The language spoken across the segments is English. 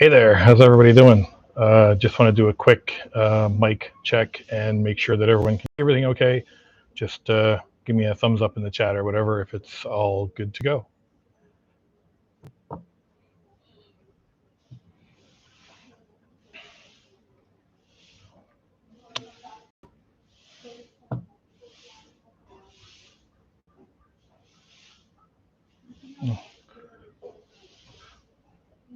Hey there, how's everybody doing? Just want to do a quick mic check and make sure that everyone can hear everything okay. Just give me a thumbs up in the chat or whatever if it's all good to go.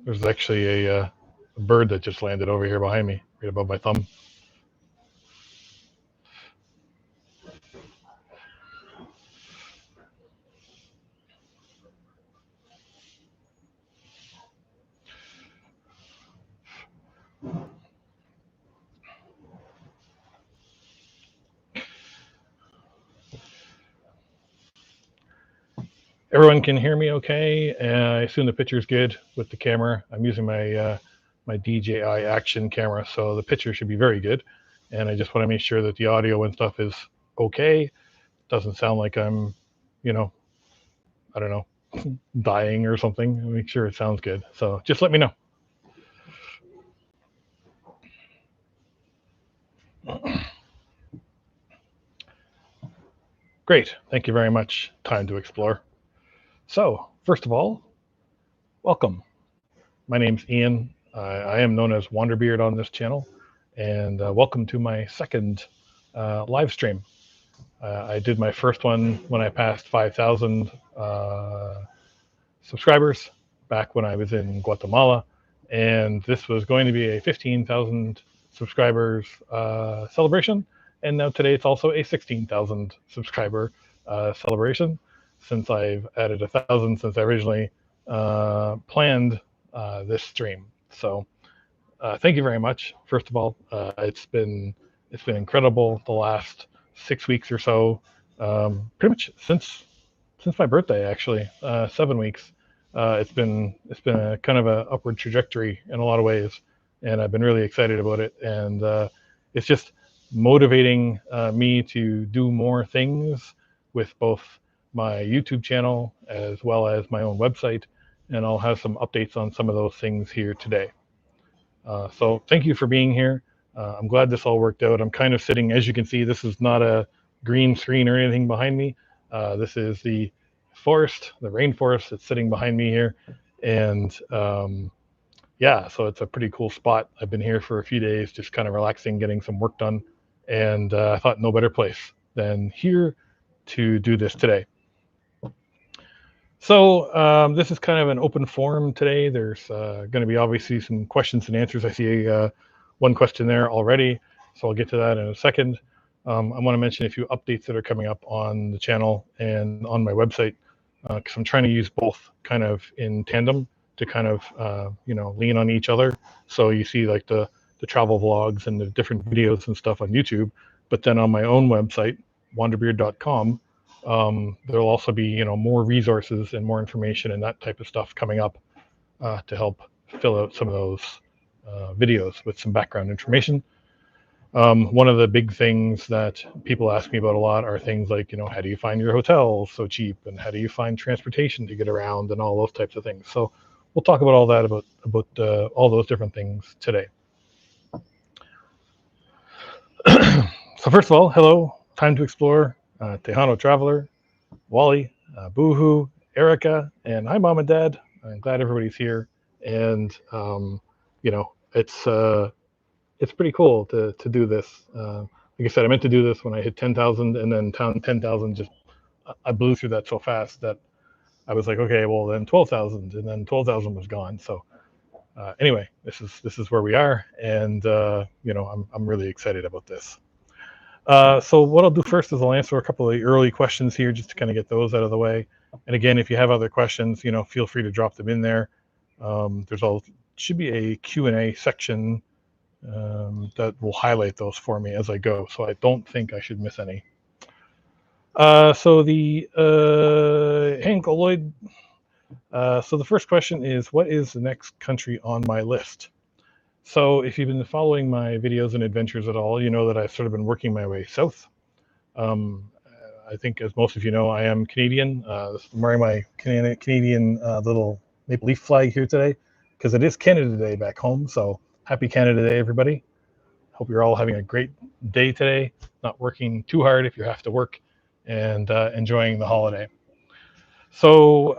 There's actually a bird that just landed over here behind me, right above my thumb. Everyone can hear me okay? I assume the picture's good with the camera. I'm using my my DJI Action camera, so the picture should be very good. And I just want to make sure that the audio and stuff is okay. Doesn't sound like I'm, you know, I don't know, dying or something. Make sure it sounds good. So just let me know. Great. Thank you very much. Time to explore. So first of all, welcome. My name's Ian. I am known as WanderBeard on this channel, and welcome to my second live stream. I did my first one when I passed 5,000 subscribers back when I was in Guatemala, and this was going to be a 15,000 subscribers celebration, and now today it's also a 16,000 subscriber celebration, since I've added 1,000 since I originally planned this stream. So thank you very much. First of all, it's been incredible the last 6 weeks or so, pretty much since my birthday, actually, 7 weeks. It's been a kind of a upward trajectory in a lot of ways, and I've been really excited about it. And it's just motivating me to do more things with both my YouTube channel as well as my own website, and I'll have some updates on some of those things here today. So thank you for being here. I'm glad this all worked out. I'm kind of sitting, as you can see, this is not a green screen or anything behind me. This is the forest, the rainforest that's sitting behind me here. And yeah, so it's a pretty cool spot. I've been here for a few days, just kind of relaxing, getting some work done. And I thought no better place than here to do this today. So this is kind of an open forum today. There's going to be obviously some questions and answers. I see one question there already, so I'll get to that in a second. I want to mention a few updates that are coming up on the channel and on my website, because I'm trying to use both kind of in tandem to kind of lean on each other. So you see like the travel vlogs and the different videos and stuff on YouTube, but then on my own website, WanderBeard.com, there'll also be more resources and more information and that type of stuff coming up to help fill out some of those videos with some background information. One of the big things that people ask me about a lot are things like, how do you find your hotels so cheap, and how do you find transportation to get around, and all those types of things. So we'll talk about all that, about all those different things today. So first of all, hello, Time to Explore, Tejano Traveler, Wally, Boohoo, Erica, and hi, Mom and Dad. I'm glad everybody's here, and it's pretty cool to do this. Like I said, I meant to do this when I hit 10,000, and then 10,000 just I blew through that so fast that I was like, okay, well then 12,000, and then 12,000 was gone. So anyway, this is where we are, and I'm really excited about this. So what I'll do first is I'll answer a couple of the early questions here, just to kind of get those out of the way. And again, if you have other questions, feel free to drop them in there. Should be a Q&A section that will highlight those for me as I go. So I don't think I should miss any. So the Hank Lloyd. So the first question is, what is the next country on my list? So if you've been following my videos and adventures at all, you know that I've sort of been working my way south. I think, as most of you know, I am Canadian. I'm wearing my Canadian little maple leaf flag here today, because it is Canada Day back home. So happy Canada Day, everybody. Hope you're all having a great day today, not working too hard if you have to work, and enjoying the holiday. So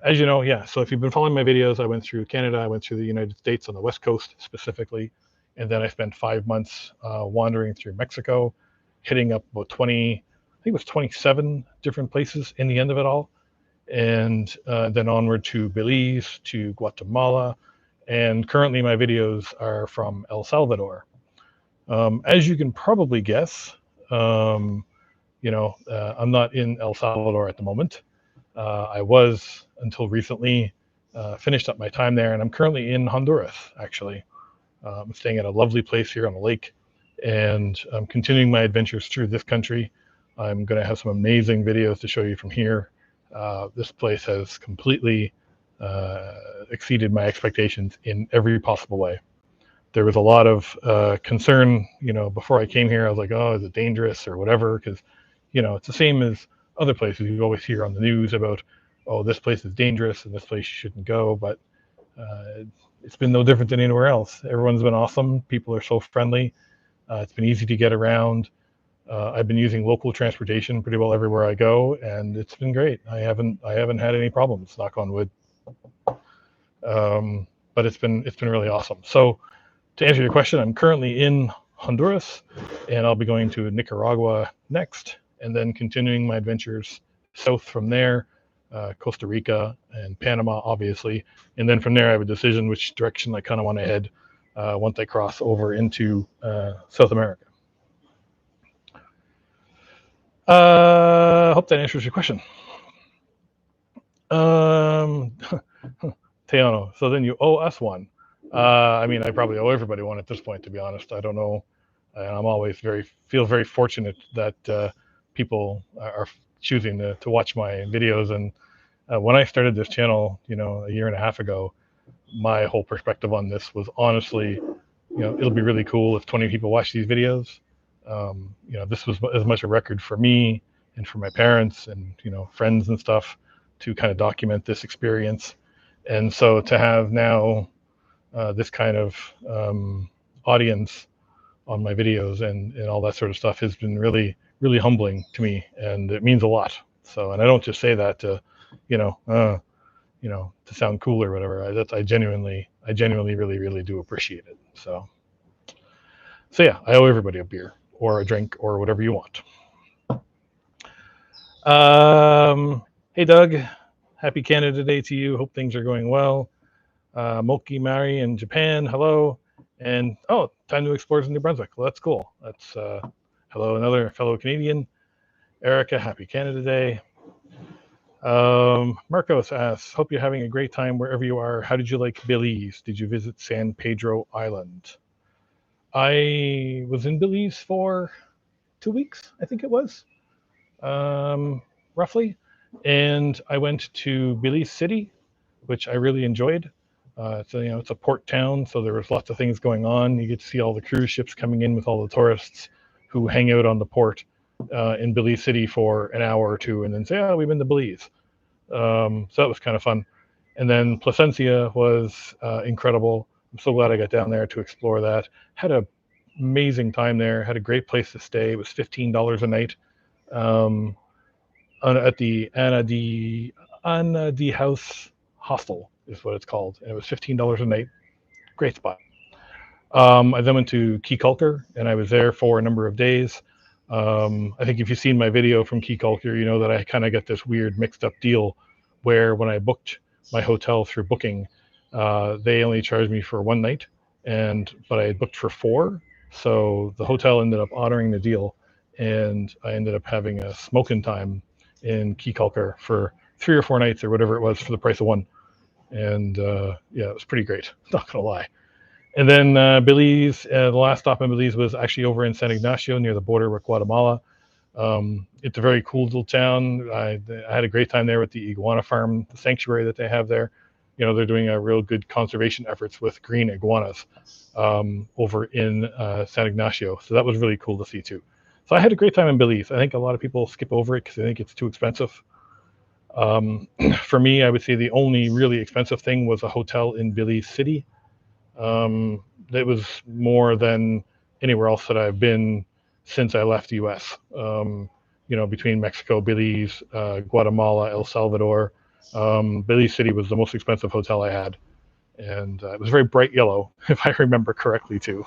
as you know, yeah, so if you've been following my videos, I went through Canada, I went through the United States on the West Coast specifically, and then I spent 5 months wandering through Mexico, hitting up about 20, I think it was 27 different places in the end of it all, and then onward to Belize, to Guatemala, and currently my videos are from El Salvador. As you can probably guess, I'm not in El Salvador at the moment. I was until recently, finished up my time there, and I'm currently in Honduras, actually. I'm staying at a lovely place here on the lake, and I'm continuing my adventures through this country. I'm going to have some amazing videos to show you from here. This place has completely exceeded my expectations in every possible way. There was a lot of concern, before I came here. I was like, oh, is it dangerous or whatever? Because, it's the same as other places. You always hear on the news about, oh, this place is dangerous and this place you shouldn't go. But it's been no different than anywhere else. Everyone's been awesome. People are so friendly. It's been easy to get around. I've been using local transportation pretty well everywhere I go, and it's been great. I haven't had any problems, knock on wood. But it's been really awesome. So to answer your question, I'm currently in Honduras, and I'll be going to Nicaragua next, and then continuing my adventures south from there, Costa Rica and Panama, obviously. And then from there, I have a decision which direction I kind of want to head once I cross over into South America. Hope that answers your question. Teano, so then you owe us one. I probably owe everybody one at this point, to be honest. I don't know. I'm always feel very fortunate that people are choosing to watch my videos. And when I started this channel, a year and a half ago, my whole perspective on this was honestly, it'll be really cool if 20 people watch these videos. This was as much a record for me and for my parents and, friends and stuff to kind of document this experience. And so to have now this kind of audience on my videos and all that sort of stuff has been really, really humbling to me, and it means a lot. So, and I don't just say that to, to sound cool or whatever. I genuinely, really, really do appreciate it. So yeah, I owe everybody a beer or a drink or whatever you want. Hey, Doug. Happy Canada Day to you. Hope things are going well. Moki Mari in Japan, hello. And time to explore New Brunswick. Well, that's cool. That's hello, another fellow Canadian. Erica, happy Canada Day. Marcos asks, hope you're having a great time wherever you are. How did you like Belize? Did you visit San Pedro Island? I was in Belize for 2 weeks, I think it was, roughly. And I went to Belize City, which I really enjoyed. It's a port town, so there was lots of things going on. You get to see all the cruise ships coming in with all the tourists who hang out on the port in Belize City for an hour or two, and then say, "Oh, we've been to Belize." So that was kind of fun. And then Placencia was incredible. I'm so glad I got down there to explore that. Had an amazing time there. Had a great place to stay. It was $15 a night at the Ana Di House Hostel is what it's called, and it was $15 a night. Great spot. I then went to Key Kulker, and I was there for a number of days. I think if you've seen my video from Key Kulker, you know that I kind of get this weird mixed up deal where when I booked my hotel through Booking, they only charged me for 1 night, but I had booked for 4. So the hotel ended up honoring the deal, and I ended up having a smoking time in Key Kulker for 3 or 4 nights or whatever it was for the price of 1. And it was pretty great, not gonna lie. And then Belize, the last stop in Belize was actually over in San Ignacio near the border with Guatemala. It's a very cool little town. I had a great time there with the iguana farm, the sanctuary that they have there. They're doing a real good conservation efforts with green iguanas over in San Ignacio. So that was really cool to see too. So I had a great time in Belize. I think a lot of people skip over it because they think it's too expensive. For me, I would say the only really expensive thing was a hotel in Belize City. It was more than anywhere else that I've been since I left the U.S. Between Mexico, Belize, Guatemala, El Salvador, Belize City was the most expensive hotel I had, and it was very bright yellow, if I remember correctly, too.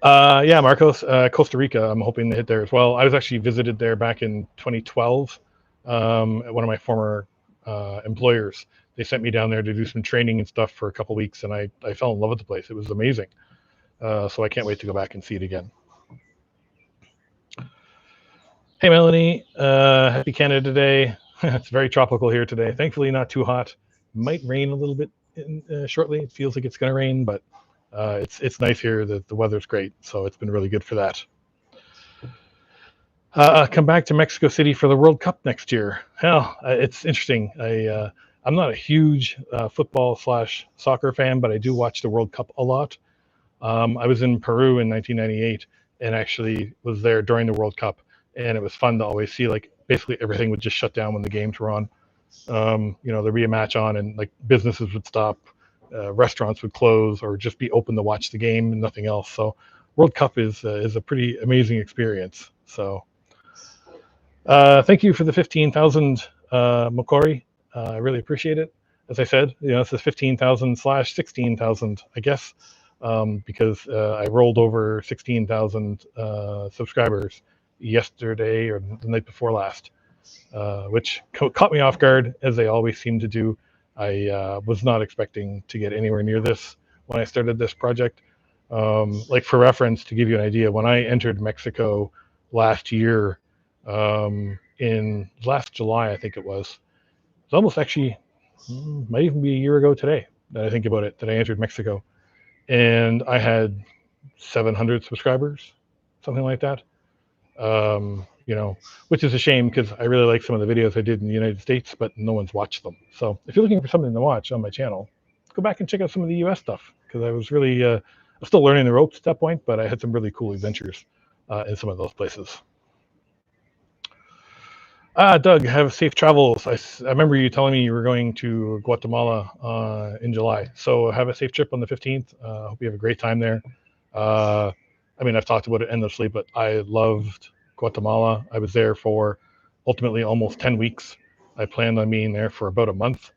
Yeah, Marcos, Costa Rica. I'm hoping to hit there as well. I was actually visited there back in 2012 at one of my former employers. They sent me down there to do some training and stuff for a couple weeks, and I fell in love with the place. It was amazing. So I can't wait to go back and see it again. Hey, Melanie. Happy Canada Day. It's very tropical here today. Thankfully, not too hot. Might rain a little bit shortly. It feels like it's going to rain, but it's nice here. The weather's great, so it's been really good for that. Come back to Mexico City for the World Cup next year. Hell, it's interesting. I'm not a huge football/soccer fan, but I do watch the World Cup a lot. I was in Peru in 1998 and actually was there during the World Cup, and it was fun to always see like basically everything would just shut down when the games were on. There'd be a match on, and like businesses would stop, restaurants would close, or just be open to watch the game and nothing else. So, World Cup is a pretty amazing experience. So, thank you for the 15,000 Mokori. I really appreciate it. As I said, this is 15,000/16,000, I guess, because I rolled over 16,000 subscribers yesterday or the night before last, which caught me off guard, as they always seem to do. I was not expecting to get anywhere near this when I started this project. Like for reference, to give you an idea, when I entered Mexico last year, in last July, I think it was almost actually, might even be a year ago today that I think about it, that I entered Mexico. And I had 700 subscribers, something like that. Which is a shame because I really like some of the videos I did in the United States, but no one's watched them. So if you're looking for something to watch on my channel, go back and check out some of the US stuff, because I was really, I'm still learning the ropes at that point, but I had some really cool adventures in some of those places. Doug, have safe travels. I remember you telling me you were going to Guatemala in July. So have a safe trip on the 15th. Hope you have a great time there. I've talked about it endlessly, but I loved Guatemala. I was there for ultimately almost 10 weeks. I planned on being there for about a month.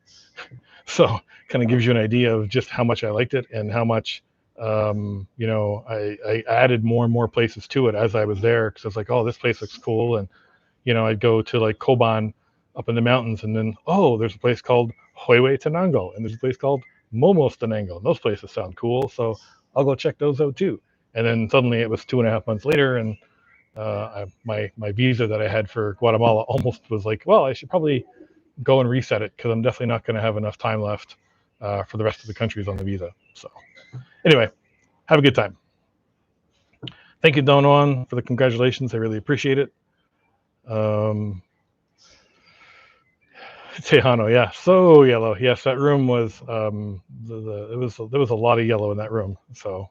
So kind of gives you an idea of just how much I liked it and how much, I added more and more places to it as I was there, because I was like, oh, this place looks cool. And I'd go to like Coban up in the mountains, and then, oh, there's a place called Huehuetenango, and there's a place called Momostenango, and those places sound cool, so I'll go check those out too. And then suddenly it was 2.5 months later, and my visa that I had for Guatemala almost was like, well, I should probably go and reset it, because I'm definitely not going to have enough time left for the rest of the countries on the visa. So anyway, have a good time. Thank you, Don Juan, for the congratulations. I really appreciate it. Tejano, yeah, so yellow. Yes, that room was there was a lot of yellow in that room. So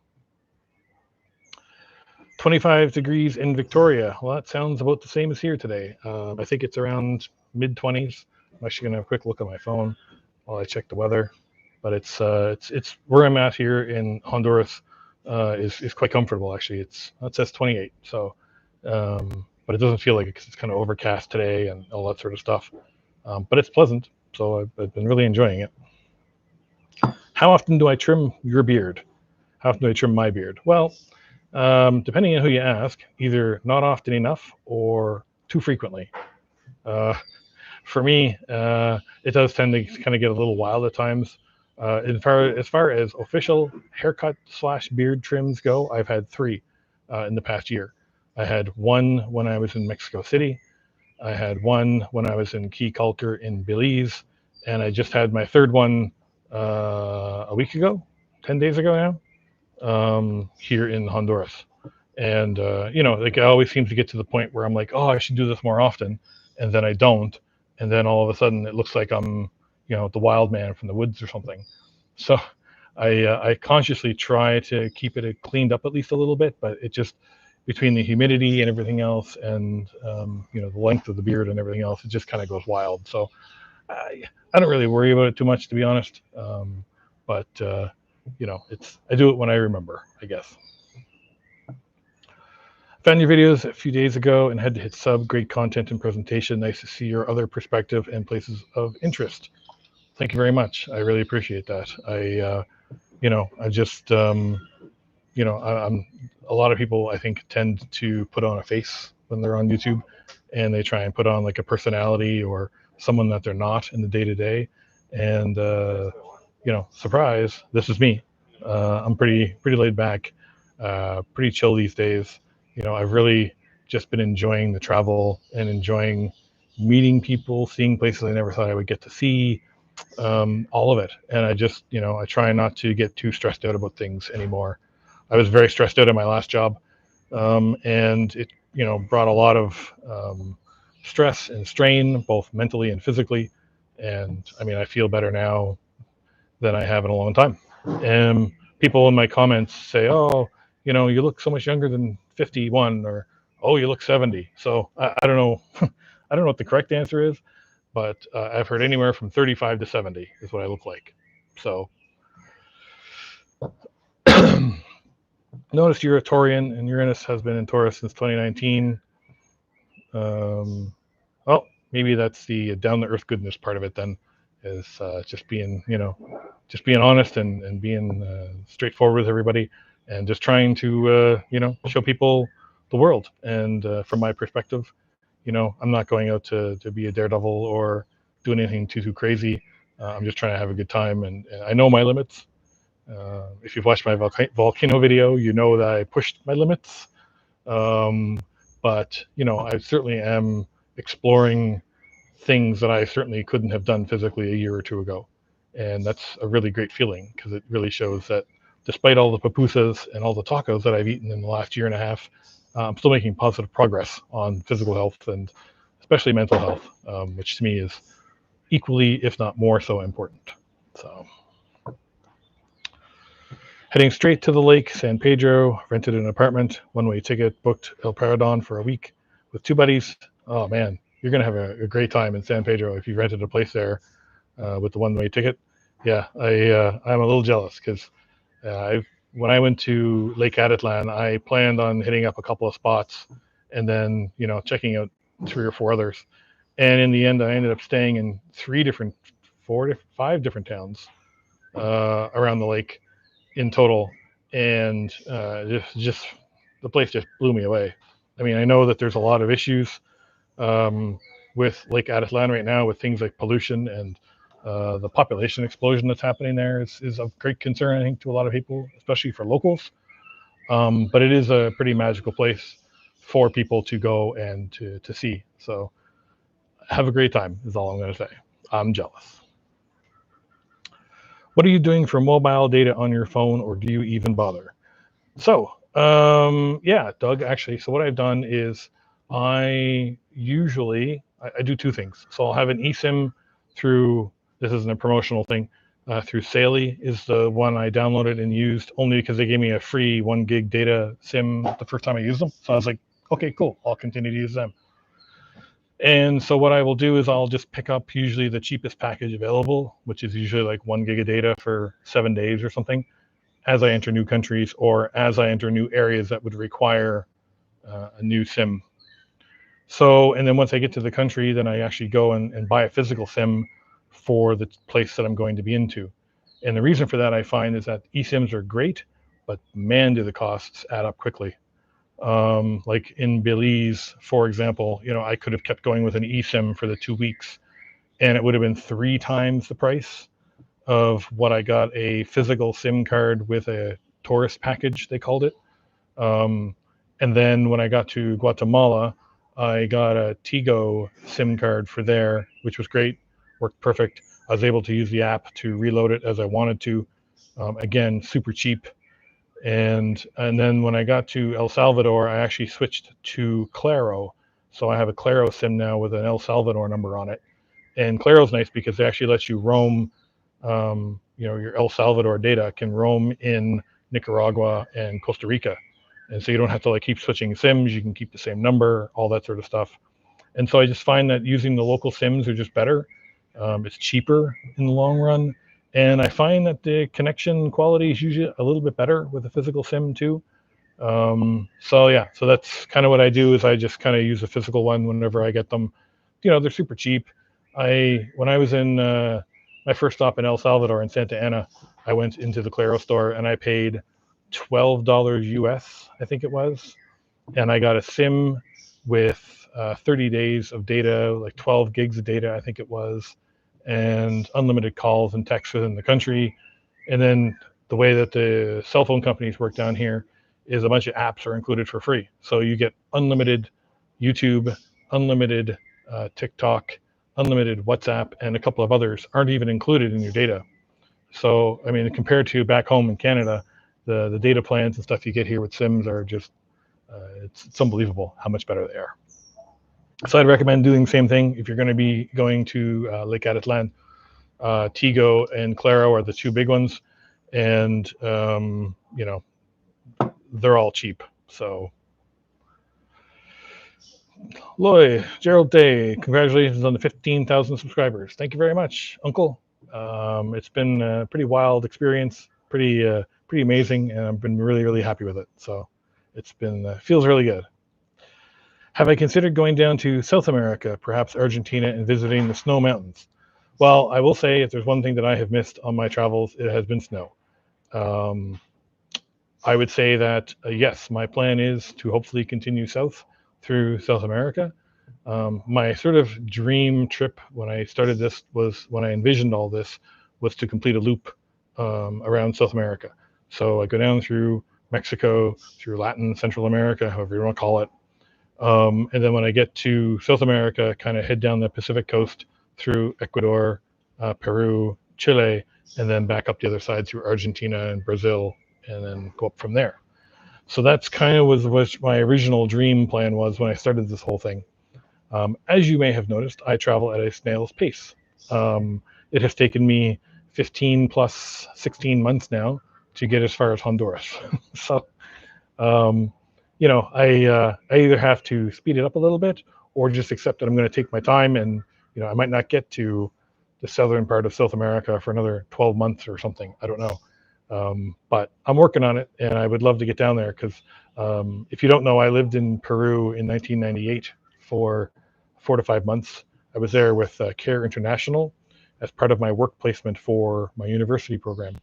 25 degrees in Victoria. Well, that sounds about the same as here today. I think it's around mid-20s. I'm actually gonna have a quick look at my phone while I check the weather. But it's where I'm at here in Honduras is quite comfortable actually. It says 28. So but it doesn't feel like it because it's kind of overcast today and all that sort of stuff. But it's pleasant, so I've been really enjoying it. How often do I trim your beard? How often do I trim my beard? Well, depending on who you ask, either not often enough or too frequently. For me, it does tend to kind of get a little wild at times. As far as official haircut / beard trims go, I've had 3 in the past year. I had one when I was in Mexico City. I had one when I was in Key Culker in Belize, and I just had my 3rd one a week ago, 10 days ago now, here in Honduras. And like I always seem to get to the point where I'm like, oh, I should do this more often, and then I don't, and then all of a sudden it looks like I'm the wild man from the woods or something. So I consciously try to keep it cleaned up at least a little bit, but it just between the humidity and everything else, and you know, the length of the beard and everything else, it just kind of goes wild. So I don't really worry about it too much, to be honest. But you know, I do it when I remember, I guess. Found your videos a few days ago and had to hit sub. Great content and presentation. Nice to see your other perspective and places of interest. Thank you very much. I really appreciate that. You know, I just, you know, I'm a lot of people, I think, tend to put on a face when they're on YouTube, and they try and put on like a personality or someone that they're not in the day to day. And you know, surprise, this is me. I'm pretty laid back, pretty chill these days. You know, I've really just been enjoying the travel and enjoying meeting people, seeing places I never thought I would get to see, all of it. And I just, you know, I try not to get too stressed out about things anymore. I was very stressed out in my last job, and it, you know, brought a lot of stress and strain, both mentally and physically. And I mean, I feel better now than I have in a long time. And people in my comments say, "Oh, you know, you look so much younger than 51," or "Oh, you look 70." So I don't know, I don't know what the correct answer is, but I've heard anywhere from 35 to 70 is what I look like. So noticed you're a Taurian, and Uranus has been in Taurus since 2019. Well, maybe that's the down to earth goodness part of it then, is just being, you know, just being honest and being straightforward with everybody, and just trying to, you know, show people the world. And from my perspective, you know, I'm not going out to be a daredevil or doing anything too crazy. I'm just trying to have a good time, and I know my limits. If you've watched my volcano video, you know that I pushed my limits. But you know, I certainly am exploring things that I certainly couldn't have done physically a year or two ago, and that's a really great feeling, because it really shows that despite all the pupusas and all the tacos that I've eaten in the last year and a half, I'm still making positive progress on physical health and especially mental health, which to me is equally, if not more so, important. So. Heading straight to the lake, San Pedro, rented an apartment, one-way ticket, booked El Paradon for a week with two buddies. Oh man, you're gonna have a great time in San Pedro if you rented a place there with the one-way ticket. Yeah, I'm a little jealous, because when I went to Lake Atitlan, I planned on hitting up a couple of spots and then, you know, checking out 3 or 4 others. And in the end, I ended up staying in 5 different towns around the lake in total, and just the place just blew me away. I mean, I know that there's a lot of issues with Lake Atitlan right now, with things like pollution and the population explosion that's happening there is of great concern, I think, to a lot of people, especially for locals. But it is a pretty magical place for people to go and to see. So have a great time is all I'm going to say. I'm jealous. What are you doing for mobile data on your phone, or do you even bother? So, yeah, Doug, actually, so what I've done is I do 2 things. So I'll have an eSIM through, this isn't a promotional thing, through Saley is the one I downloaded and used, only because they gave me a free 1 gig data SIM the first time I used them. So I was like, okay, cool, I'll continue to use them. And so what I will do is I'll just pick up usually the cheapest package available, which is usually like 1 gig of data for 7 days or something, as I enter new countries or as I enter new areas that would require a new SIM. So, and then once I get to the country, then I actually go and buy a physical SIM for the place that I'm going to be into. And the reason for that, I find, is that eSIMs are great, but man, do the costs add up quickly. Like in Belize, for example, you know, I could have kept going with an eSIM for the 2 weeks, and it would have been 3 times the price of what I got a physical SIM card with a tourist package, they called it. And then when I got to Guatemala, I got a Tigo SIM card for there, which was great, worked perfect. I was able to use the app to reload it as I wanted to. Again, super cheap. And then when I got to El Salvador, I actually switched to Claro. So I have a Claro SIM now with an El Salvador number on it. And Claro's nice because they actually let you roam. You know, your El Salvador data can roam in Nicaragua and Costa Rica. And so you don't have to like keep switching SIMs. You can keep the same number, all that sort of stuff. And so I just find that using the local SIMs are just better. It's cheaper in the long run. And I find that the connection quality is usually a little bit better with a physical SIM too. So yeah, so that's kind of what I do is I just kind of use a physical one whenever I get them. You know, they're super cheap. When I was in my first stop in El Salvador in Santa Ana, I went into the Claro store and I paid $12 US, I think it was, and I got a SIM with 30 days of data, like 12 gigs of data, I think it was, and unlimited calls and texts within the country. And then the way that the cell phone companies work down here is a bunch of apps are included for free. So you get unlimited YouTube, unlimited TikTok, unlimited WhatsApp, and a couple of others aren't even included in your data. So, I mean, compared to back home in Canada, the data plans and stuff you get here with SIMs are just, it's unbelievable how much better they are. So I'd recommend doing the same thing if you're going to be going to Lake Atitlan. Tigo and Claro are the two big ones, and you know, they're all cheap. So, Loy, Gerald Day, congratulations on the 15,000 subscribers. Thank you very much, Uncle. It's been a pretty wild experience, pretty amazing, and I've been really, really happy with it. So it's been feels really good. Have I considered going down to South America, perhaps Argentina, and visiting the snow mountains? Well, I will say if there's one thing that I have missed on my travels, it has been snow. I would say that, yes, my plan is to hopefully continue south through South America. My sort of dream trip when I started this was, when I envisioned all this, was to complete a loop around South America. So I go down through Mexico, through Latin, Central America, however you want to call it. And then when I get to South America, kind of head down the Pacific coast through Ecuador, Peru, Chile, and then back up the other side through Argentina and Brazil, and then go up from there. So that's kind of was what my original dream plan was when I started this whole thing. As you may have noticed, I travel at a snail's pace. It has taken me 15 plus 16 months now to get as far as Honduras. So, you know, I either have to speed it up a little bit or just accept that I'm going to take my time, and, you know, I might not get to the southern part of South America for another 12 months or something. I don't know. But I'm working on it, and I would love to get down there because if you don't know, I lived in Peru in 1998 for 4 to 5 months. I was there with Care International as part of my work placement for my university program.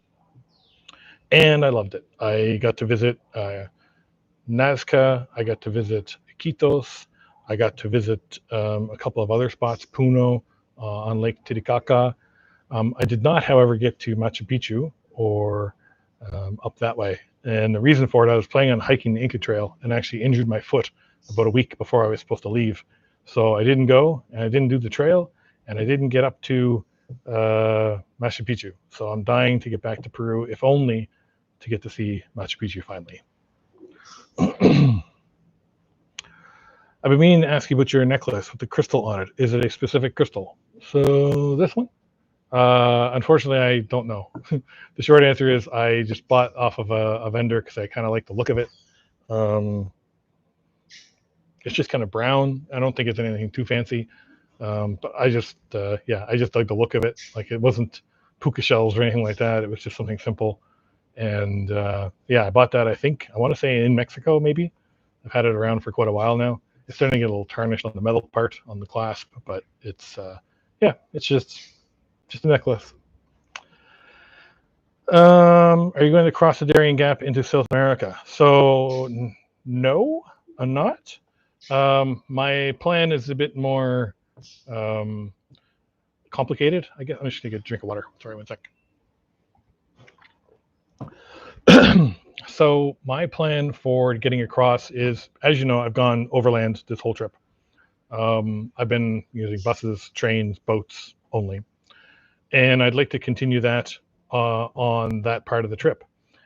And I loved it. I got to visit Nazca. I got to visit Iquitos. I got to visit a couple of other spots, Puno on Lake Titicaca. I did not, however, get to Machu Picchu or up that way. And the reason for it, I was planning on hiking the Inca Trail and actually injured my foot about a week before I was supposed to leave. So I didn't go, and I didn't do the trail, and I didn't get up to Machu Picchu. So I'm dying to get back to Peru, if only to get to see Machu Picchu finally. I've been meaning to ask you about your necklace with the crystal on it. Is it a specific crystal? So this one? Unfortunately, I don't know. The short answer is I just bought off of a vendor because I kind of like the look of it. It's just kind of brown. I don't think it's anything too fancy. But I just, I just like the look of it. Like, it wasn't puka shells or anything like that. It was just something simple. And I bought that, I want to say in Mexico, maybe. I've had it around for quite a while now. It's starting to get a little tarnished on the metal part on the clasp, but it's, it's just a necklace. Are you going to cross the Darien Gap into South America? So no, I'm not. My plan is a bit more complicated, I guess. I'm just going to get a drink of water. Sorry, 1 sec. So my plan for getting across is, as you know, I've gone overland this whole trip. I've been using buses, trains, boats only. And I'd like to continue that on that part of the trip.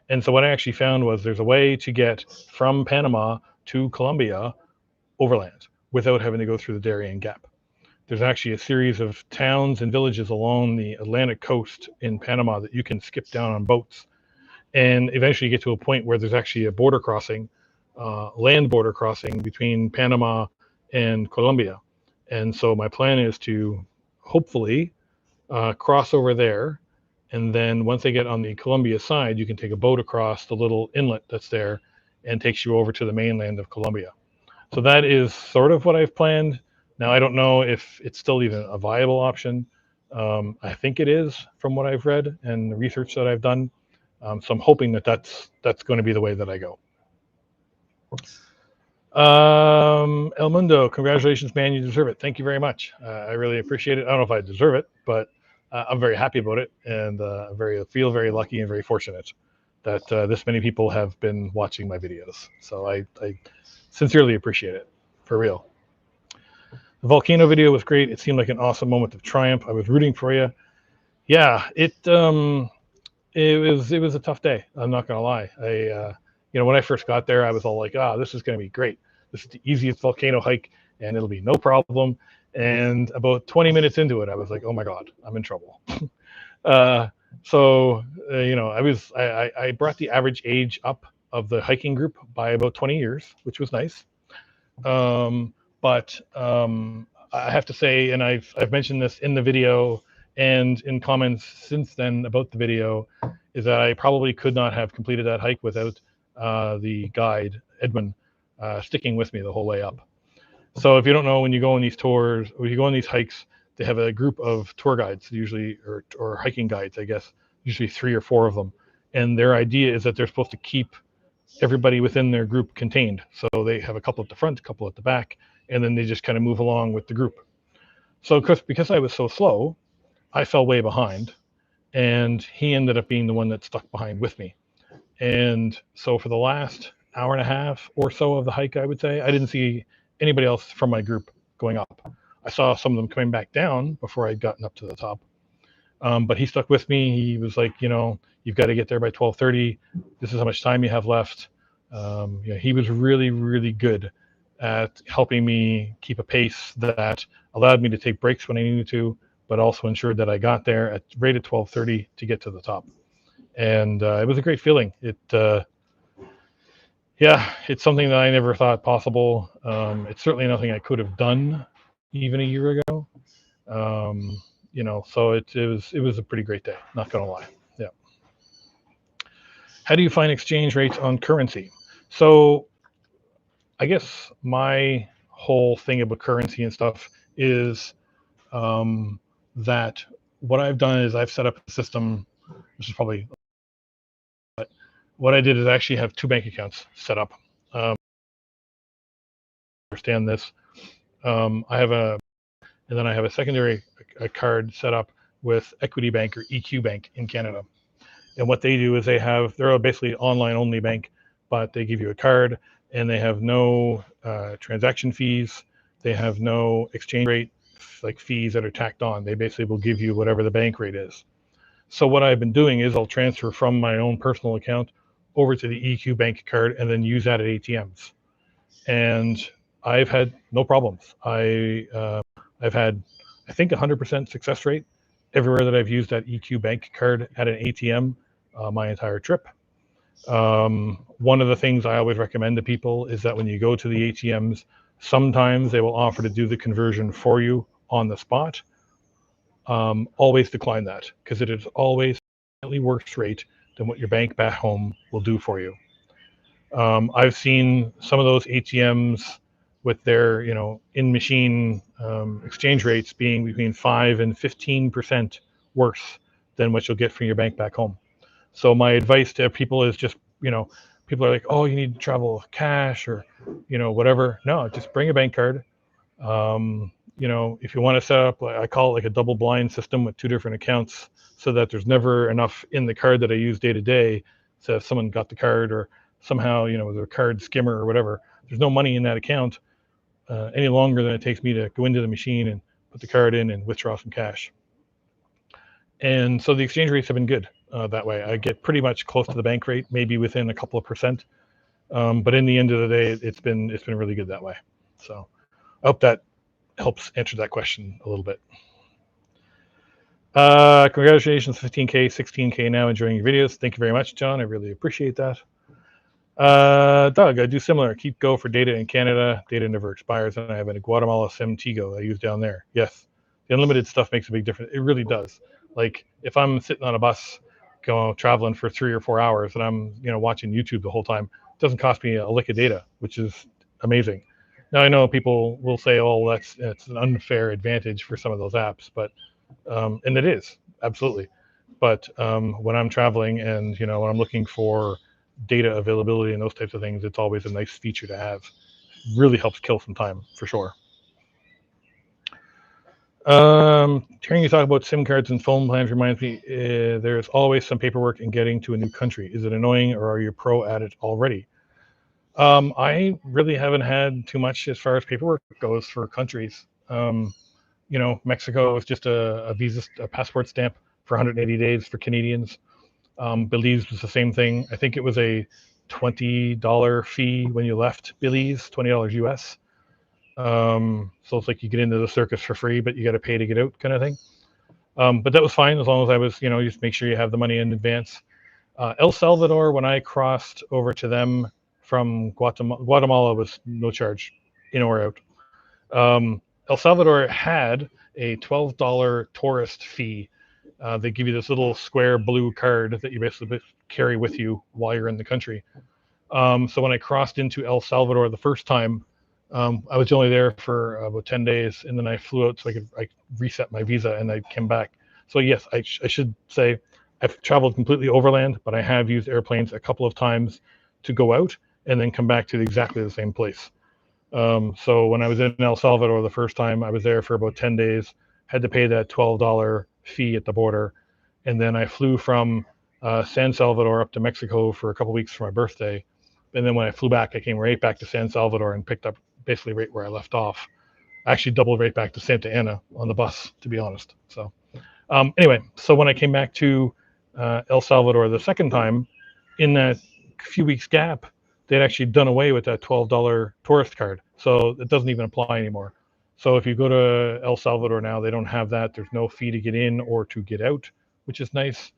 And so what I actually found was there's a way to get from Panama to Colombia overland without having to go through the Darien Gap. There's actually a series of towns and villages along the Atlantic coast in Panama that you can skip down on boats, and eventually get to a point where there's actually a border crossing land border crossing between Panama and Colombia. And so my plan is to hopefully cross over there. And then once they get on the Colombia side, you can take a boat across the little inlet that's there and takes you over to the mainland of Colombia. So that is sort of what I've planned. Now, I don't know if it's still even a viable option. I think it is from what I've read and the research that I've done. So I'm hoping that that's going to be the way that I go. El Mundo, congratulations, man. You deserve it. Thank you very much. I really appreciate it. I don't know if I deserve it, but I'm very happy about it. And feel very lucky and very fortunate that this many people have been watching my videos. So I sincerely appreciate it, for real. The volcano video was great. It seemed like an awesome moment of triumph. I was rooting for you. Yeah, it was a tough day. I'm not gonna lie. When I first got there, I was all like, this is gonna be great. This is the easiest volcano hike, and it'll be no problem. And about 20 minutes into it, I was like, oh my God, I'm in trouble. I brought the average age up of the hiking group by about 20 years, which was nice. But I have to say, and I've mentioned this in the video and in comments since then about the video, is that I probably could not have completed that hike without the guide, Edwin, sticking with me the whole way up. So if you don't know, when you go on these tours, or you go on these hikes, they have a group of tour guides, usually, or hiking guides, I guess, usually 3 or 4 of them. And their idea is that they're supposed to keep everybody within their group contained. So they have a couple at the front, a couple at the back, and then they just kind of move along with the group. So because I was so slow, I fell way behind, and he ended up being the one that stuck behind with me. And so for the last hour and a half or so of the hike, I would say, I didn't see anybody else from my group going up. I saw some of them coming back down before I'd gotten up to the top. But he stuck with me. He was like, you've got to get there by 12:30. This is how much time you have left. He was really, really good at helping me keep a pace that allowed me to take breaks when I needed to, but also ensured that I got there right at 12:30 to get to the top. And it was a great feeling. It's something that I never thought possible. It's certainly nothing I could have done even a year ago. So it was a pretty great day, not gonna lie. Yeah. How do you find exchange rates on currency? So I guess my whole thing about currency and stuff is that what I've done is I've set up a system, which is probably, but what I did is actually have 2 bank accounts set up. Understand this. I have and then I have a secondary card set up with Equity Bank or EQ Bank in Canada. And what they do is they're basically online only bank, but they give you a card and they have no transaction fees. They have no exchange rate fees that are tacked on. They basically will give you whatever the bank rate is. So what I've been doing is I'll transfer from my own personal account over to the EQ Bank card and then use that at ATMs. And I've had no problems. I've had, I think, 100% success rate everywhere that I've used that EQ Bank card at an ATM my entire trip. One of the things I always recommend to people is that when you go to the ATMs, sometimes they will offer to do the conversion for you on the spot. Always decline that, because it is always a slightly worse rate than what your bank back home will do for you. I've seen some of those ATMs with their, in-machine exchange rates being between 5 and 15% worse than what you'll get from your bank back home. So my advice to people is just, people are like, oh, you need to travel with cash or, whatever. No, just bring a bank card. If you want to set up, I call it like a double blind system with 2 different accounts, so that there's never enough in the card that I use day to day. So if someone got the card or somehow, the card skimmer or whatever, there's no money in that account any longer than it takes me to go into the machine and put the card in and withdraw some cash. And so the exchange rates have been good that way. I get pretty much close to the bank rate, maybe within a couple of percent. But in the end of the day, it's been really good that way. So I hope that helps answer that question a little bit. Congratulations, 15K, 16K now, enjoying your videos. Thank you very much, John. I really appreciate that. Doug, I do similar. Keep Go for data in Canada. Data never expires, and I have a Guatemala SIM Tigo I use down there. Yes, the unlimited stuff makes a big difference. It really does. Like if I'm sitting on a bus, going traveling for 3 or 4 hours, and I'm watching YouTube the whole time, it doesn't cost me a lick of data, which is amazing. Now I know people will say, "Oh, that's an unfair advantage for some of those apps," but and it is absolutely. But when I'm traveling and when I'm looking for data availability and those types of things, it's always a nice feature to have. Really helps kill some time for sure. Hearing you talk about SIM cards and phone plans reminds me there's always some paperwork in getting to a new country. Is it annoying, or are you pro at it already? I really haven't had too much as far as paperwork goes for countries. Mexico is just a visa, a passport stamp for 180 days for Canadians. Belize was the same thing. I think it was a $20 fee when you left Belize, $20 US. So it's like you get into the circus for free, but you got to pay to get out, kind of thing. But that was fine as long as I was, just make sure you have the money in advance. El Salvador, when I crossed over to them from Guatemala was no charge, in or out. El Salvador had a $12 tourist fee. They give you this little square blue card that you basically carry with you while you're in the country. So when I crossed into El Salvador the first time, I was only there for about 10 days, and then I flew out so I reset my visa and I came back. So yes, I should say I've traveled completely overland, but I have used airplanes a couple of times to go out and then come back to exactly the same place. So when I was in El Salvador the first time, I was there for about 10 days, had to pay that $12 fee at the border. And then I flew from San Salvador up to Mexico for a couple of weeks for my birthday. And then when I flew back, I came right back to San Salvador and picked up basically right where I left off. I actually doubled right back to Santa Ana on the bus, to be honest. So anyway, so when I came back to El Salvador the second time, in that few weeks gap, they'd actually done away with that $12 tourist card. So it doesn't even apply anymore. So if you go to El Salvador now, they don't have that. There's no fee to get in or to get out, which is nice.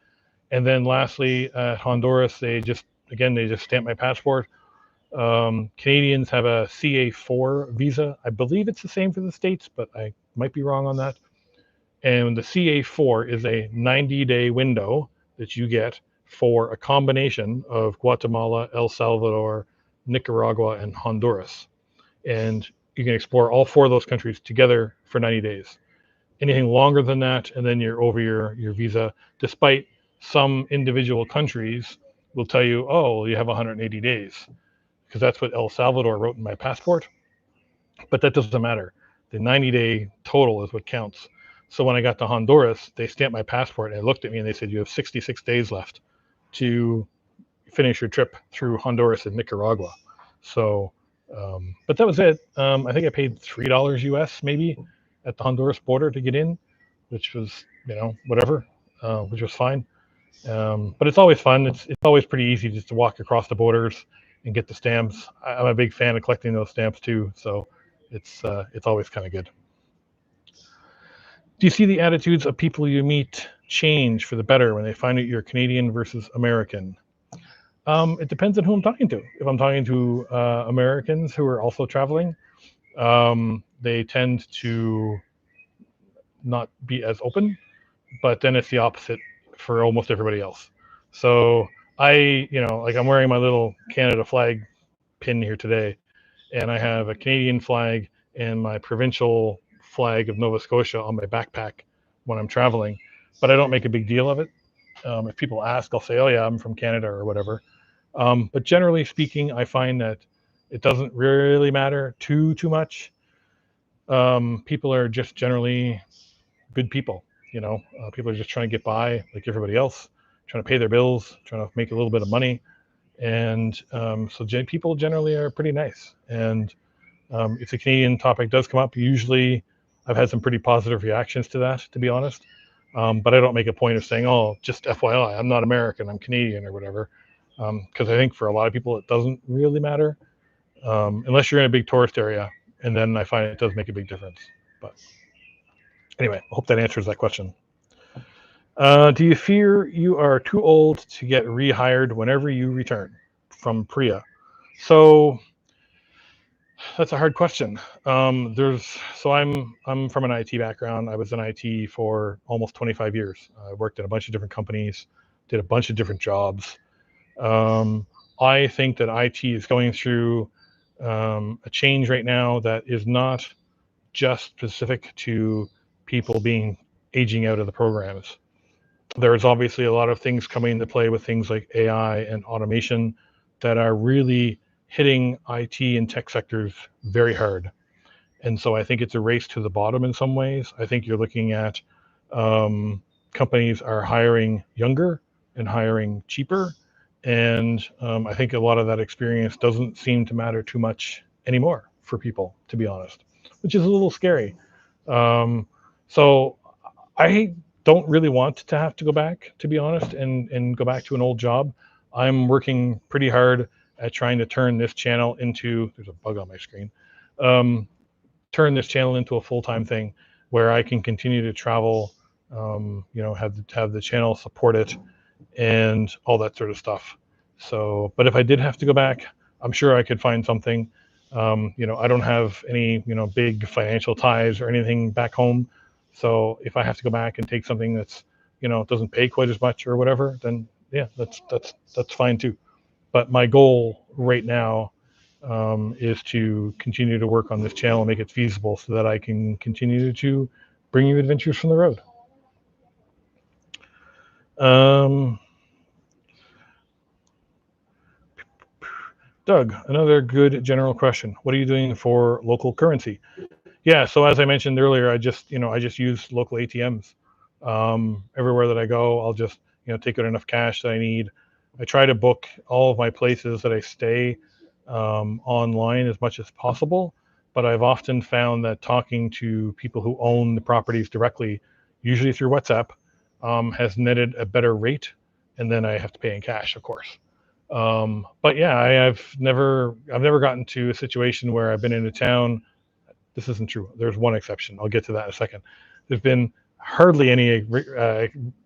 And then lastly, Honduras, they just stamp my passport. Canadians have a CA4 visa. I believe it's the same for the States, but I might be wrong on that. And the CA4 is a 90-day window that you get for a combination of Guatemala, El Salvador, Nicaragua, and Honduras. And you can explore all four of those countries together for 90 days. Anything longer than that, and then you're over your visa, despite some individual countries will tell you, oh, you have 180 days, because that's what El Salvador wrote in my passport. But that doesn't matter. The 90-day total is what counts. So when I got to Honduras, they stamped my passport and they looked at me and they said, you have 66 days left to finish your trip through Honduras and Nicaragua. So, but that was it. I think I paid $3 US maybe at the Honduras border to get in, which was, whatever, which was fine. But it's always fun. It's always pretty easy just to walk across the borders and get the stamps. I'm a big fan of collecting those stamps too. So it's always kind of good. Do you see the attitudes of people you meet change for the better when they find out you're Canadian versus American? It depends on who I'm talking to. If I'm talking to Americans who are also traveling, they tend to not be as open, but then it's the opposite for almost everybody else. So I'm wearing my little Canada flag pin here today, and I have a Canadian flag and my provincial flag of Nova Scotia on my backpack when I'm traveling, but I don't make a big deal of it. If people ask, I'll say, oh yeah, I'm from Canada or whatever. But generally speaking, I find that it doesn't really matter too much. People are just generally good people. People are just trying to get by like everybody else, trying to pay their bills, trying to make a little bit of money. And so people generally are pretty nice. And if the Canadian topic does come up, usually I've had some pretty positive reactions to that, to be honest. But I don't make a point of saying, oh, just FYI, I'm not American, I'm Canadian or whatever. Because I think for a lot of people, it doesn't really matter unless you're in a big tourist area. And then I find it does make a big difference. But anyway, I hope that answers that question. Do you fear you are too old to get rehired whenever you return? From Priya. So that's a hard question. I'm from an IT background. I was in IT for almost 25 years. I worked at a bunch of different companies, did a bunch of different jobs. Um, I think that IT is going through a change right now that is not just specific to people being aging out of the programs. There's obviously a lot of things coming into play with things like AI and automation that are really hitting IT and tech sectors very hard. And so I think it's a race to the bottom in some ways. I think you're looking at companies are hiring younger and hiring cheaper. And I think a lot of that experience doesn't seem to matter too much anymore for people, to be honest, which is a little scary. Um, so I don't really want to have to go back, to be honest, and go back to an old job. I'm working pretty hard at trying to turn this channel into, there's a bug on my screen, um, turn this channel into a full-time thing where I can continue to travel, have the channel support it and all that sort of stuff. So, but if I did have to go back, I'm sure I could find something. I don't have any, big financial ties or anything back home. So if I have to go back and take something that's, doesn't pay quite as much or whatever, then yeah, that's fine too. But my goal right now is to continue to work on this channel and make it feasible so that I can continue to bring you adventures from the road. Doug, another good general question. What are you doing for local currency? Yeah, so as I mentioned earlier, I just use local ATMs. Everywhere that I go, I'll just take out enough cash that I need. I try to book all of my places that I stay online as much as possible, but I've often found that talking to people who own the properties directly, usually through WhatsApp, has netted a better rate, and then I have to pay in cash, of course. But yeah, I've never gotten to a situation where I've been in a town. This isn't true. There's one exception. I'll get to that in a second. There's been hardly any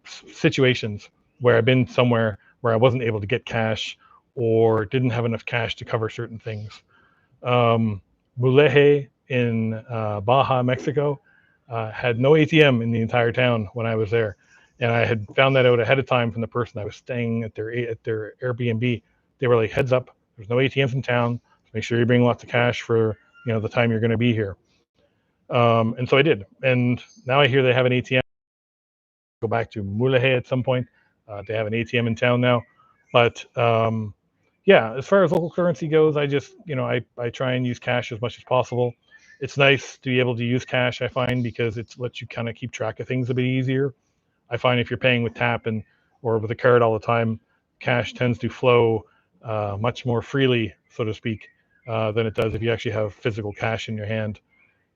situations where I've been somewhere where I wasn't able to get cash or didn't have enough cash to cover certain things. Mulegé in Baja, Mexico, had no ATM in the entire town when I was there, and I had found that out ahead of time from the person I was staying at their Airbnb. They were like, "Heads up, there's no ATMs in town. Make sure you bring lots of cash for the time you're going to be here." And so I did, and now I hear they have an ATM. Go back to Mulegé at some point. They have an ATM in town now, but yeah, as far as local currency goes, I try and use cash as much as possible. It's nice to be able to use cash, I find, because it lets you kind of keep track of things a bit easier. I find if you're paying with tap and or with a card all the time, cash tends to flow much more freely, so to speak, than it does if you actually have physical cash in your hand.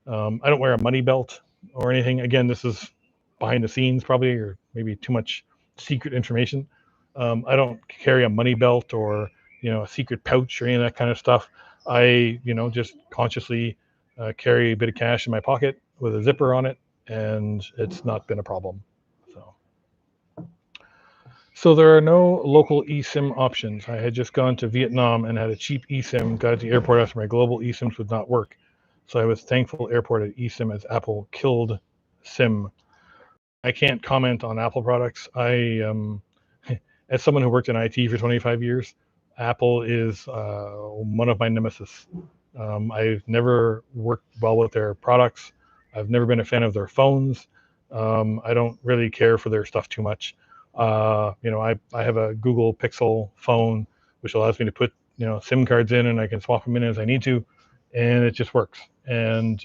I don't wear a money belt or anything. Again, this is behind the scenes probably, or maybe too much secret information. I don't carry a money belt or a secret pouch or any of that kind of stuff. I just consciously carry a bit of cash in my pocket with a zipper on it, and it's not been a problem. So there are no local eSIM options. I had just gone to Vietnam and had a cheap eSIM. Got at the airport after my global eSIMs would not work. So I was thankful airport at eSIM as Apple killed SIM. I can't comment on Apple products. As someone who worked in IT for 25 years, Apple is one of my nemesis. I've never worked well with their products. I've never been a fan of their phones. I don't really care for their stuff too much. I have a Google Pixel phone, which allows me to put SIM cards in, and I can swap them in as I need to, and it just works. And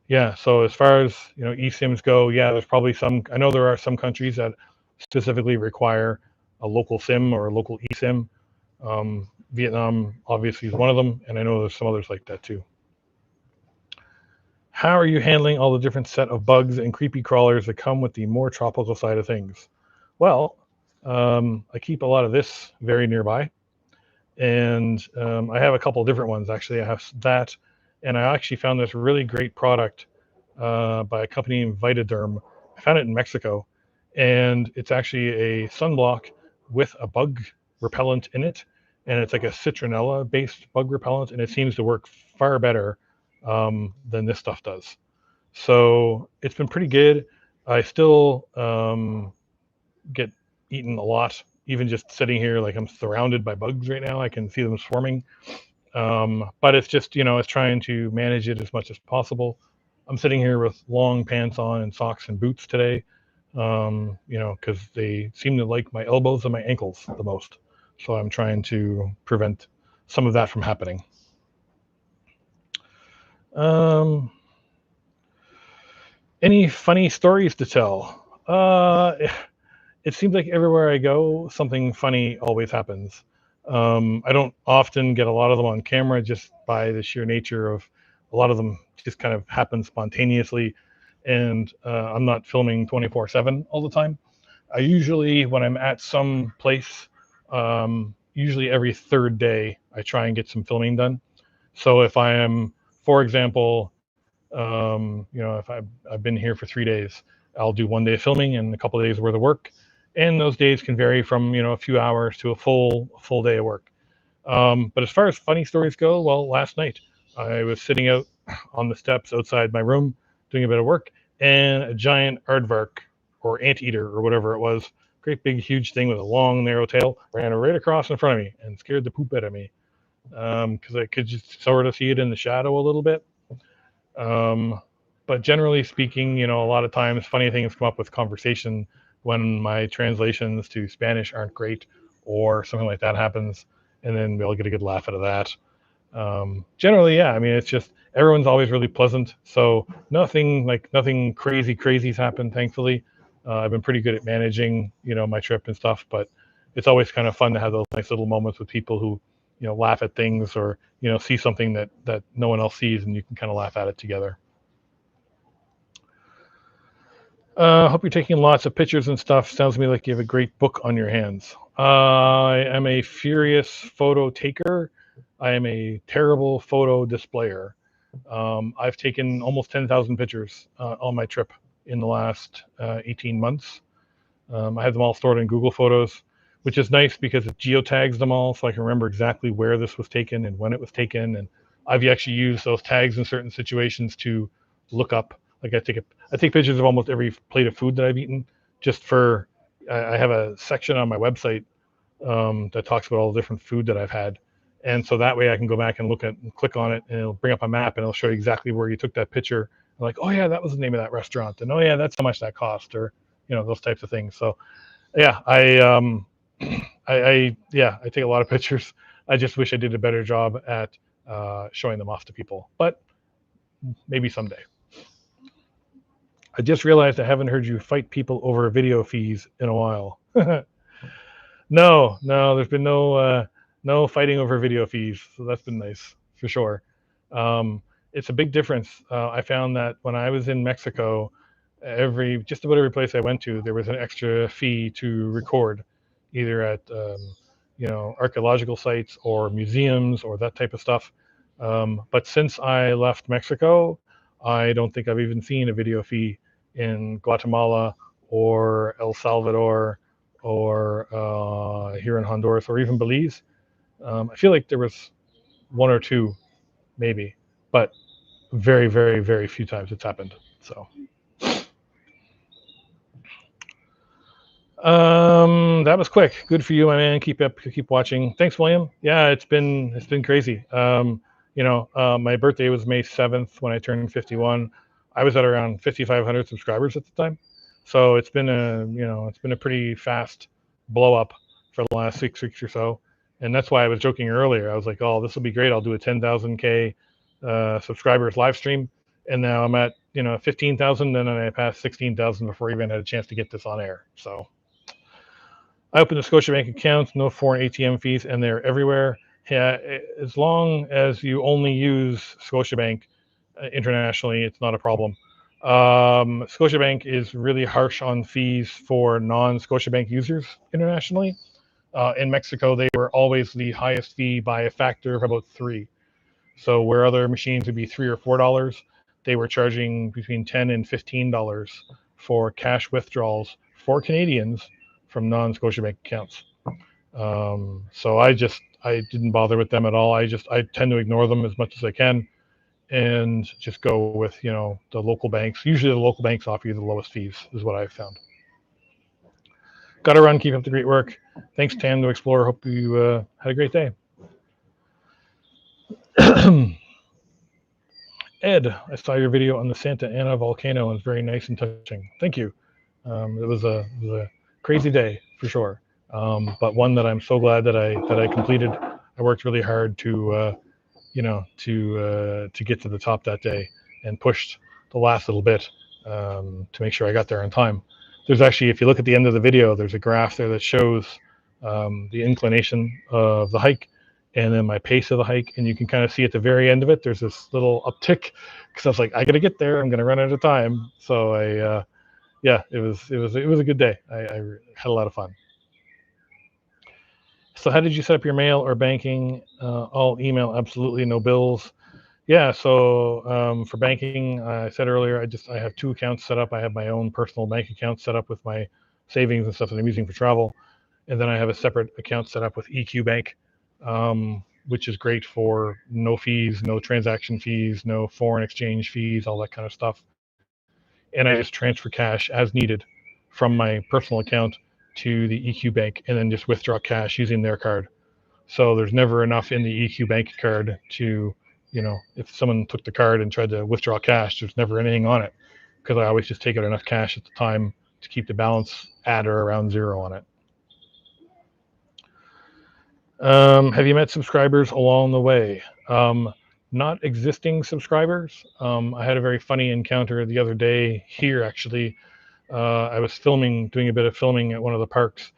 yeah, so as far as eSIMs go, yeah, there's probably some. I know there are some countries that specifically require a local SIM or a local eSIM. Vietnam obviously is one of them, and I know there's some others like that too. How are you handling all the different set of bugs and creepy crawlers that come with the more tropical side of things? Well, I keep a lot of this very nearby, and I have a couple of different ones actually. I have that, and I actually found this really great product by a company named Vitaderm. I found it in Mexico, and it's actually a sunblock with a bug repellent in it, and it's like a citronella-based bug repellent, and it seems to work far better than this stuff does. So it's been pretty good. I still get eaten a lot, even just sitting here. Like I'm surrounded by bugs right now. I can see them swarming. But it's just, it's trying to manage it as much as possible. I'm sitting here with long pants on and socks and boots today, because they seem to like my elbows and my ankles the most. So I'm trying to prevent some of that from happening. Any funny stories to tell? It seems like everywhere I go, something funny always happens. I don't often get a lot of them on camera just by the sheer nature of a lot of them just kind of happen spontaneously. And I'm not filming 24/7 all the time. I usually, when I'm at some place, usually every third day, I try and get some filming done. So if I am, for example, if I've been here for 3 days, I'll do 1 day of filming and a couple of days worth of work, and those days can vary from a few hours to a full day of work. But as far as funny stories go, well, last night I was sitting out on the steps outside my room doing a bit of work, and a giant aardvark or anteater or whatever it was, great big huge thing with a long narrow tail, ran right across in front of me and scared the poop out of me because I could just sort of see it in the shadow a little bit. But generally speaking, a lot of times funny things come up with conversation when my translations to Spanish aren't great or something like that happens, and then we'll get a good laugh out of that. Generally, yeah, I mean, it's just everyone's always really pleasant, so nothing crazy's happened, thankfully. I've been pretty good at managing, my trip and stuff, but it's always kind of fun to have those nice little moments with people who, laugh at things or, see something that no one else sees and you can kind of laugh at it together. Hope you're taking lots of pictures and stuff. Sounds to me like you have a great book on your hands. I am a furious photo taker. I am a terrible photo displayer. I've taken almost 10,000 pictures on my trip in the last 18 months. I have them all stored in Google Photos, which is nice because it geotags them all, so I can remember exactly where this was taken and when it was taken. And I've actually used those tags in certain situations to look up. Like I take pictures of almost every plate of food that I've eaten. Just for, I have a section on my website that talks about all the different food that I've had, and so that way I can go back and look at and click on it, and it'll bring up a map and it'll show you exactly where you took that picture. I'm like, oh yeah, that was the name of that restaurant, and oh yeah, that's how much that cost, or those types of things. So yeah, I take a lot of pictures. I just wish I did a better job at showing them off to people, but maybe someday. I just realized I haven't heard you fight people over video fees in a while. No, there's been no fighting over video fees, so that's been nice for sure. It's a big difference. I found that when I was in Mexico, just about every place I went to, there was an extra fee to record, either at archaeological sites or museums or that type of stuff. But since I left Mexico, I don't think I've even seen a video fee in Guatemala or El Salvador or here in Honduras or even Belize. I feel like there was one or two, maybe, but very, very, very few times it's happened. So that was quick. Good for you, my man. Keep watching. Thanks, William. Yeah, it's been crazy. My birthday was May 7th when I turned 51. I was at around 5,500 subscribers at the time. So it's been a pretty fast blow up for the last 6 weeks or so. And that's why I was joking earlier. I was like, oh, this will be great. I'll do a 10,000K subscribers live stream. And now I'm at 15,000, and then I passed 16,000 before I even had a chance to get this on air. So I opened a Scotiabank account, no foreign ATM fees, and they're everywhere. Yeah, as long as you only use Scotiabank internationally, it's not a problem. Scotiabank is really harsh on fees for non-Scotiabank users internationally. In Mexico, they were always the highest fee by a factor of about 3. So where other machines would be $3 or $4, they were charging between $10 and $15 for cash withdrawals for Canadians from non-Scotiabank accounts. So I I didn't bother with them at all. I tend to ignore them as much as I can, and just go with, you know, the local banks. Usually the local banks offer you the lowest fees, is what I've found. Gotta run. Keep up the great work. Thanks, Tando Explorer. Hope you had a great day. Ed, I saw your video on the Santa Ana volcano. It was very nice and touching. Thank you. It was a crazy day for sure, but one that I'm so glad that I completed. I worked really hard to to get to the top that day, and pushed the last little bit to make sure I got there on time. There's actually, if you look at the end of the video, there's a graph there that shows the inclination of the hike, and then my pace of the hike, and you can kind of see at the very end of it, there's this little uptick, because I was like, I gotta get there, I'm gonna run out of time. So yeah, it was a good day. I had a lot of fun. So how did you set up your mail or banking? All email, absolutely, no bills. Yeah, so for banking, I said earlier, I have 2 accounts set up. I have my own personal bank account set up with my savings and stuff that I'm using for travel, and then I have a separate account set up with EQ Bank, which is great for no fees, no transaction fees, no foreign exchange fees, all that kind of stuff. And I just transfer cash as needed from my personal account to the EQ Bank, and then just withdraw cash using their card. So there's never enough in the EQ Bank card to, you know, if someone took the card and tried to withdraw cash, there's never anything on it, because I always just take out enough cash at the time to keep the balance at or around 0 on it. Have you met subscribers along the way? Not existing subscribers. I had a very funny encounter the other day here, actually. I was doing a bit of filming at one of the parks,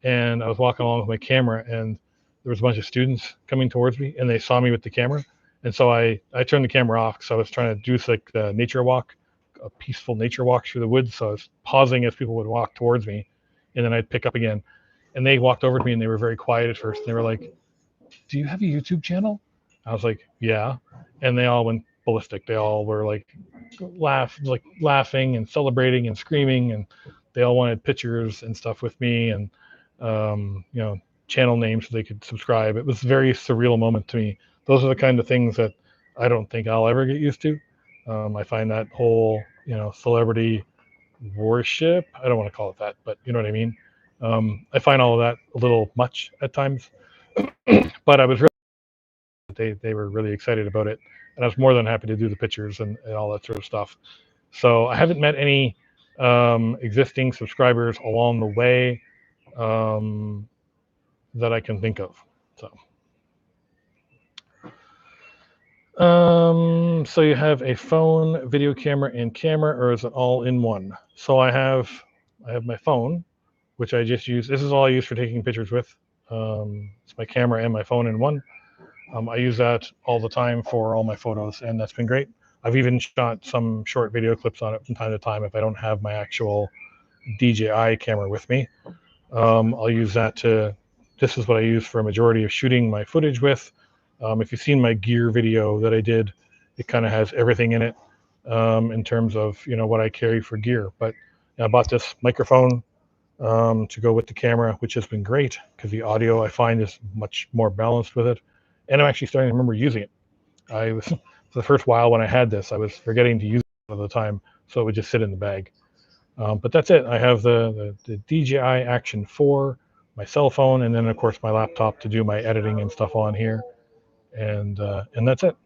and I was walking along with my camera, and there was a bunch of students coming towards me, and they saw me with the camera. And so I turned the camera off, because I was trying to do like a nature walk, a peaceful nature walk through the woods. So I was pausing as people would walk towards me, and then I'd pick up again. And they walked over to me, and they were very quiet at first. They were like, "Do you have a YouTube channel?" I was like, "Yeah." And they all went ballistic. They all were like laughing and celebrating and screaming, and they all wanted pictures and stuff with me, and you know, channel names so they could subscribe. It was a very surreal moment to me. Those are the kind of things that I don't think I'll ever get used to. I find that whole, you know, celebrity worship, I don't want to call it that, but you know what I mean. I find all of that a little much at times, but I was really, they were really excited about it, and I was more than happy to do the pictures and all that sort of stuff. So I haven't met any existing subscribers along the way that I can think of. So you have a phone, video camera, and camera, or is it all in one? So I have my phone, which I just use. This is all I use for taking pictures with. It's my camera and my phone in one. I use that all the time for all my photos, and that's been great. I've even shot some short video clips on it from time to time if I don't have my actual DJI camera with me. I'll use that this is what I use for a majority of shooting my footage with. If you've seen my gear video that I did, it kind of has everything in it in terms of, you know, what I carry for gear. But I bought this microphone to go with the camera, which has been great, because the audio I find is much more balanced with it. And I'm actually starting to remember using it. For the first while when I had this, I was forgetting to use it all the time, so it would just sit in the bag. But that's it. I have the DJI Action 4, my cell phone, and then of course my laptop to do my editing and stuff on here. And that's it.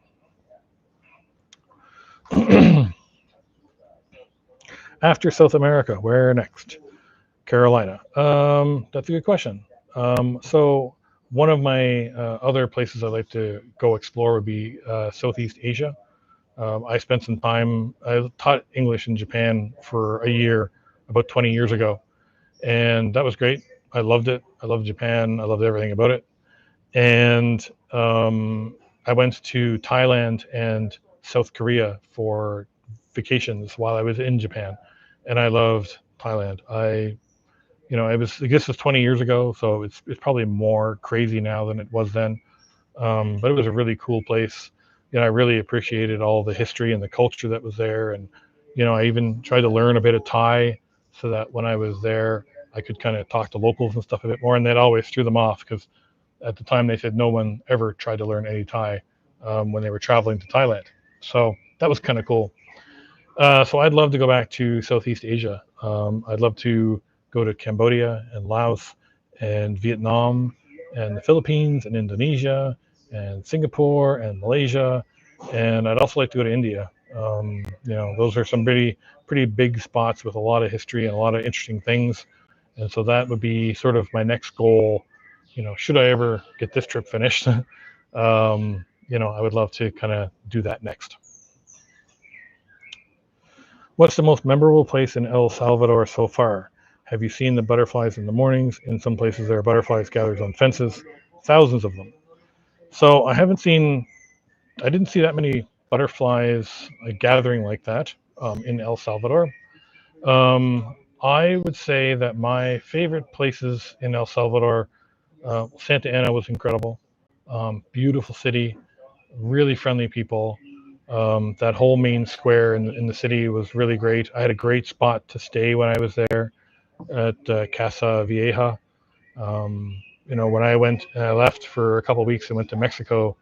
After South America, where next? Carolina. That's a good question. So one of my other places I'd like to go explore would be Southeast Asia. I spent some time, I taught English in Japan for a year about 20 years ago, and that was great. I loved it. I loved Japan. I loved everything about it. And I went to Thailand and South Korea for vacations while I was in Japan, and I loved Thailand. This was 20 years ago, so it's probably more crazy now than it was then. But it was a really cool place. I really appreciated all the history and the culture that was there. And, I even tried to learn a bit of Thai so that when I was there, I could kind of talk to locals and stuff a bit more. And they'd always threw them off because at the time they said no one ever tried to learn any Thai when they were traveling to Thailand. So that was kind of cool. So I'd love to go back to Southeast Asia. I'd love to go to Cambodia and Laos and Vietnam and the Philippines and Indonesia and Singapore and Malaysia. And I'd also like to go to India. Those are some pretty big spots with a lot of history and a lot of interesting things. And so that would be sort of my next goal. Should I ever get this trip finished, I would love to kind of do that next. What's the most memorable place in El Salvador so far? Have you seen the butterflies in the mornings? In some places, there are butterflies gathered on fences, thousands of them. So I didn't see that many butterflies gathering like that in El Salvador. I would say that my favorite places in El Salvador, Santa Ana was incredible. Beautiful city, really friendly people. That whole main square in the city was really great. I had a great spot to stay when I was there at Casa Vieja. When I left for a couple of weeks and went to Mexico,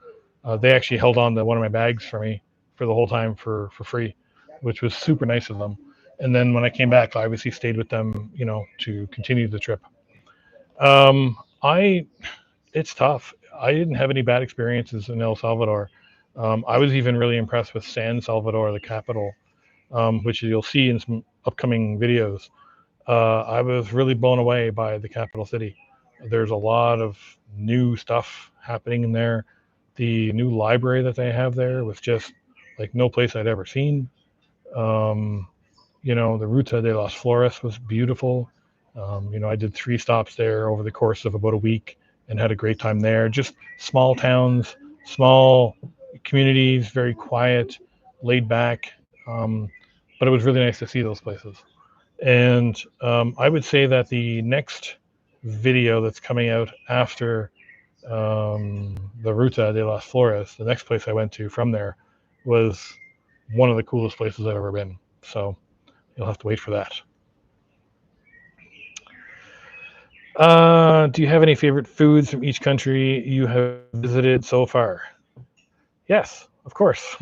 they actually held on to one of my bags for me for the whole time for free, which was super nice of them. And then when I came back, I obviously stayed with them, to continue the trip. Um, I It's tough. I didn't have any bad experiences in El Salvador. I was even really impressed with San Salvador, the capital, which you'll see in some upcoming videos. I was really blown away by the capital city. There's a lot of new stuff happening in there. The new library that they have there was just like no place I'd ever seen. Um, the Ruta de las Flores was beautiful. I did 3 stops there over the course of about a week and had a great time there. Just small towns, small communities, very quiet, laid back. But it was really nice to see those places. And I would say that the next video that's coming out after the Ruta de las Flores, the next place I went to from there, was one of the coolest places I've ever been. So you'll have to wait for that. Do you have any favorite foods from each country you have visited so far? Yes, of course.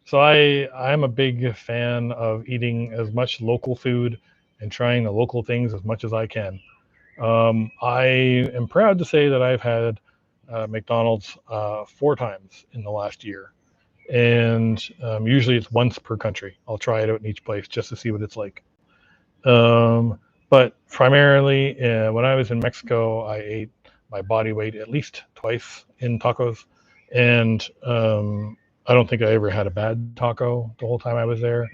So I'm a big fan of eating as much local food and trying the local things as much as I can. I am proud to say that I've had McDonald's 4 times in the last year. And usually it's once per country. I'll try it out in each place just to see what it's like. But primarily, when I was in Mexico, I ate my body weight at least twice in tacos. And I don't think I ever had a bad taco the whole time I was there.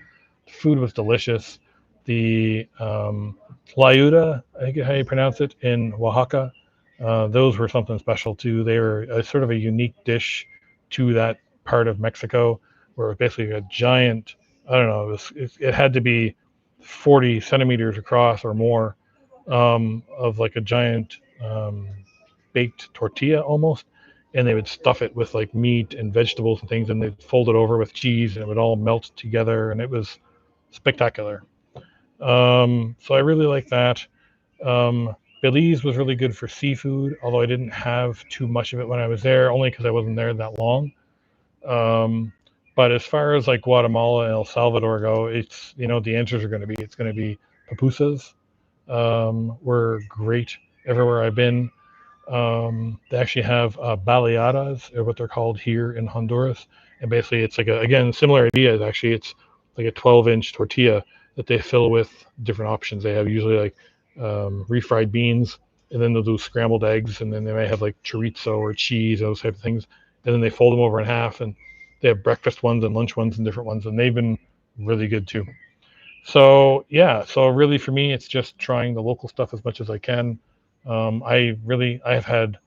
The food was delicious. The Layuda, I think is how you pronounce it, in Oaxaca, those were something special too. They were sort of a unique dish to that part of Mexico, where it was basically a giant, I don't know, it had to be 40 centimeters across or more, of like a giant baked tortilla almost. And they would stuff it with like meat and vegetables and things, and they'd fold it over with cheese, and it would all melt together, and it was spectacular. So I really like that. Belize was really good for seafood, although I didn't have too much of it when I was there, only because I wasn't there that long. But as far as like Guatemala and El Salvador go, it's, the answers are going to be, it's going to be pupusas. Were great everywhere I've been. They actually have baleadas, or what they're called here in Honduras. And basically it's like, again, similar idea. Actually, it's like a 12-inch tortilla that they fill with different options. They have usually like refried beans, and then they'll do scrambled eggs, and then they may have like chorizo or cheese, those type of things. And then they fold them over in half, and they have breakfast ones and lunch ones and different ones, and they've been really good too. So yeah, so really for me, it's just trying the local stuff as much as I can. I have had,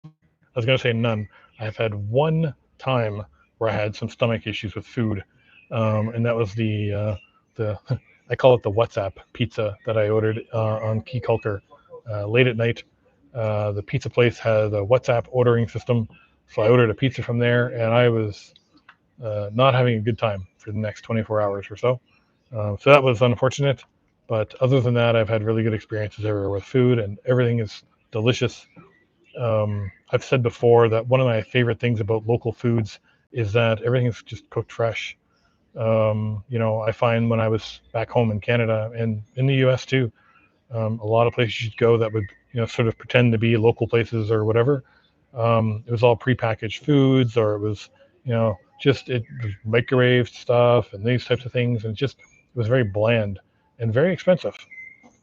I was going to say none. I've had one time where I had some stomach issues with food, and that was the I call it the WhatsApp pizza that I ordered on Key Culture late at night. The pizza place has a WhatsApp ordering system, so I ordered a pizza from there, and I was not having a good time for the next 24 hours or so. So that was unfortunate. But other than that, I've had really good experiences everywhere with food, and everything is delicious. I've said before that one of my favorite things about local foods is that everything's just cooked fresh. I find when I was back home in Canada and in the U.S. too, a lot of places you'd go that would, sort of pretend to be local places or whatever. It was all prepackaged foods, or it was, just it was microwaved stuff and these types of things, and it was very bland and very expensive.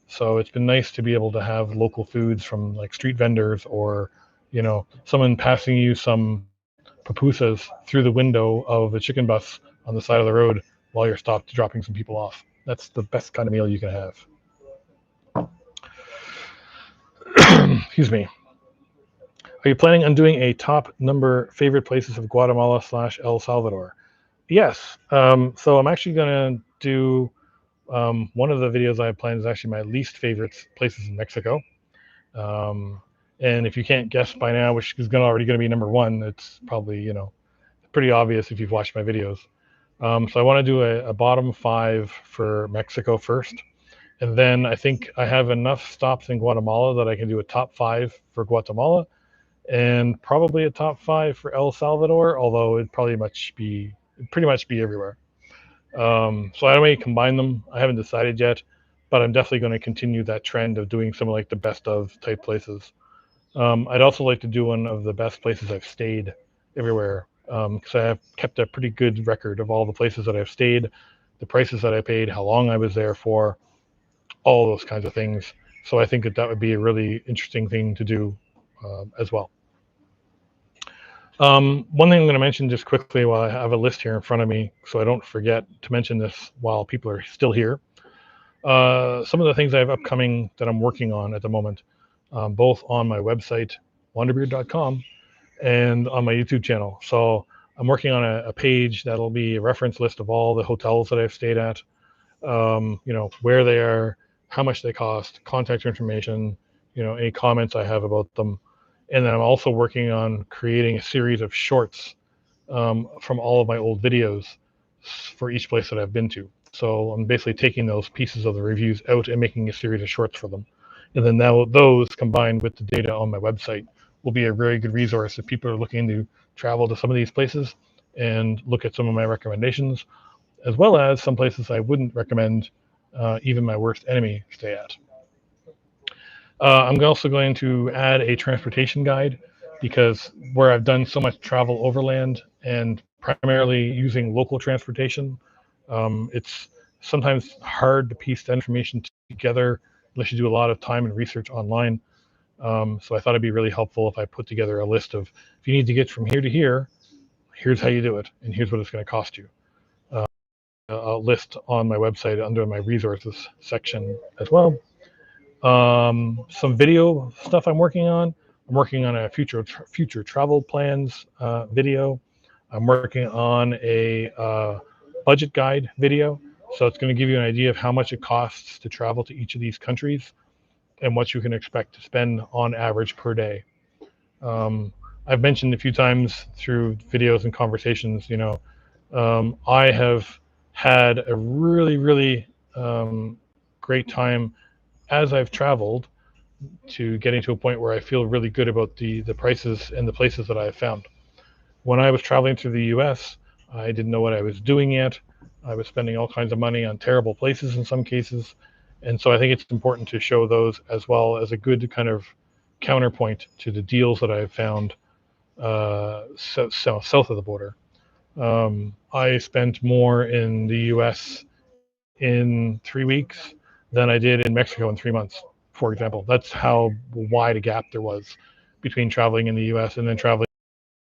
So it's been nice to be able to have local foods from like street vendors, or, someone passing you some pupusas through the window of a chicken bus on the side of the road while you're stopped dropping some people off. That's the best kind of meal you can have. Excuse me. Are you planning on doing a top number favorite places of Guatemala / El Salvador? Yes. So I'm actually going to do one of the videos I have planned is actually my least favorite places in Mexico. And if you can't guess by now, which is already going to be number one, it's probably, pretty obvious if you've watched my videos. So I want to do a bottom 5 for Mexico first. And then I think I have enough stops in Guatemala that I can do a top 5 for Guatemala, and probably a top 5 for El Salvador, although it'd pretty much be everywhere. So I may combine them. I haven't decided yet, but I'm definitely going to continue that trend of doing some like the best of type places. I'd also like to do one of the best places I've stayed everywhere, because I have kept a pretty good record of all the places that I've stayed, the prices that I paid, how long I was there for, all those kinds of things. So I think that would be a really interesting thing to do as well. One thing I'm going to mention just quickly while I have a list here in front of me, so I don't forget to mention this while people are still here. Some of the things I have upcoming that I'm working on at the moment, both on my website, WanderBeard.com, and on my YouTube channel. So I'm working on a page that'll be a reference list of all the hotels that I've stayed at, where they are, how much they cost, contact information, any comments I have about them. And then I'm also working on creating a series of shorts from all of my old videos for each place that I've been to. So I'm basically taking those pieces of the reviews out and making a series of shorts for them. And then now those combined with the data on my website will be a very good resource if people are looking to travel to some of these places and look at some of my recommendations, as well as some places I wouldn't recommend even my worst enemy stay at. I'm also going to add a transportation guide, because where I've done so much travel overland and primarily using local transportation, it's sometimes hard to piece that information together unless you do a lot of time and research online. So I thought it'd be really helpful if I put together a list of, if you need to get from here to here, here's how you do it, and here's what it's going to cost you. A list on my website under my resources section as well. Some video stuff I'm working on. I'm working on a future travel plans video. I'm working on a budget guide video. So it's going to give you an idea of how much it costs to travel to each of these countries and what you can expect to spend on average per day. I've mentioned a few times through videos and conversations, I have had a really, really great time as I've traveled to getting to a point where I feel really good about the prices and the places that I've found. When I was traveling through the US, I didn't know what I was doing yet. I was spending all kinds of money on terrible places in some cases. And so I think it's important to show those as well as a good kind of counterpoint to the deals that I've found south of the border. I spent more in the US in 3 weeks than I did in Mexico in 3 months, for example. That's how wide a gap there was between traveling in the US and then traveling.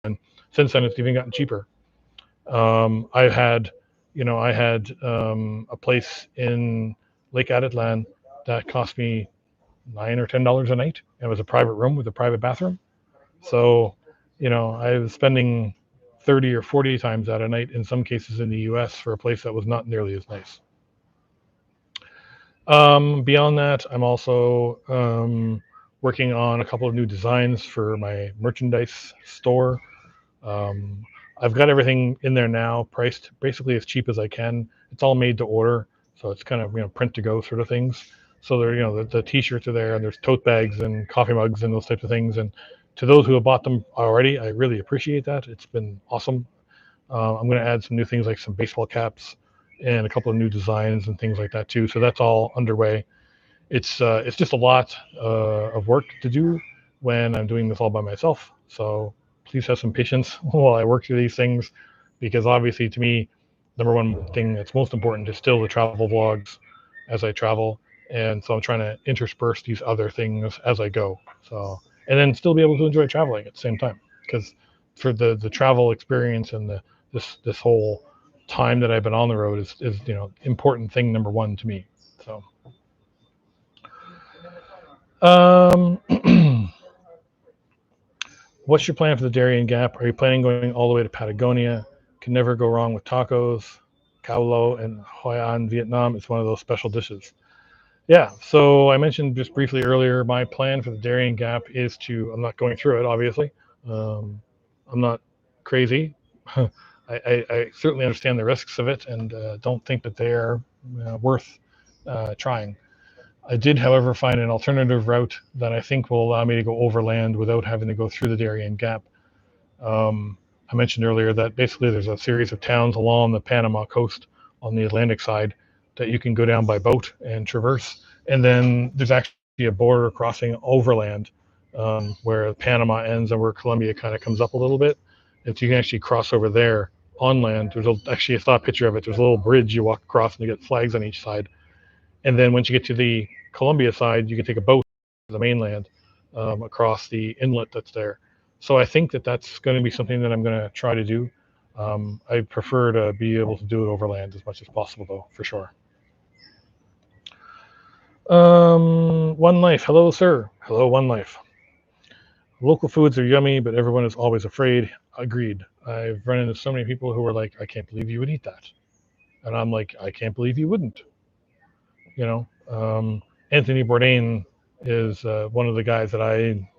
And since then, it's even gotten cheaper. I've had, a place in Lake Atitlan that cost me $9 or $10 a night. And it was a private room with a private bathroom. So, I was spending 30 or 40 times that a night in some cases in the US for a place that was not nearly as nice. Beyond that, I'm also working on a couple of new designs for my merchandise store. I've got everything in there now, priced basically as cheap as I can. It's all made to order, So it's kind of, print to go sort of things. So there, the t-shirts are there, and there's tote bags and coffee mugs and those types of things. And to those who have bought them already, I really appreciate that. It's been awesome. I'm going to add some new things like some baseball caps and a couple of new designs and things like that too. So that's all underway. It's just a lot of work to do when I'm doing this all by myself. So please have some patience while I work through these things, because obviously to me, number one thing that's most important is still the travel vlogs as I travel. And so I'm trying to intersperse these other things as I go. So, and then still be able to enjoy traveling at the same time, because for the travel experience and this whole time that I've been on the road is important thing number one to me. So what's your plan for the Darien Gap? Are you planning going all the way to Patagonia? Can never go wrong with tacos. Cao Lo and Hoi An, Vietnam. It's one of those special dishes. Yeah, so I mentioned just briefly earlier, my plan for the Darien Gap is to, I'm not going through it, obviously. I'm not crazy. I certainly understand the risks of it, and don't think that they are worth trying. I did, however, find an alternative route that I think will allow me to go overland without having to go through the Darien Gap. I mentioned earlier that basically there's a series of towns along the Panama coast on the Atlantic side that you can go down by boat and traverse. And then there's actually a border crossing overland where Panama ends and where Colombia kind of comes up a little bit. And so you can actually cross over there on land. Actually, I saw a picture of it. There's a little bridge you walk across and you get flags on each side. And then once you get to the Colombia side, you can take a boat to the mainland across the inlet that's there. So I think that that's going to be something that I'm going to try to do. I prefer to be able to do it overland as much as possible, though, for sure. One Life. Hello, sir. Hello, One Life. Local foods are yummy, but everyone is always afraid. Agreed. I've run into so many people who are like, I can't believe you would eat that. And I'm like, I can't believe you wouldn't. Anthony Bourdain is one of the guys that I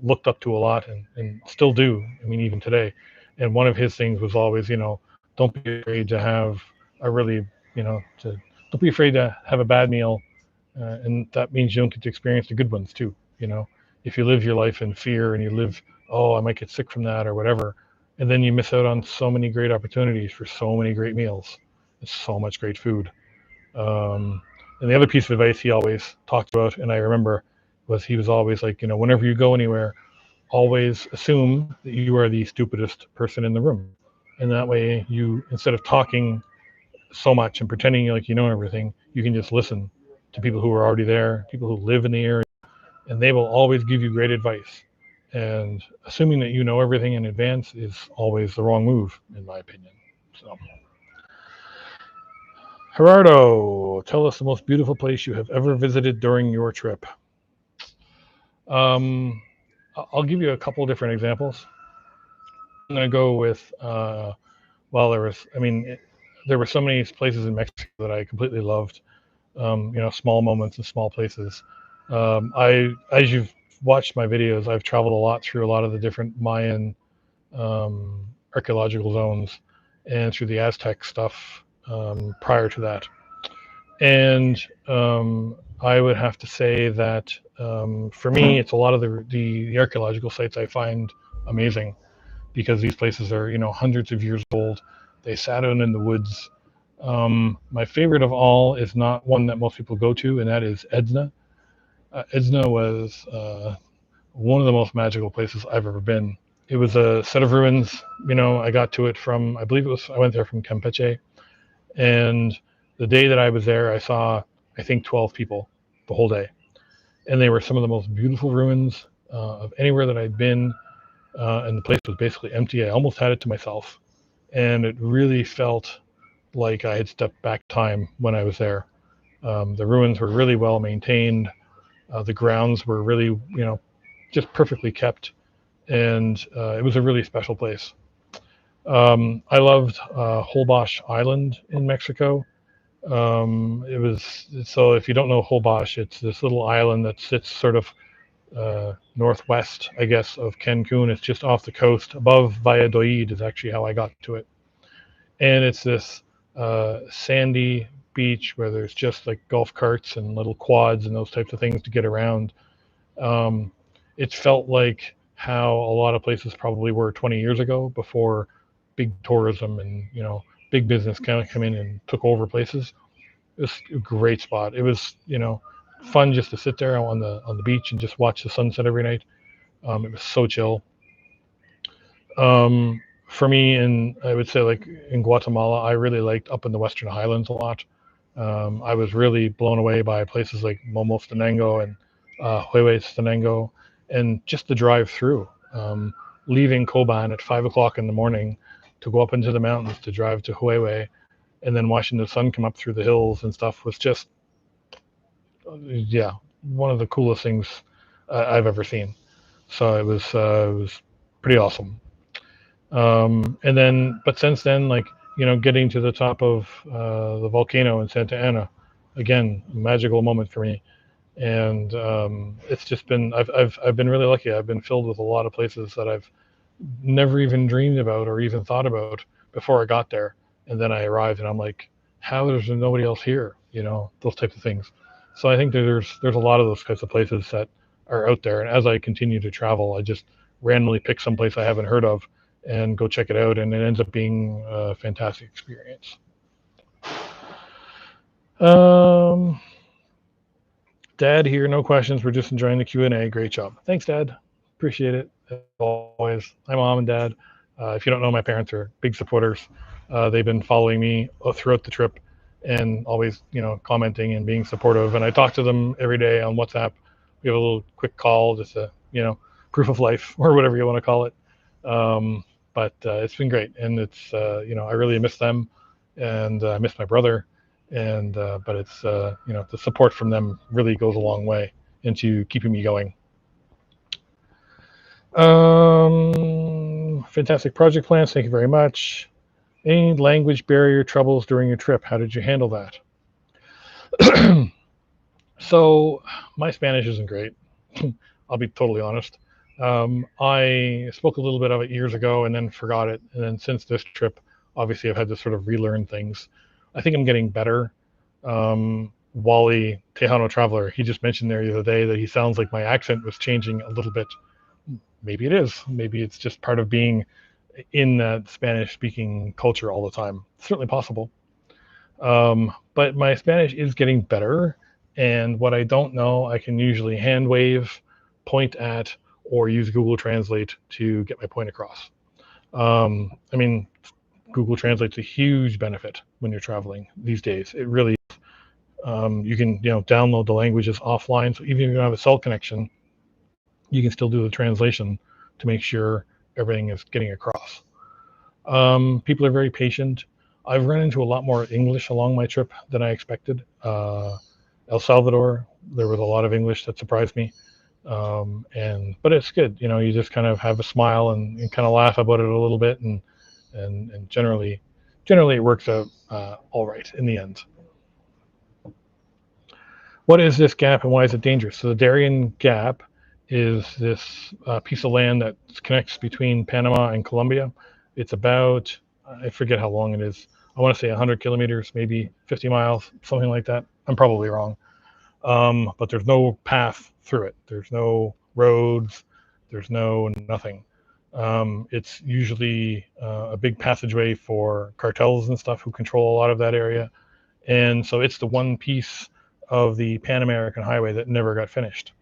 looked up to a lot and still do. I mean, even today. And one of his things was always, don't be afraid to have a really, don't be afraid to have a bad meal. And that means you don't get to experience the good ones too. If you live your life in fear and you live, oh, I might get sick from that or whatever, and then you miss out on so many great opportunities for so many great meals. It's so much great food. And the other piece of advice he always talked about, and I remember, was he was always like, whenever you go anywhere, always assume that you are the stupidest person in the room. And that way you, instead of talking so much and pretending like you know everything, you can just listen to people who are already there, people who live in the area, and they will always give you great advice. And assuming that you know everything in advance is always the wrong move, in my opinion. So, Gerardo, tell us the most beautiful place you have ever visited during your trip. I'll give you a couple of different examples. I'm going to go with, there were so many places in Mexico that I completely loved. Small moments and small places. As you've watched my videos, I've traveled a lot through a lot of the different Mayan archaeological zones and through the Aztec stuff prior to that. And I would have to say that for me, it's a lot of the archaeological sites I find amazing, because these places are, hundreds of years old. They sat out in the woods. My favorite of all is not one that most people go to, and that is Edna. Edna was one of the most magical places I've ever been. It was a set of ruins. I got to it from, I went there from Campeche. And the day that I was there, I saw, I think, 12 people the whole day. And they were some of the most beautiful ruins of anywhere that I'd been. And the place was basically empty. I almost had it to myself. And it really felt like I had stepped back time when I was there. The ruins were really well maintained. The grounds were really, just perfectly kept. And it was a really special place. I loved Holbox Island in Mexico. So if you don't know Holbox, it's this little island that sits sort of northwest, I guess, of Cancun. It's just off the coast. Above Valladolid is actually how I got to it. And it's this sandy beach where there's just like golf carts and little quads and those types of things to get around. It's felt like how a lot of places probably were 20 years ago before big tourism and big business kind of come in and took over places. It was a great spot. It was fun just to sit there on the beach and just watch the sunset every night. It was so chill. For me, and I would say like in Guatemala, I really liked up in the Western Highlands a lot. I was really blown away by places like Momostenango and Huehuetenango, and just the drive through. Leaving Coban at 5 o'clock in the morning to go up into the mountains to drive to Huehue, and then watching the sun come up through the hills and stuff was just, yeah, one of the coolest things I've ever seen. So it was pretty awesome. And then, but since then, like, getting to the top of the volcano in Santa Ana, again, magical moment for me. And it's just been, I've been really lucky. I've been filled with a lot of places that I've never even dreamed about or even thought about before I got there. And then I arrived and I'm like, how is there nobody else here? Those types of things. So I think there's a lot of those types of places that are out there. And as I continue to travel, I just randomly pick some place I haven't heard of and go check it out, and it ends up being a fantastic experience. Dad here, no questions. We're just enjoying the Q&A. Great job. Thanks, Dad. Appreciate it, as always. Hi, Mom and Dad. If you don't know, my parents are big supporters. They've been following me throughout the trip and always, commenting and being supportive. And I talk to them every day on WhatsApp. We have a little quick call, just a, proof of life or whatever you want to call it. But it's been great, and it's I really miss them, and I miss my brother, and but it's the support from them really goes a long way into keeping me going. Fantastic project plans, thank you very much. Any language barrier troubles during your trip? How did you handle that? So my Spanish isn't great. I'll be totally honest. I spoke a little bit of it years ago and then forgot it. And then since this trip, obviously I've had to sort of relearn things. I think I'm getting better. Wally, Tejano Traveler, he just mentioned there the other day that he sounds like my accent was changing a little bit. Maybe it is. Maybe it's just part of being in that Spanish-speaking culture all the time. It's certainly possible. But my Spanish is getting better. And what I don't know, I can usually hand wave, point at, or use Google Translate to get my point across. I mean, Google Translate's a huge benefit when you're traveling these days. It really is. You can download the languages offline, so even if you don't have a cell connection, you can still do the translation to make sure everything is getting across. People are very patient. I've run into a lot more English along my trip than I expected. El Salvador, there was a lot of English that surprised me. But it's good, you just kind of have a smile and kind of laugh about it a little bit, and generally it works out all right in the end. What is this gap and why is it dangerous? So the Darien Gap is this piece of land that connects between Panama and Colombia. It's about, I forget how long it is. I want to say 100 kilometers, maybe 50 miles, something like that. I'm probably wrong. But there's no path through it. There's no roads. There's nothing. It's usually a big passageway for cartels and stuff who control a lot of that area. And so it's the one piece of the Pan American Highway that never got finished.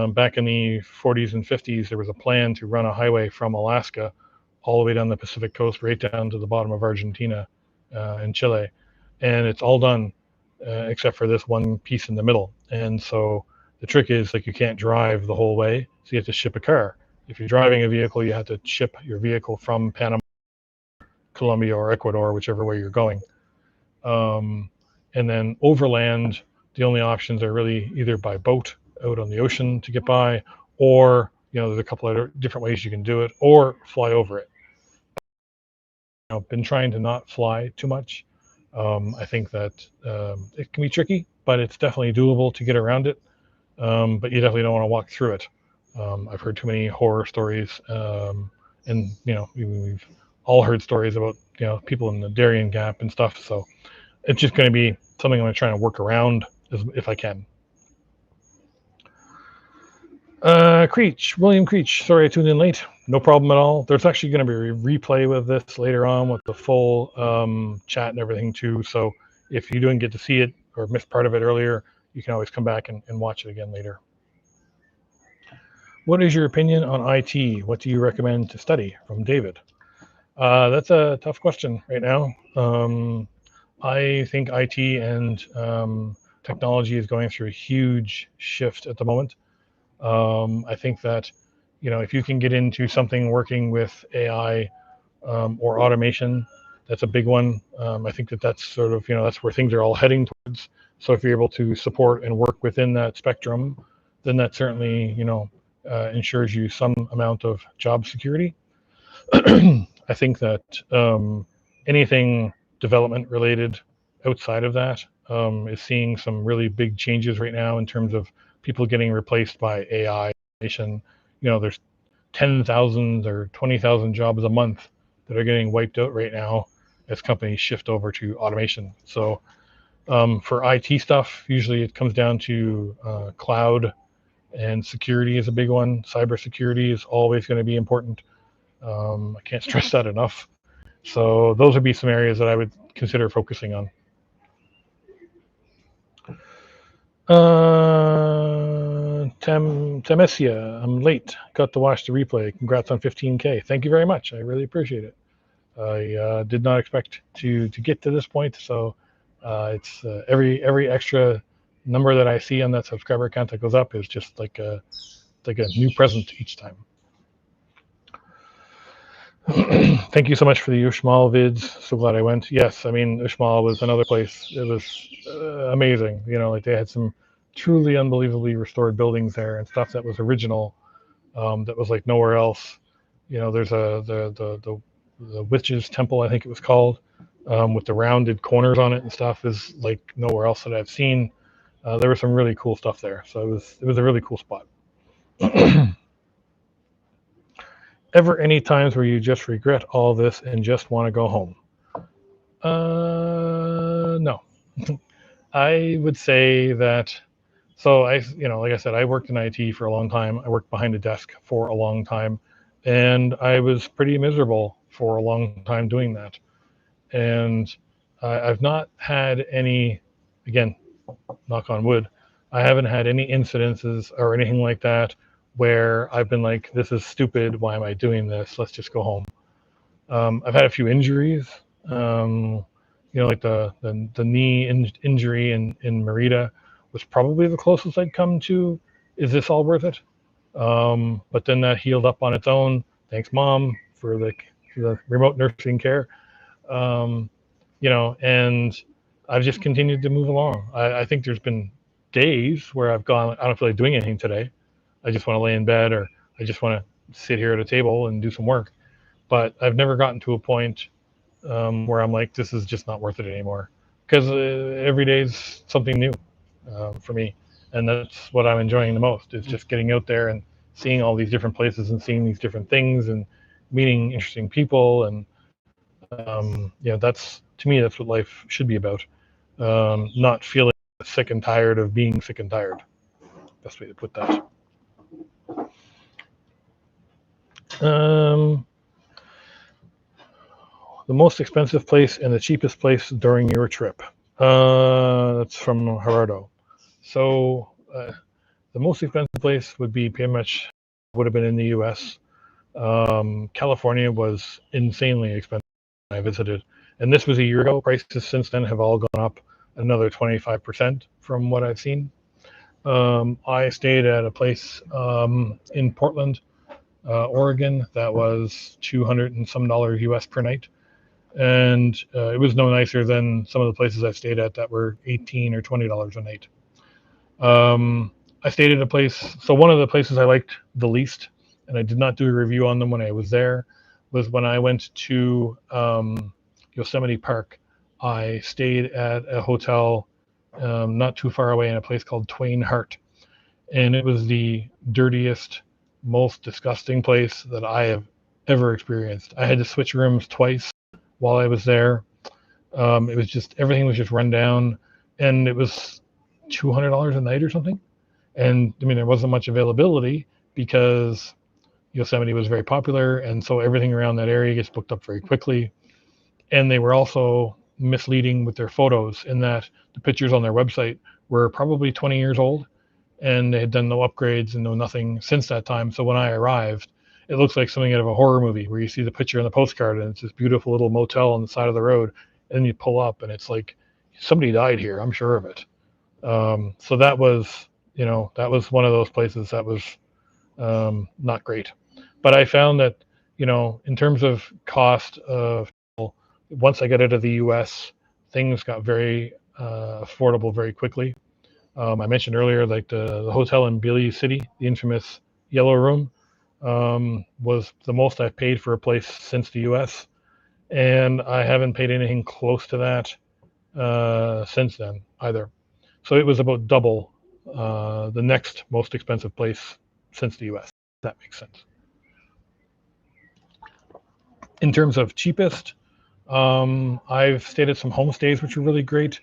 Back in the 40s and 50s, there was a plan to run a highway from Alaska all the way down the Pacific coast, right down to the bottom of Argentina and Chile. And it's all done except for this one piece in the middle. And so the trick is, like, you can't drive the whole way, so you have to ship a car. If you're driving a vehicle, you have to ship your vehicle from Panama, Colombia, or Ecuador, whichever way you're going. And then overland, the only options are really either by boat out on the ocean to get by, or there's a couple of different ways you can do it, or fly over it. I've been trying to not fly too much. I think that it can be tricky, but it's definitely doable to get around it. But you definitely don't want to walk through it. I've heard too many horror stories, and we've all heard stories about people in the Darien Gap and stuff. So it's just going to be something I'm going to try and work around if I can. William Creech, sorry I tuned in late. No problem at all. There's actually going to be a replay with this later on with the full chat and everything too. So if you didn't get to see it or missed part of it earlier, you can always come back and watch it again later. What is your opinion on IT? What do you recommend to study? From David. That's a tough question right now. I think IT and technology is going through a huge shift at the moment. I think that, if you can get into something working with AI or automation, that's a big one. I think that's sort of, that's where things are all heading towards. So if you're able to support and work within that spectrum, then that certainly, ensures you some amount of job security. I think that anything development related outside of that is seeing some really big changes right now in terms of people getting replaced by AI. There's 10,000 or 20,000 jobs a month that are getting wiped out right now as companies shift over to automation. So for IT stuff, usually it comes down to cloud, and security is a big one. Cybersecurity is always going to be important. I can't stress that enough. So those would be some areas that I would consider focusing on. Temesia, I'm late. Got to watch the replay. Congrats on 15K. Thank you very much. I really appreciate it. I did not expect to get to this point. So it's every extra number that I see on that subscriber count that goes up is just like a new present each time. Thank you so much for the Uxmal vids. So glad I went. Yes, I mean, Uxmal was another place. It was amazing. Like they had some truly unbelievably restored buildings there and stuff that was original, that was like nowhere else. There's the Witch's Temple, I think it was called, with the rounded corners on it and stuff, is like nowhere else that I've seen. There was some really cool stuff there. So it was a really cool spot. Ever any times where you just regret all this and just want to go home? No. I would say that, so like I said, I worked in IT for a long time. I worked behind a desk for a long time, and I was pretty miserable for a long time doing that. And I've not had any, again, knock on wood, I haven't had any incidences or anything like that where I've been like, this is stupid, why am I doing this? Let's just go home. I've had a few injuries, like the knee injury in Merida was probably the closest I'd come to, is this all worth it? But then that healed up on its own. Thanks, Mom, for the remote nursing care. And I've just continued to move along. I think there's been days where I've gone, I don't feel like doing anything today. I just want to lay in bed, or I just want to sit here at a table and do some work. But I've never gotten to a point where I'm like, this is just not worth it anymore. Because every day is something new for me. And that's what I'm enjoying the most, is just getting out there and seeing all these different places and seeing these different things and meeting interesting people. And that's, to me, that's what life should be about. Not feeling sick and tired of being sick and tired. Best way to put that. The most expensive place and the cheapest place during your trip. That's from Gerardo. So the most expensive place would be pretty much would have been in the U.S. California was insanely expensive when I visited, and this was a year ago. Prices since then have all gone up another 25% from what I've seen. I stayed at a place in Portland, Oregon, that was $200 and some US per night, and it was no nicer than some of the places I've stayed at that were $18 or $20 a night. I stayed at a place, so one of the places I liked the least, and I did not do a review on them when I was there, was when I went to Yosemite Park. I stayed at a hotel not too far away in a place called Twain Harte, and it was the dirtiest, most disgusting place that I have ever experienced. I had to switch rooms twice while I was there. It was just, everything was just run down. and it was $200 a night or something. And I mean, there wasn't much availability because Yosemite was very popular, and so everything around that area gets booked up very quickly. And they were also misleading with their photos in that the pictures on their website were probably 20 years old, and they had done no upgrades and no nothing since that time. So when I arrived, it looks like something out of a horror movie where you see the picture on the postcard and it's this beautiful little motel on the side of the road, and then you pull up and it's like somebody died here. I'm sure of it. So that was, that was one of those places that was not great. But I found that, in terms of cost of, once I got out of the U.S., things got very affordable very quickly. I mentioned earlier, like the hotel in Belize City, the infamous Yellow Room, was the most I've paid for a place since the U.S., and I haven't paid anything close to that since then either. So it was about double the next most expensive place since the U.S. If that makes sense. In terms of cheapest, I've stayed at some homestays, which are really great.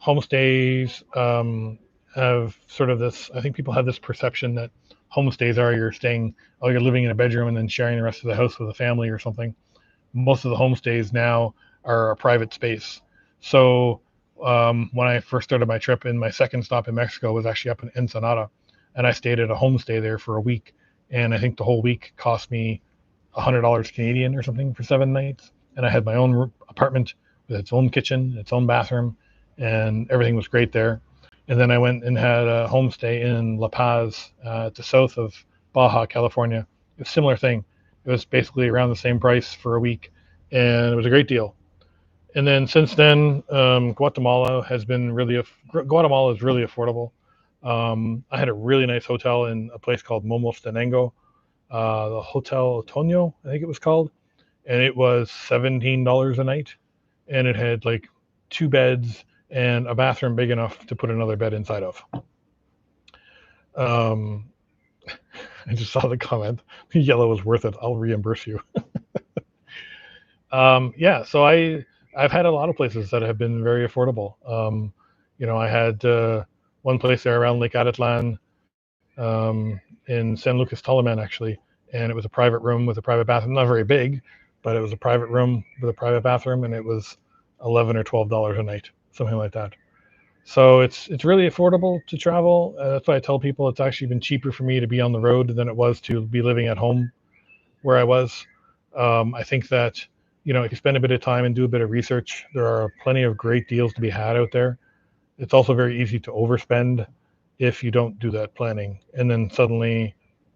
Homestays have sort of this, I think people have this perception that homestays are you're living in a bedroom and then sharing the rest of the house with a family or something. Most of the homestays now are a private space. So when I first started my trip, in my second stop in Mexico was actually up in Ensenada, and I stayed at a homestay there for a week. And I think the whole week cost me $100 Canadian or something for 7 nights. And I had my own apartment with its own kitchen, its own bathroom, and everything was great there. And then I went and had a homestay in La Paz, at the south of Baja, California. It was a similar thing. It was basically around the same price for a week, and it was a great deal. And then since then, Guatemala is really affordable. I had a really nice hotel in a place called Momostenango, the Hotel Otoño, I think it was called, and it was $17 a night, and it had like 2 beds and a bathroom big enough to put another bed inside of. Um, I just saw the comment. Yellow is worth it. I'll reimburse you. Yeah, so I've had a lot of places that have been very affordable. I had one place there around Lake Atitlan, in San Lucas Toloman, actually, and it was a private room with a private bathroom. Not very big, but it was a private room with a private bathroom, and it was $11 or $12 a night, something like that. So it's really affordable to travel. That's why I tell people it's actually been cheaper for me to be on the road than it was to be living at home where I was. I think that, if you spend a bit of time and do a bit of research, there are plenty of great deals to be had out there. It's also very easy to overspend if you don't do that planning. And then suddenly,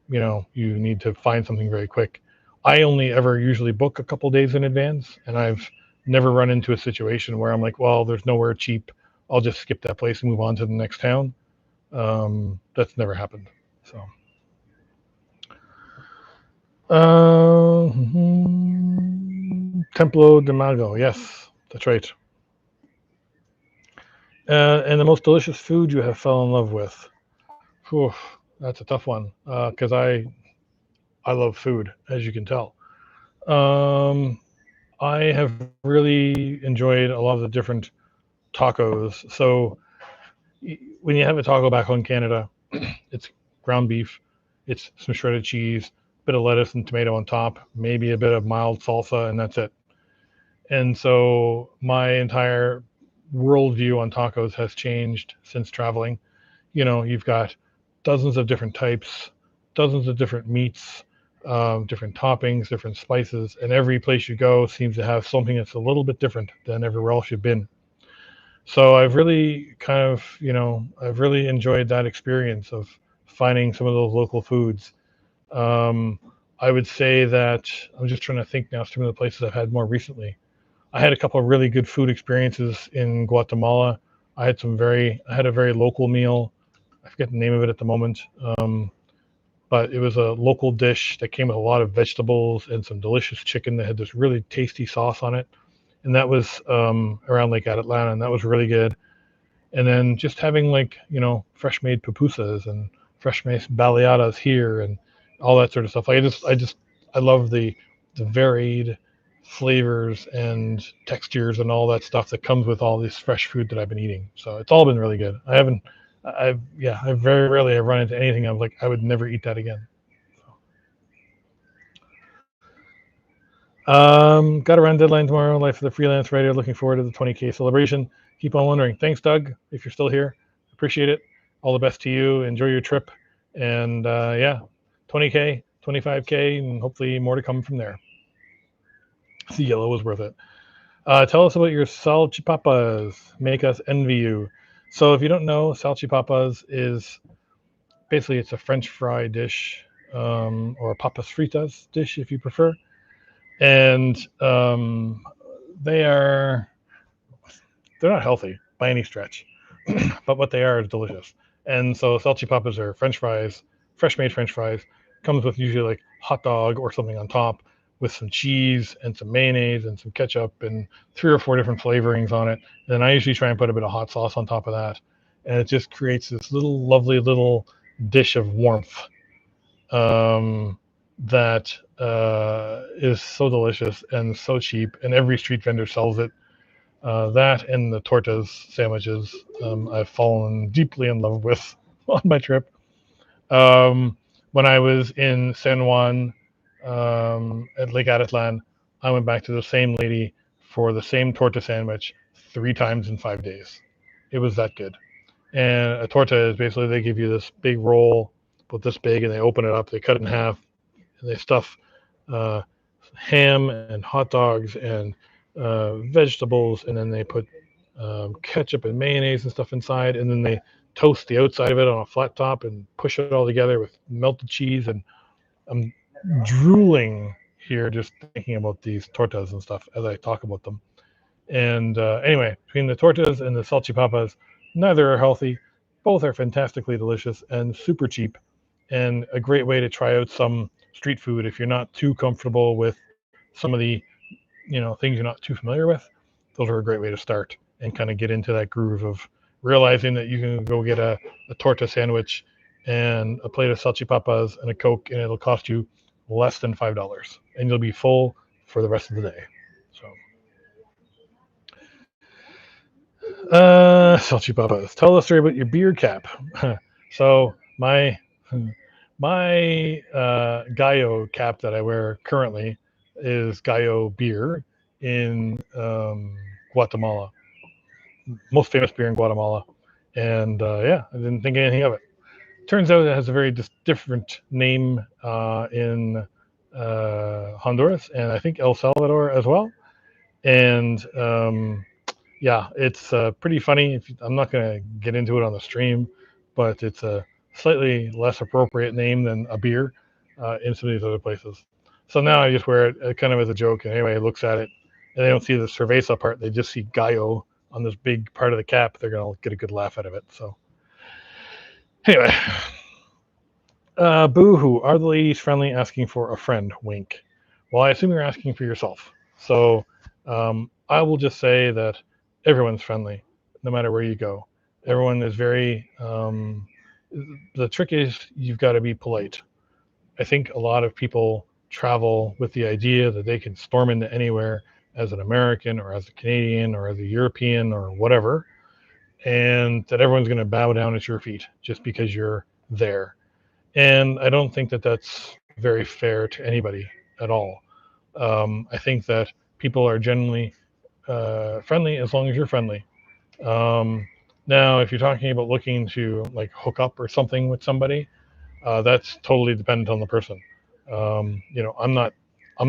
you need to find something very quick. I only ever usually book a couple days in advance, and I've never run into a situation where I'm like, well, there's nowhere cheap. I'll just skip that place and move on to the next town. That's never happened. So. Templo de Mago, yes, that's right. And the most delicious food you have fell in love with? Whew, that's a tough one, because I love food, as you can tell. I have really enjoyed a lot of the different tacos. So when you have a taco back home in Canada, it's ground beef, it's some shredded cheese, a bit of lettuce and tomato on top, maybe a bit of mild salsa, and that's it. And so my entire worldview on tacos has changed since traveling. You've got dozens of different types, dozens of different meats, different toppings, different spices, and every place you go seems to have something that's a little bit different than everywhere else you've been. So I've really I've really enjoyed that experience of finding some of those local foods. Um, I would say that I'm just trying to think now some of the places I've had more recently. I had a couple of really good food experiences in Guatemala. I had a very local meal. I forget the name of it at the moment, but it was a local dish that came with a lot of vegetables and some delicious chicken that had this really tasty sauce on it. And that was around Lake Atitlan, and that was really good. And then just having fresh made pupusas and fresh made baleadas here and all that sort of stuff. I love the varied flavors and textures and all that stuff that comes with all this fresh food that I've been eating. So it's all been really good. I very rarely have run into anything I'm like, I would never eat that again. Got a run deadline tomorrow. Life of the freelance writer. Looking forward to the 20K celebration. Keep on wondering. Thanks, Doug, if you're still here. Appreciate it. All the best to you. Enjoy your trip. And yeah, 20K, 25K, and hopefully more to come from there. The yellow was worth it. Tell us about your salchipapas. Make us envy you. So if you don't know, salchipapas is basically it's a French fry dish, or a papas fritas dish if you prefer. And they're not healthy by any stretch, but what they are is delicious. And so salchipapas are French fries, fresh made French fries. Comes with usually like hot dog or something on top, with some cheese and some mayonnaise and some ketchup and 3 or 4 different flavorings on it. And then I usually try and put a bit of hot sauce on top of that, and it just creates this little lovely little dish of warmth, that is so delicious and so cheap, and every street vendor sells it. That and the tortas sandwiches, I've fallen deeply in love with on my trip. When I was in San Juan, at Lake Atatlan, I went back to the same lady for the same torta sandwich 3 times in 5 days. It was that good. And a torta is basically they give you this big roll, about this big, and they open it up, they cut it in half, and they stuff uh, ham and hot dogs and vegetables, and then they put ketchup and mayonnaise and stuff inside, and then they toast the outside of it on a flat top and push it all together with melted cheese. And I'm drooling here just thinking about these tortas and stuff as I talk about them. And anyway, between the tortas and the salchipapas, neither are healthy. Both are fantastically delicious and super cheap, and a great way to try out some street food if you're not too comfortable with some of the things you're not too familiar with. Those are a great way to start and kind of get into that groove of realizing that you can go get a torta sandwich and a plate of salchipapas and a Coke, and it'll cost you less than $5, and you'll be full for the rest of the day. So, salchipapas. Tell the story about your beard cap. So my Gallo cap that I wear currently is Gallo beer in Guatemala, most famous beer in Guatemala. And yeah, I didn't think anything of it. Turns out it has a very different name in Honduras, and I think El Salvador as well. And yeah, it's pretty funny. I'm not going to get into it on the stream, but it's a slightly less appropriate name than a beer in some of these other places. So now I just wear it kind of as a joke, and anybody looks at it and they don't see the cerveza part, they just see Gallo on this big part of the cap. They're going to get a good laugh out of it. So anyway, boo-hoo, are the ladies friendly? Asking for a friend, wink. Well, I assume you're asking for yourself. So I will just say that everyone's friendly, no matter where you go. Everyone is very, the trick is you've got to be polite. I think a lot of people travel with the idea that they can storm into anywhere as an American or as a Canadian or as a European or whatever, and that everyone's going to bow down at your feet just because you're there. And I don't think that that's very fair to anybody at all. I think that people are generally friendly as long as you're friendly. Now, if you're talking about looking to like hook up or something with somebody, that's totally dependent on the person. I'm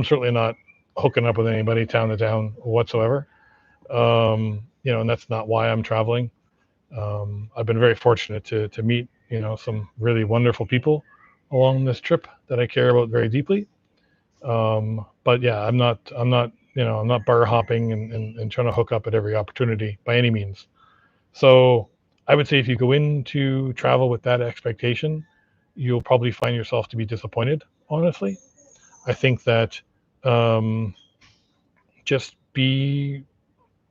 certainly not hooking up with anybody town to town whatsoever. And that's not why I'm traveling. I've been very fortunate to meet, some really wonderful people along this trip that I care about very deeply. But yeah, I'm not bar hopping and trying to hook up at every opportunity by any means. So I would say if you go into travel with that expectation, you'll probably find yourself to be disappointed, honestly. I think that just be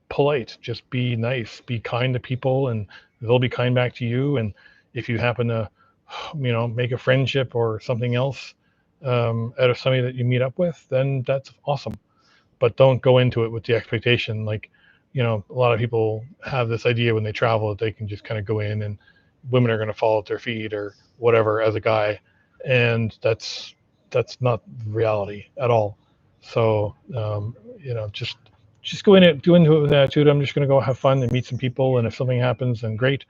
polite, just be nice, be kind to people, and they'll be kind back to you. And if you happen to, make a friendship or something else out of somebody that you meet up with, then that's awesome. but don't go into it with the expectation. Like, you know, a lot of people have this idea when they travel that they can just kind of go in and women are going to fall at their feet or whatever as a guy, and that's not reality at all. So you know, just go into it with an attitude. I'm just going to go have fun and meet some people, and if something happens, then great.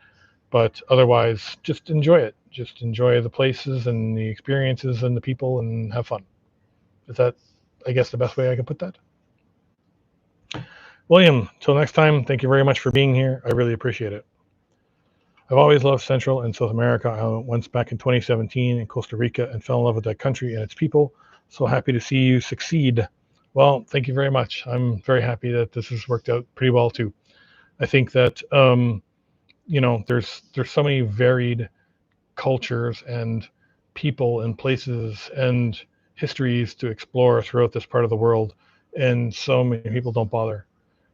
But otherwise, just enjoy it. Just enjoy the places and the experiences and the people, and have fun. Is that, I guess, the best way I can put that? William, till next time, thank you very much for being here. I really appreciate it. I've always loved Central and South America. I went once back in 2017 in Costa Rica and fell in love with that country and its people. So happy to see you succeed. Well, thank you very much. I'm very happy that this has worked out pretty well too. I think that you know, there's so many varied cultures and people and places and histories to explore throughout this part of the world, and so many people don't bother.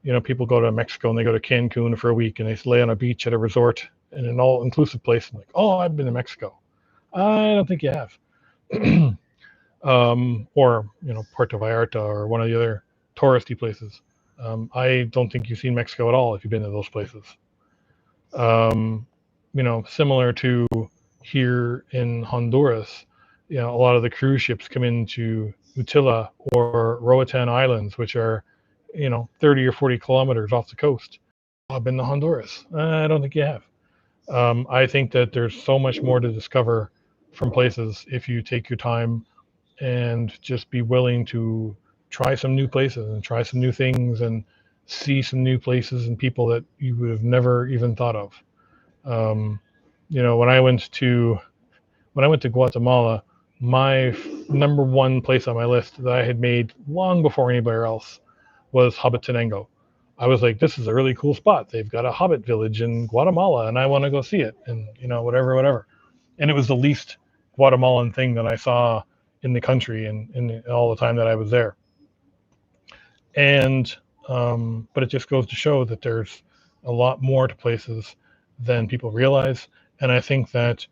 You know, people go to Mexico and they go to Cancun for a week and they lay on a beach at a resort in an all-inclusive place. I'm like, oh, I've been to Mexico. I don't think you have. Or, you know, Puerto Vallarta or one of the other touristy places. I don't think you've seen Mexico at all if you've been to those places. You know, similar to here in Honduras, you know, a lot of the cruise ships come into Utila or Roatan Islands, which are, you know, 30 or 40 kilometers off the coast. I've been to Honduras. I don't think you have. I think that there's so much more to discover from places if you take your time and just be willing to try some new places and try some new things and see some new places and people that you would have never even thought of. You know, when I went to Guatemala, my number one place on my list that I had made long before anybody else was Hobbitonengo. I was like, this is a really cool spot. They've got a hobbit village in Guatemala, and I want to go see it. And, you know, whatever. And it was the least Guatemalan thing that I saw in the country and in all the time that I was there. And but it just goes to show that there's a lot more to places than people realize. And I think that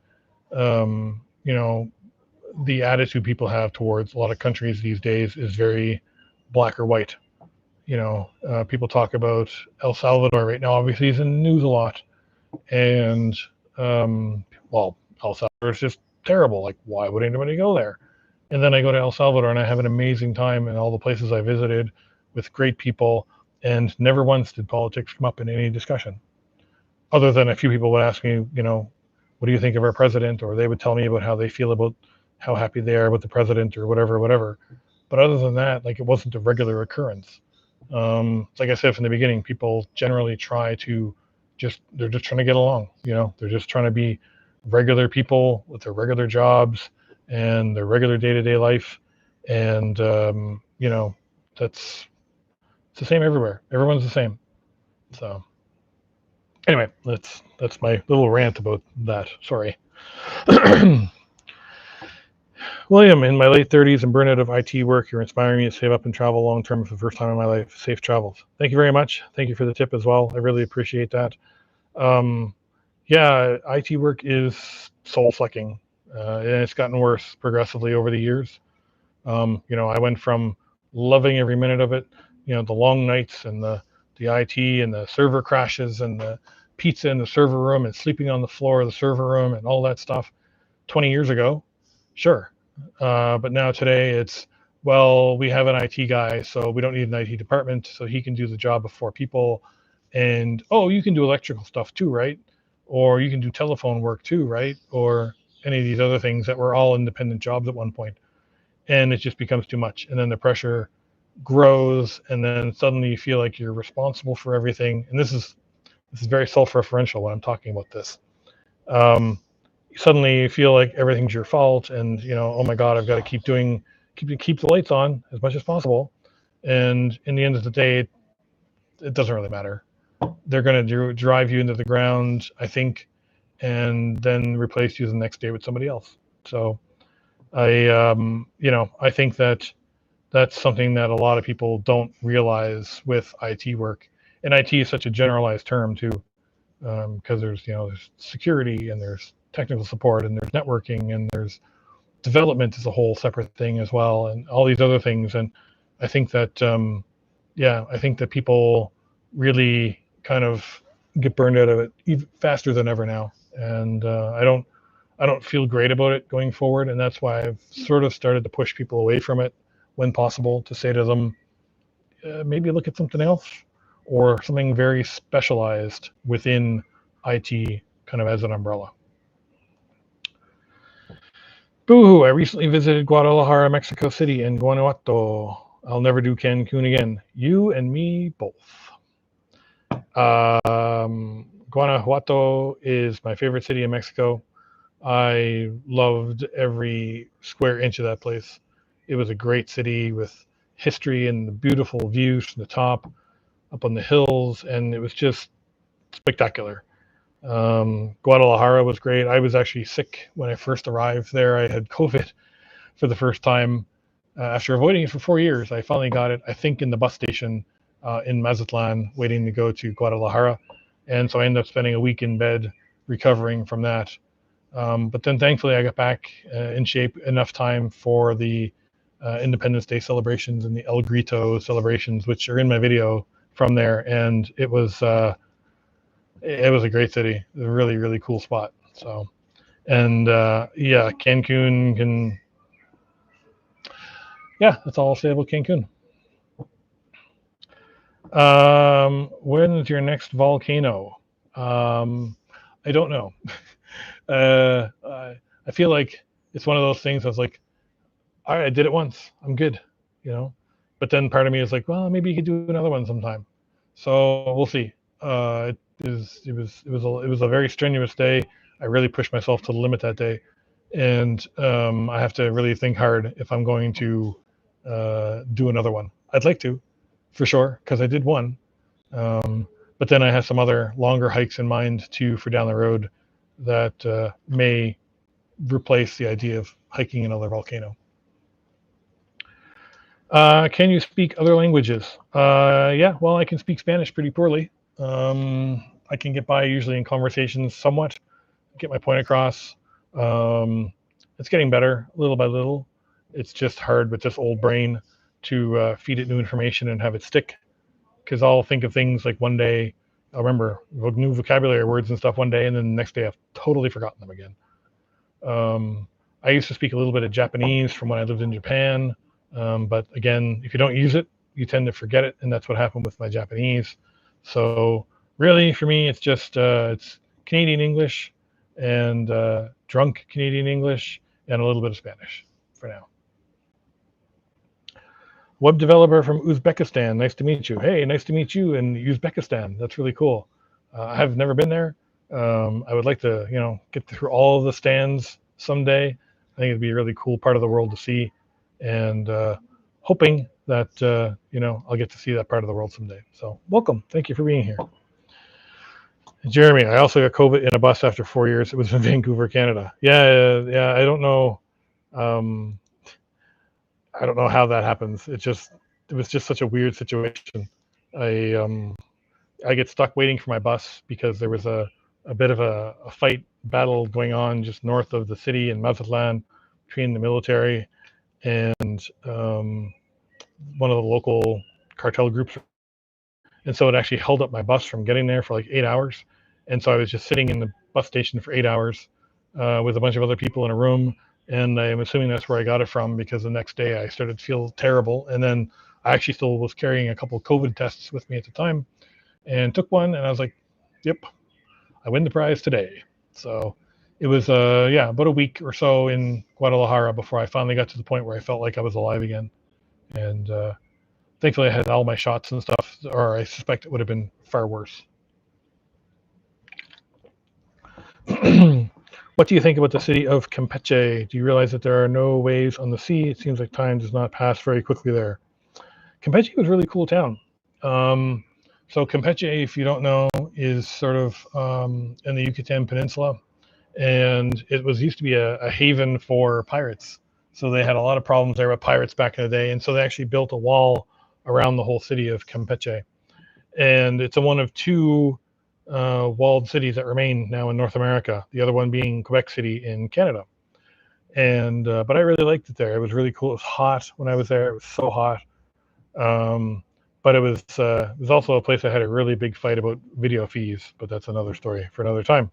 you know, the attitude people have towards a lot of countries these days is very black or white. You know, people talk about El Salvador right now. Obviously, it's in the news a lot, and well, El Salvador is just terrible. Like, why would anybody go there? And then I go to El Salvador and I have an amazing time in all the places I visited with great people, and never once did politics come up in any discussion. Other than a few people would ask me, you know, what do you think of our president? Or they would tell me about how they feel about how happy they are with the president or whatever. But other than that, like, it wasn't a regular occurrence. Like I said from the beginning, people generally try to they're just trying to get along. You know, they're just trying to be regular people with their regular jobs and their regular day-to-day life. And, you know, it's the same everywhere. Everyone's the same. So anyway, that's my little rant about that. Sorry. William, in my late 30s and burnout of IT work, you're inspiring me to save up and travel long term for the first time in my life. Safe travels. Thank you very much. Thank you for the tip as well. I really appreciate that. Yeah, IT work is soul sucking, and it's gotten worse progressively over the years. You know, I went from loving every minute of it, you know, the long nights and the IT and the server crashes and the pizza in the server room and sleeping on the floor of the server room and all that stuff 20 years ago. Sure. But now today it's, well, we have an IT guy, so we don't need an IT department, so he can do the job of 4 people. And, oh, you can do electrical stuff too, right? Or you can do telephone work too, right? Or any of these other things that were all independent jobs at one point. And it just becomes too much. And then the pressure grows, and then suddenly you feel like you're responsible for everything. And this is very self-referential when I'm talking about this. Suddenly you feel like everything's your fault, and, you know, oh my God, I've got to keep the lights on as much as possible. And in the end of the day, it doesn't really matter. They're going to drive you into the ground, I think, and then replace you the next day with somebody else. So you know, I think that that's something that a lot of people don't realize with IT work. And IT is such a generalized term too, because there's, you know, there's security and there's technical support and there's networking and there's development is a whole separate thing as well, and all these other things. And I think that yeah, I think that people really kind of get burned out of it even faster than ever now, and I don't feel great about it going forward, and that's why I've sort of started to push people away from it when possible, to say to them, maybe look at something else or something very specialized within IT, kind of as an umbrella. Boo-hoo, I recently visited Guadalajara, Mexico City, and Guanajuato. I'll never do Cancun again. You and me both. Guanajuato is my favorite city in Mexico. I loved every square inch of that place. It was a great city with history and the beautiful views from the top up on the hills, and it was just spectacular. Guadalajara was great. I was actually sick when I first arrived there. I had COVID for the first time after avoiding it for 4 years. I finally got it, I think, in the bus station in Mazatlan, waiting to go to Guadalajara. And so I ended up spending a week in bed recovering from that. But then thankfully I got back in shape enough time for the Independence Day celebrations and the El Grito celebrations, which are in my video from there. And it was a great city, a really, really cool spot. So, and yeah, Cancun can, yeah, that's all I'll say about Cancun. When is your next volcano? I don't know. I feel like it's one of those things that's like, all right, I did it once, I'm good, you know. But then part of me is like, well, maybe you could do another one sometime. So we'll see. It was a very strenuous day. I really pushed myself to the limit that day, and I have to really think hard if I'm going to do another one. I'd like to, for sure, because I did one. But then I have some other longer hikes in mind too for down the road that may replace the idea of hiking another volcano. Can you speak other languages? Yeah, well, I can speak Spanish pretty poorly. I can get by usually in conversations somewhat, get my point across. It's getting better little by little. It's just hard with this old brain to feed it new information and have it stick. Because I'll think of things like one day, I'll remember new vocabulary words and stuff one day, and then the next day I've totally forgotten them again. I used to speak a little bit of Japanese from when I lived in Japan. But again, if you don't use it, you tend to forget it, and that's what happened with my Japanese. So really, for me, it's just it's Canadian English and drunk Canadian English and a little bit of Spanish for now. Web developer from Uzbekistan. Nice to meet you. Hey, nice to meet you in Uzbekistan. That's really cool. I have never been there. I would like to, get through all of the stands someday. I think it'd be a really cool part of the world to see, and hoping that I'll get to see that part of the world someday. So welcome. Thank you for being here. Jeremy, I also got COVID in a bus after 4 years. It was in Vancouver, Canada. Yeah. I don't know. I don't know how that happens. It was just such a weird situation. I get stuck waiting for my bus because there was a bit of a battle going on just north of the city in Mazatlan between the military and one of the local cartel groups. And so it actually held up my bus from getting there for like 8 hours. And so I was just sitting in the bus station for 8 hours with a bunch of other people in a room. And I'm assuming that's where I got it from, because the next day I started to feel terrible. And then I actually still was carrying a couple of COVID tests with me at the time and took one. And I was like, yep, I win the prize today. So it was, about a week or so in Guadalajara before I finally got to the point where I felt like I was alive again. And thankfully I had all my shots and stuff, or I suspect it would have been far worse. What do you think about the city of Campeche? Do you realize that there are no waves on the sea? It seems like time does not pass very quickly there. Campeche was a really cool town. So Campeche, if you don't know, is sort of in the Yucatan Peninsula, and it used to be a haven for pirates. So they had a lot of problems there with pirates back in the day, and so they actually built a wall around the whole city of Campeche. And it's one of two walled cities that remain now in North America, the other one being Quebec City in Canada. And but I really liked it there. It was really cool. It was hot when I was there. It was so hot. but it was also a place that had a really big fight about video fees, but that's another story for another time.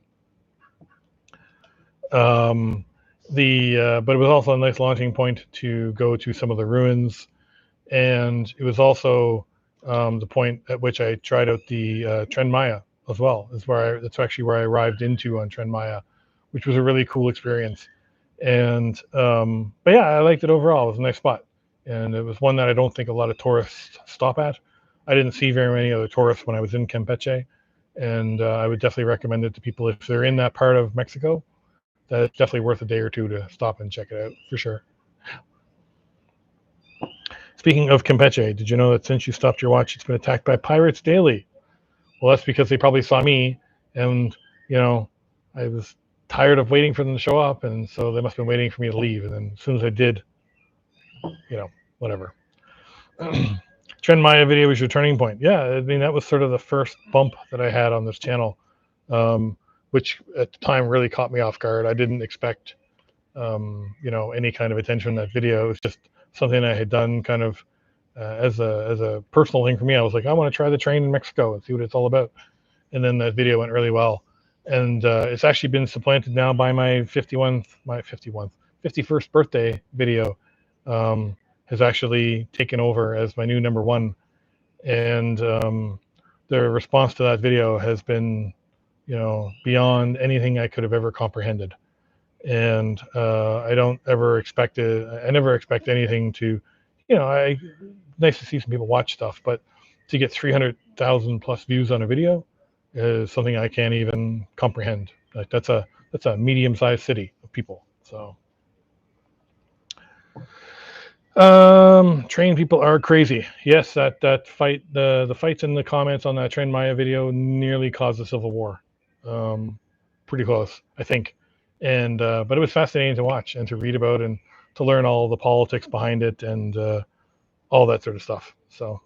But it was also a nice launching point to go to some of the ruins, and it was also the point at which I tried out the Tren Maya as well. That's actually where I arrived into on Tren Maya, which was a really cool experience. And but yeah, I liked it overall. It was a nice spot, and it was one that I don't think a lot of tourists stop at. I didn't see very many other tourists when I was in Campeche, and I would definitely recommend it to people if they're in that part of Mexico. That's definitely worth a day or two to stop and check it out for sure. Speaking of Campeche, did you know that since you stopped your watch, it's been attacked by pirates daily? Well, that's because they probably saw me, and I was tired of waiting for them to show up, and so they must have been waiting for me to leave. And then as soon as I did, whatever. Tren Maya video was your turning point. Yeah, I mean that was sort of the first bump that I had on this channel, which at the time really caught me off guard. I didn't expect, any kind of attention in that video. It was just something I had done kind of as a personal thing for me. I was like, I want to try the train in Mexico and see what it's all about. And then that video went really well. And it's actually been supplanted now by my 51st birthday video. Has actually taken over as my new #1, and the response to that video has been, beyond anything I could have ever comprehended. And I don't ever expect it. I never expect anything to, nice to see some people watch stuff, but to get 300,000 plus views on a video is something I can't even comprehend. Like that's a medium-sized city of people. So. Train people are crazy. Yes, that fight, the fights in the comments on that Tren Maya video nearly caused a civil war. Pretty close, I think. And but it was fascinating to watch and to read about and to learn all the politics behind it and all that sort of stuff. So,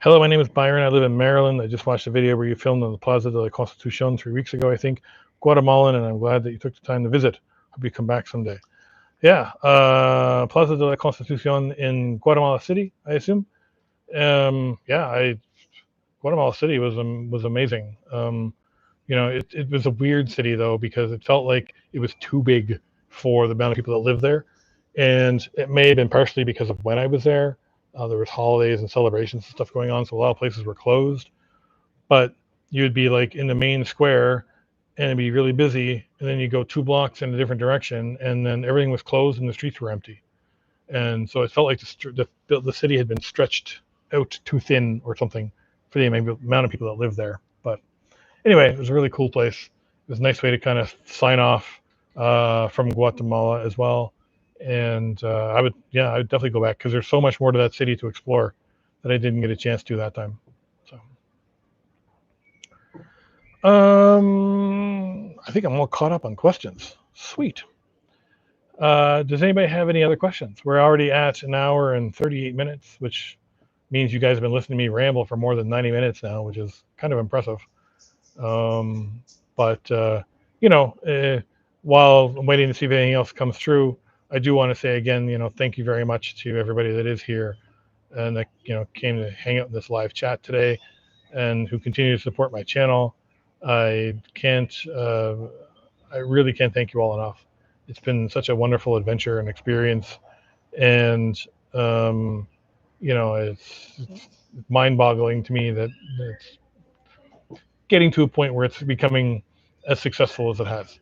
hello, my name is Byron. I live in Maryland. I just watched a video where you filmed on the Plaza de la Constitucion 3 weeks ago, I think. Guatemalan, and I'm glad that you took the time to visit. Hope you come back someday. Yeah, Plaza de la Constitucion in Guatemala City, I assume. Guatemala City was amazing. It was a weird city though because it felt like it was too big for the amount of people that live there, and it may have been partially because of when I was there. There was holidays and celebrations and stuff going on, so a lot of places were closed. But you'd be like in the main square and it'd be really busy, and then you go 2 blocks in a different direction, and then everything was closed and the streets were empty. And so it felt like the city had been stretched out too thin or something for the amount of people that live there. But anyway, it was a really cool place. It was a nice way to kind of sign off from Guatemala as well. And I would definitely go back because there's so much more to that city to explore that I didn't get a chance to that time. So. I think I'm all caught up on questions. Sweet. Does anybody have any other questions? We're already at 1 hour and 38 minutes, which means you guys have been listening to me ramble for more than 90 minutes now, which is kind of impressive. While I'm waiting to see if anything else comes through, I do want to say again, thank you very much to everybody that is here and that, came to hang out in this live chat today and who continue to support my channel. I really can't thank you all enough. It's been such a wonderful adventure and experience, and it's mind-boggling to me that it's getting to a point where it's becoming as successful as it has.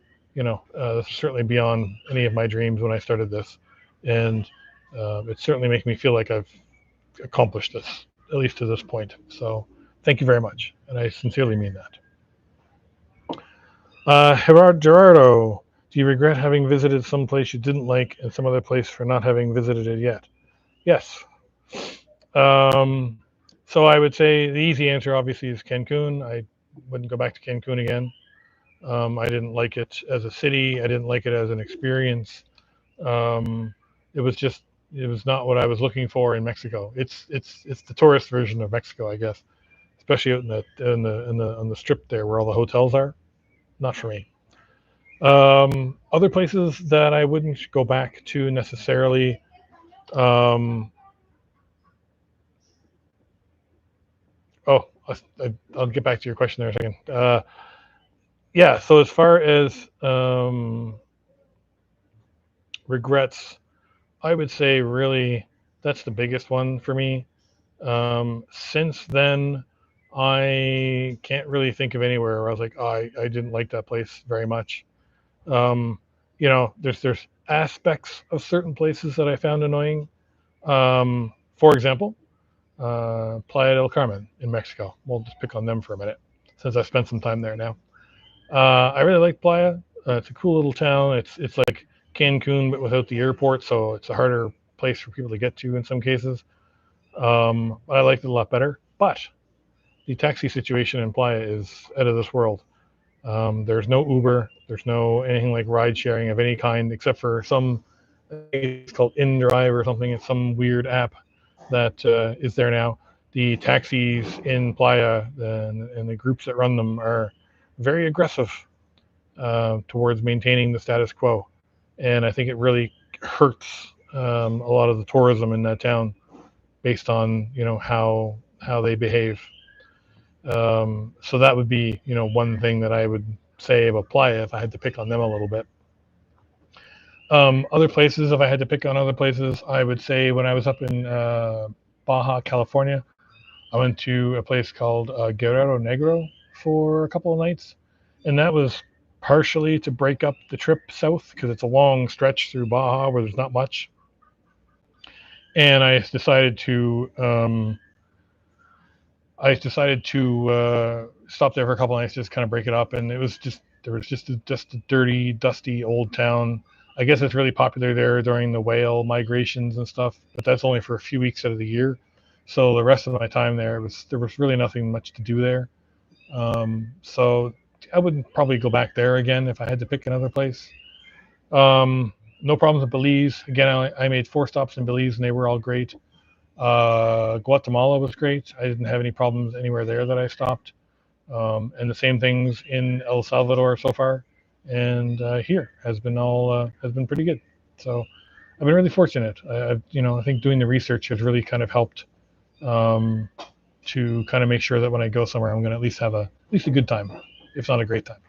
Certainly beyond any of my dreams when I started this, and it's certainly making me feel like I've accomplished this, at least to this point. So thank you very much, and I sincerely mean that. Gerardo, do you regret having visited some place you didn't like and some other place for not having visited it yet? Yes. So I would say the easy answer obviously is Cancun. I wouldn't go back to Cancun again. I didn't like it as a city. I didn't like it as an experience. It was not what I was looking for in Mexico. It's the tourist version of Mexico, I guess, especially out on the strip there where all the hotels are. Not for me. Other places that I wouldn't go back to necessarily. I'll get back to your question there in a second. Yeah, so as far as regrets, I would say really that's the biggest one for me. Since then, I can't really think of anywhere where I was like, oh, I didn't like that place very much. Um, there's aspects of certain places that I found annoying. For example, Playa del Carmen in Mexico. We'll just pick on them for a minute, since I spent some time there now. I really like Playa. It's a cool little town. It's like Cancun, but without the airport, so it's a harder place for people to get to in some cases. I liked it a lot better. But the taxi situation in Playa is out of this world. There's no Uber. There's no anything like ride sharing of any kind, except for some. It's called InDrive or something. It's some weird app that is there now. The taxis in Playa and the groups that run them are very aggressive towards maintaining the status quo, and I think it really hurts a lot of the tourism in that town based on how they behave. So that would be one thing that I would say about Playa if I had to pick on them a little bit. Other places, if I had to pick on other places, I would say when I was up in Baja California, I went to a place called Guerrero Negro for a couple of nights, and that was partially to break up the trip south because it's a long stretch through Baja where there's not much. And I decided to stop there for a couple of nights, just kind of break it up, and there was just a dirty, dusty old town. I guess it's really popular there during the whale migrations and stuff, but that's only for a few weeks out of the year. So the rest of my time there was really nothing much to do there. So I wouldn't probably go back there again if I had to pick another place. No problems with Belize. Again, I made 4 stops in Belize, and they were all great. Guatemala was great. I didn't have any problems anywhere there that I stopped. And the same things in El Salvador so far, and here has been pretty good. So I've been really fortunate. I think doing the research has really kind of helped to kind of make sure that when I go somewhere, I'm going to at least have a good time, if not a great time.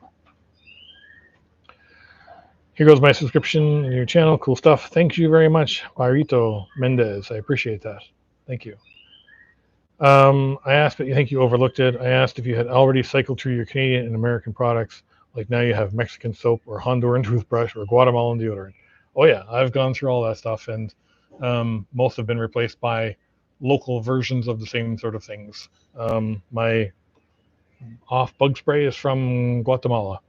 Here goes my subscription in your channel. Cool stuff. Thank you very much, Marito Mendez. I appreciate that. Thank you. I asked, but you think you overlooked it. I asked if you had already cycled through your Canadian and American products, like now you have Mexican soap or Honduran toothbrush or Guatemalan deodorant. Oh yeah, I've gone through all that stuff, and most have been replaced by local versions of the same sort of things. My off bug spray is from Guatemala,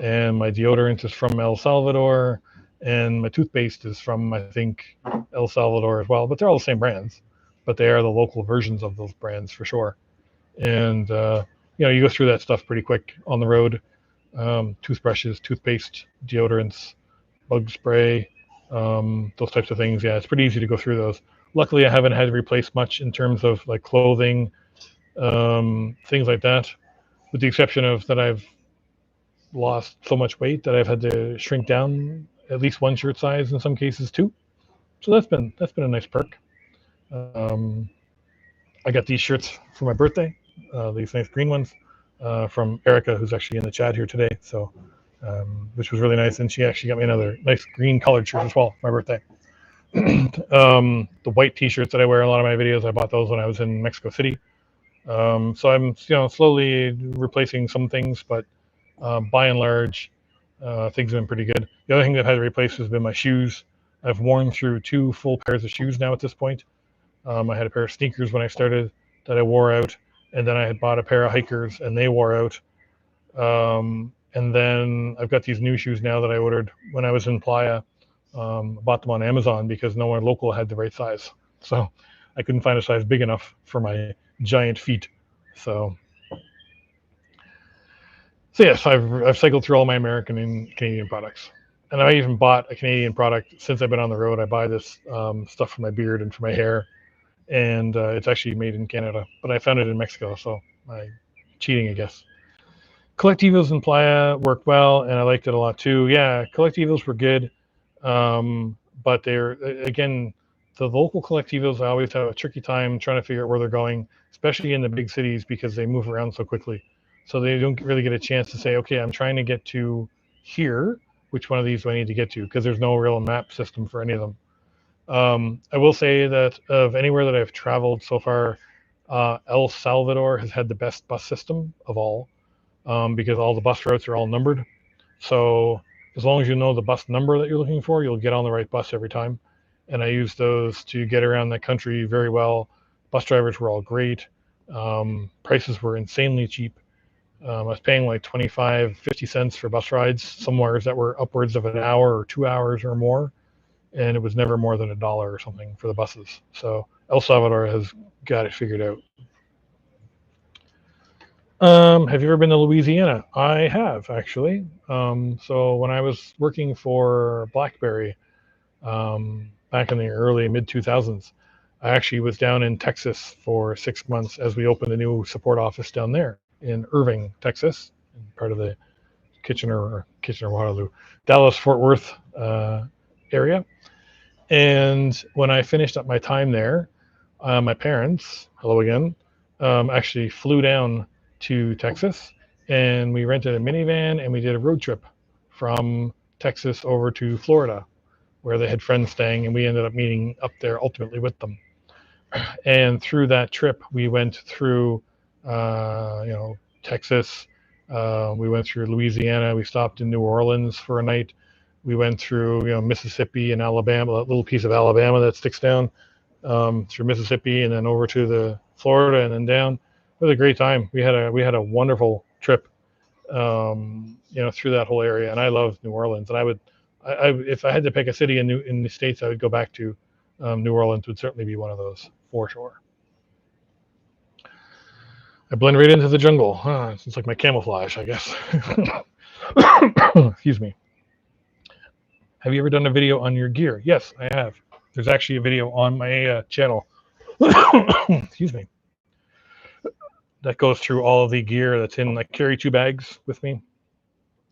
and my deodorant is from El Salvador, and my toothpaste is from, I think, El Salvador as well, but they're all the same brands, but they are the local versions of those brands for sure. And you go through that stuff pretty quick on the road. Toothbrushes, toothpaste, deodorants, bug spray, those types of things. Yeah, it's pretty easy to go through those. Luckily, I haven't had to replace much in terms of like clothing, things like that, with the exception of that I've lost so much weight that I've had to shrink down at least one shirt size in some cases too. So that's been a nice perk. I got these shirts for my birthday, these nice green ones from Erica, who's actually in the chat here today. So, which was really nice, and she actually got me another nice green colored shirt as well for my birthday. The white T-shirts that I wear in a lot of my videos, I bought those when I was in Mexico City. So I'm slowly replacing some things, but by and large, things have been pretty good. The other thing that I've had to replace has been my shoes. I've worn through 2 full pairs of shoes now at this point. I had a pair of sneakers when I started that I wore out, and then I had bought a pair of hikers and they wore out. And then I've got these new shoes now that I ordered when I was in Playa. Bought them on Amazon because no one local had the right size. So I couldn't find a size big enough for my giant feet. So yes, I've cycled through all my American and Canadian products. And I even bought a Canadian product since I've been on the road. I buy this stuff for my beard and for my hair. And it's actually made in Canada, but I found it in Mexico, so cheating, I guess. Collectivos in Playa worked well, and I liked it a lot too. Yeah, Collectivos were good, but they're, again, the local collectivos, I always have a tricky time trying to figure out where they're going, especially in the big cities, because they move around so quickly. So they don't really get a chance to say, okay, I'm trying to get to here. Which one of these do I need to get to? Because there's no real map system for any of them. I will say that of anywhere that I've traveled so far, El Salvador has had the best bus system of all, because all the bus routes are all numbered. So as long as you know the bus number that you're looking for, you'll get on the right bus every time. And I used those to get around the country very well. Bus drivers were all great. Prices were insanely cheap. I was paying like 25, 50 cents for bus rides somewhere that were upwards of an hour or 2 hours or more. And it was never more than $1 or something for the buses. So El Salvador has got it figured out. Have you ever been to Louisiana? I have, actually. So when I was working for BlackBerry back in the early mid 2000s, I actually was down in Texas for 6 months as we opened a new support office down there in Irving, Texas, part of the Kitchener Waterloo, Dallas Fort Worth area. And when I finished up my time there, my parents, hello again, actually flew down to Texas, and we rented a minivan and we did a road trip from Texas over to Florida, where they had friends staying, and we ended up meeting up there ultimately with them. And through that trip, we went through, Texas. We went through Louisiana. We stopped in New Orleans for a night. We went through, Mississippi and Alabama, that little piece of Alabama that sticks down through Mississippi, and then over to the Florida, and then down. It was a great time. We had a wonderful trip, through that whole area. And I love New Orleans. And if I had to pick a city in the States, I would go back to New Orleans. Would certainly be one of those for sure. I blend right into the jungle. It's like my camouflage, I guess. Excuse me. Have you ever done a video on your gear? Yes, I have. There's actually a video on my channel. Excuse me. That goes through all of the gear that's in. I carry 2 bags with me.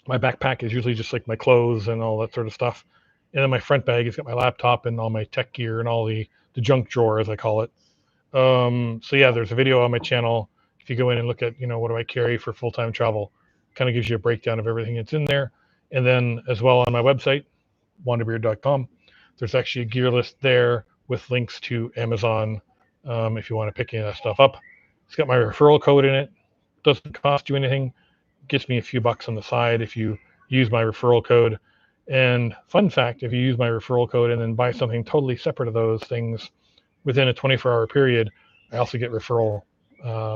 My backpack is usually just like my clothes and all that sort of stuff. And then my front bag has got my laptop and all my tech gear and all the junk drawer, as I call it. So yeah, there's a video on my channel. If you go in and look at, what do I carry for full-time travel, kind of gives you a breakdown of everything that's in there. And then as well on my website, WanderBeard.com, there's actually a gear list there with links to Amazon if you want to pick any of that stuff up. It's got my referral code in it. Doesn't cost you anything. Gets me a few bucks on the side if you use my referral code. And fun fact, if you use my referral code and then buy something totally separate of those things within a 24-hour period, I also get referral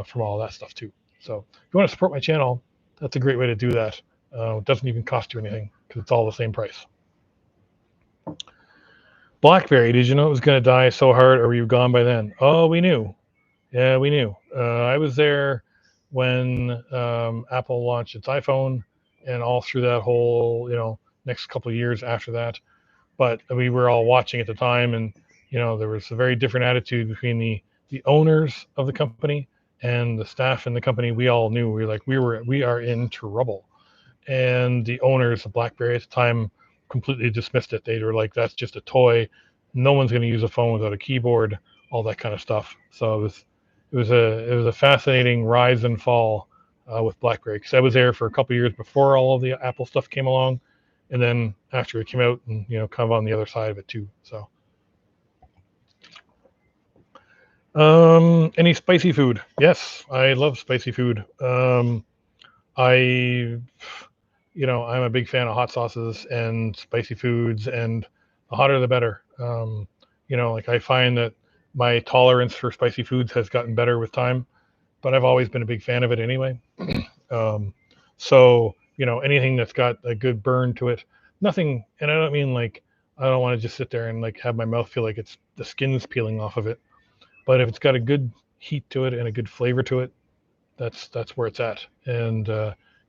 from all that stuff too. So if you want to support my channel, that's a great way to do that. It doesn't even cost you anything because it's all the same price. BlackBerry, did you know it was going to die so hard, or were you gone by then? Oh, we knew. Yeah, we knew. I was there when Apple launched its iPhone, and all through that whole, next couple of years after that. But we were all watching at the time, and there was a very different attitude between the owners of the company and the staff in the company. We all knew we are in trouble, and the owners of BlackBerry at the time completely dismissed it. They were like, "That's just a toy. No one's going to use a phone without a keyboard." All that kind of stuff. So it was a fascinating rise and fall with BlackBerry, because I was there for a couple of years before all of the Apple stuff came along, and then after it came out, and kind of on the other side of it too. So, any spicy food? Yes, I love spicy food. I'm a big fan of hot sauces and spicy foods, and the hotter the better. I find that my tolerance for spicy foods has gotten better with time, but I've always been a big fan of it anyway. So anything that's got a good burn to it, nothing, and I don't mean like, I don't want to just sit there and like have my mouth feel like it's the skin's peeling off of it, but if it's got a good heat to it and a good flavor to it, that's where it's at. And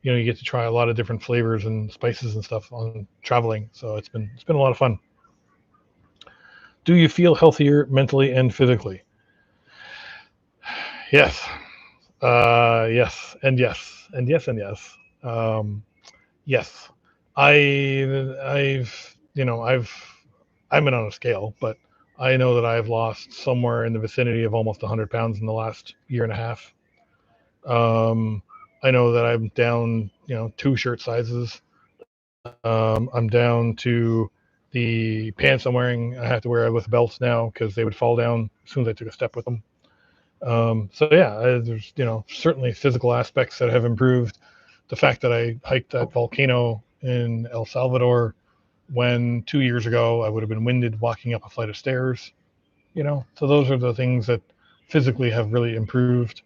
you get to try a lot of different flavors and spices and stuff on traveling, so it's been a lot of fun. Do you feel healthier mentally and physically? Yes. Yes, and yes, and yes, and yes. Yes. I've been on a scale, but I know that I've lost somewhere in the vicinity of almost 100 pounds in the last year and a half. I know that I'm down, 2 shirt sizes. I'm down to the pants I'm wearing. I have to wear with belts now because they would fall down as soon as I took a step with them. So yeah, there's certainly physical aspects that have improved. The fact that I hiked that volcano in El Salvador when 2 years ago I would have been winded walking up a flight of stairs. So those are the things that physically have really improved.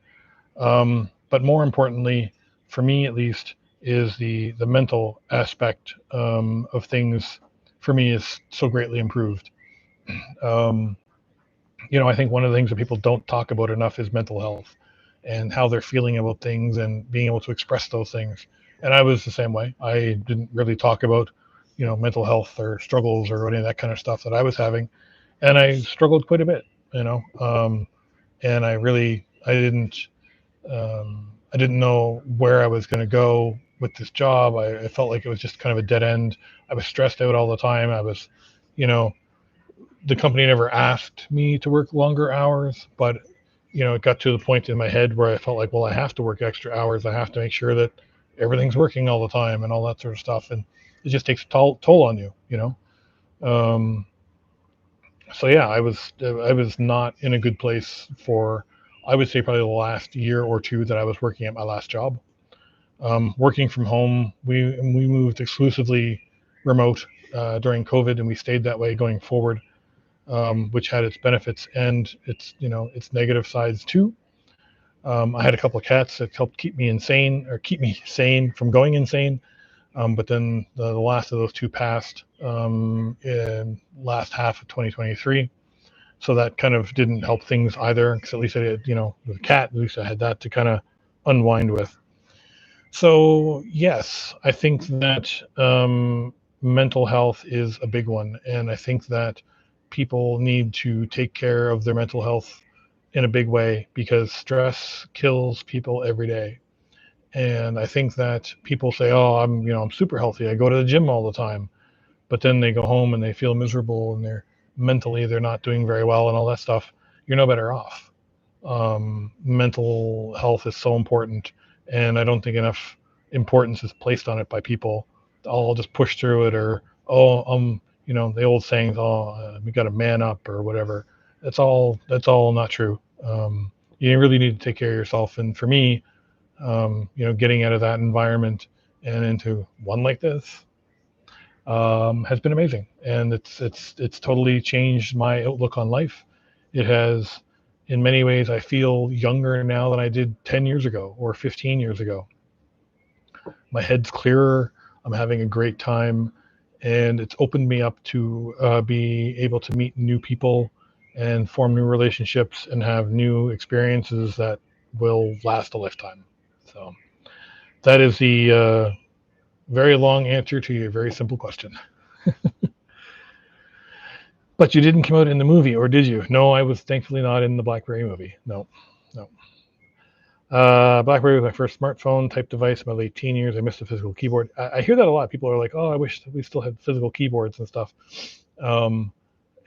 But more importantly, for me at least, is the mental aspect of things. For me, is so greatly improved. Um, I think one of the things that people don't talk about enough is mental health and how they're feeling about things and being able to express those things. And I was the same way. I didn't really talk about, mental health or struggles or any of that kind of stuff that I was having, and I struggled quite a bit. And I didn't know where I was going to go with this job. I felt like it was just kind of a dead end. I was stressed out all the time. I was, you know, the company never asked me to work longer hours, but it got to the point in my head where I felt like, well, I have to work extra hours. I have to make sure that everything's working all the time and all that sort of stuff. And it just takes a toll on you. Um, so yeah, I was not in a good place for, I would say, probably the last year or two that I was working at my last job. Working from home, we moved exclusively remote during COVID, and we stayed that way going forward, which had its benefits and its negative sides too. I had a couple of cats that helped keep me insane, or keep me sane from going insane. But then the last of those two passed in last half of 2023. So that kind of didn't help things either, because at least I had, with a cat, at least I had that to kind of unwind with. So yes, I think that mental health is a big one. And I think that people need to take care of their mental health in a big way, because stress kills people every day. And I think that people say, "Oh, I'm super healthy. I go to the gym all the time," but then they go home and they feel miserable and they're not doing very well and all that stuff. You're no better off. Mental health is so important, and I don't think enough importance is placed on it by people. I'll just push through it, or the old sayings, we got to man up or whatever. That's all not true. You really need to take care of yourself. And for me, getting out of that environment and into one like this has been amazing, and it's totally changed my outlook on life. It has, in many ways, I feel younger now than I did 10 years ago or 15 years ago. My head's clearer. I'm having a great time, and it's opened me up to be able to meet new people and form new relationships and have new experiences that will last a lifetime. So that is the very long answer to your very simple question. But you didn't come out in the movie, or did you? No, I was thankfully not in the BlackBerry movie. No. BlackBerry was my first smartphone type device in my late teen years. I missed the physical keyboard. I hear that a lot. People are like, "Oh, I wish we still had physical keyboards and stuff."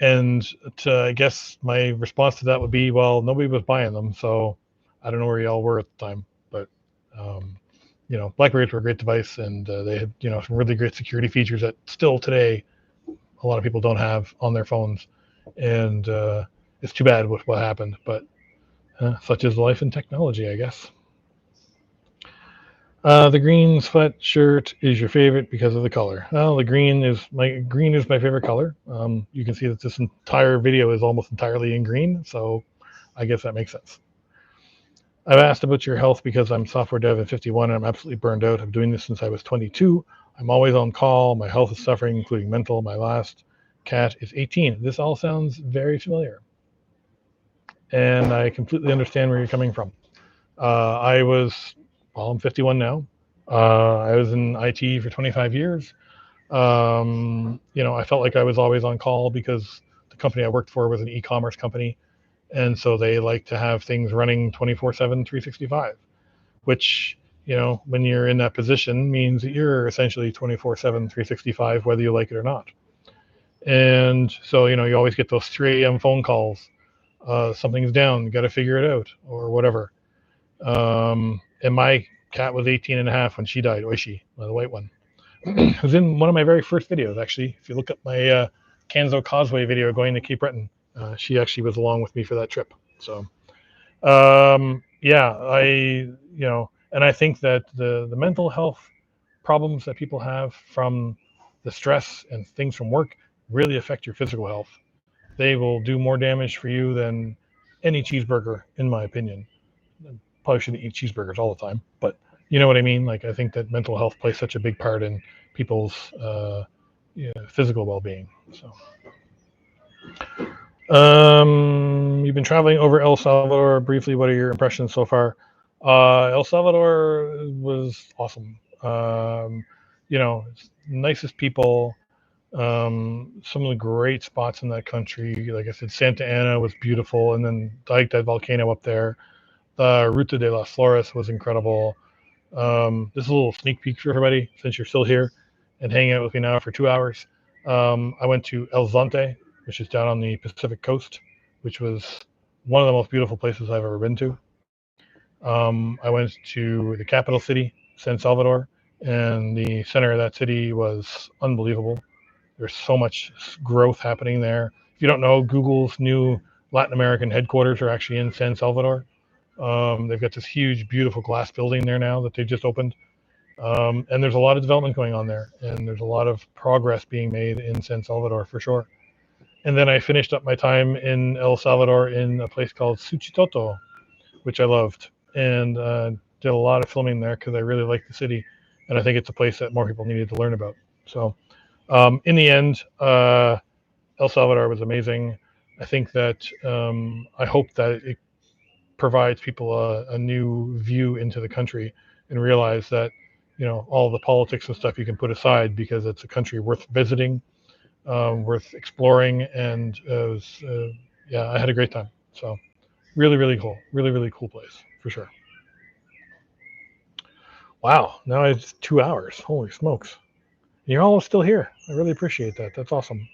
And I guess my response to that would be, well, nobody was buying them, so I don't know where y'all were at the time. But BlackBerrys were a great device, and they had some really great security features that still today a lot of people don't have on their phones, and it's too bad with what happened. But such is life in technology, I guess. The green sweatshirt is your favorite because of the color. Well, the green is my favorite color. You can see that this entire video is almost entirely in green, so I guess that makes sense. I've asked about your health because I'm software dev at 51 and I'm absolutely burned out. I'm doing this since I was 22. I'm always on call. My health is suffering, including mental. My last cat is 18. This all sounds very familiar, and I completely understand where you're coming from. I'm 51 now. I was in IT for 25 years. I felt like I was always on call because the company I worked for was an e-commerce company. And so they like to have things running 24/7, 365, which, when you're in that position means that you're essentially 24/7, 365, whether you like it or not. And so, you always get those 3 a.m. phone calls. Something's down, you got to figure it out, or whatever. And my cat was 18 and a half when she died, Oishi, the white one. It was in one of my very first videos, actually. If you look at my Canso Causeway video going to Cape Breton, she actually was along with me for that trip. So, yeah, and I think that the mental health problems that people have from the stress and things from work really affect your physical health. They will do more damage for you than any cheeseburger, in my opinion. Probably shouldn't eat cheeseburgers all the time, but you know what I mean? Like, I think that mental health plays such a big part in people's physical well-being. So, you've been traveling over El Salvador briefly. What are your impressions so far? El Salvador was awesome. Nicest people. Some of the great spots in that country. Like I said, Santa Ana was beautiful, and then like that volcano up there. The Ruta de las Flores was incredible. This is a little sneak peek for everybody, since you're still here and hanging out with me now for 2 hours. I went to El Zonte, which is down on the Pacific coast, which was one of the most beautiful places I've ever been to. I went to the capital city, San Salvador, and the center of that city was unbelievable. There's so much growth happening there. If you don't know, Google's new Latin American headquarters are actually in San Salvador. They've got this huge, beautiful glass building there now that they've just opened. And there's a lot of development going on there, and there's a lot of progress being made in San Salvador for sure. And then I finished up my time in El Salvador in a place called Suchitoto, which I loved, and did a lot of filming there because I really like the city, and I think it's a place that more people needed to learn about. So in the end, El Salvador was amazing. I think that I hope that it provides people a new view into the country and realize that all the politics and stuff you can put aside, because it's a country worth visiting, worth exploring, and yeah, I had a great time. So really, really cool, really cool place for sure. Wow, now it's 2 hours. Holy smokes! And you're all still here. I really appreciate that. That's awesome.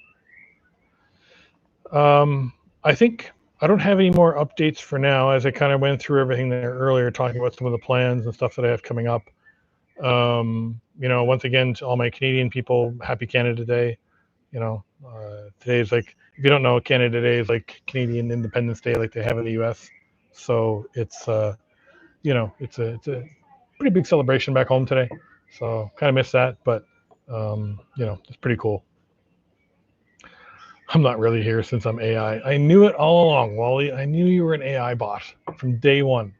I think I don't have any more updates for now, as I kind of went through everything there earlier, talking about some of the plans and stuff that I have coming up. Once again, to all my Canadian people, happy Canada Day. Today is like, if you don't know, Canada Day is like Canadian Independence Day, like they have in the U.S. So it's it's a pretty big celebration back home today. So kind of miss that, but it's pretty cool. I'm not really here since I'm AI. I knew it all along, Wally. I knew you were an AI bot from day one.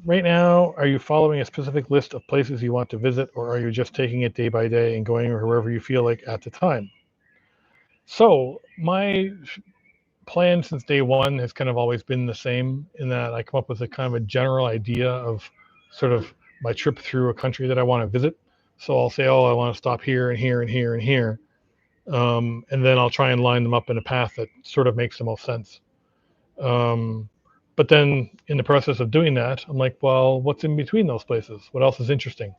Right now, are you following a specific list of places you want to visit, or are you just taking it day by day and going wherever you feel like at the time? So my plan since day one has kind of always been the same, in that I come up with a kind of a general idea of sort of my trip through a country that I want to visit. So I'll say, oh, I want to stop here and here and here and here. And then I'll try and line them up in a path that sort of makes the most sense. But then in the process of doing that, I'm like, well, what's in between those places? What else is interesting?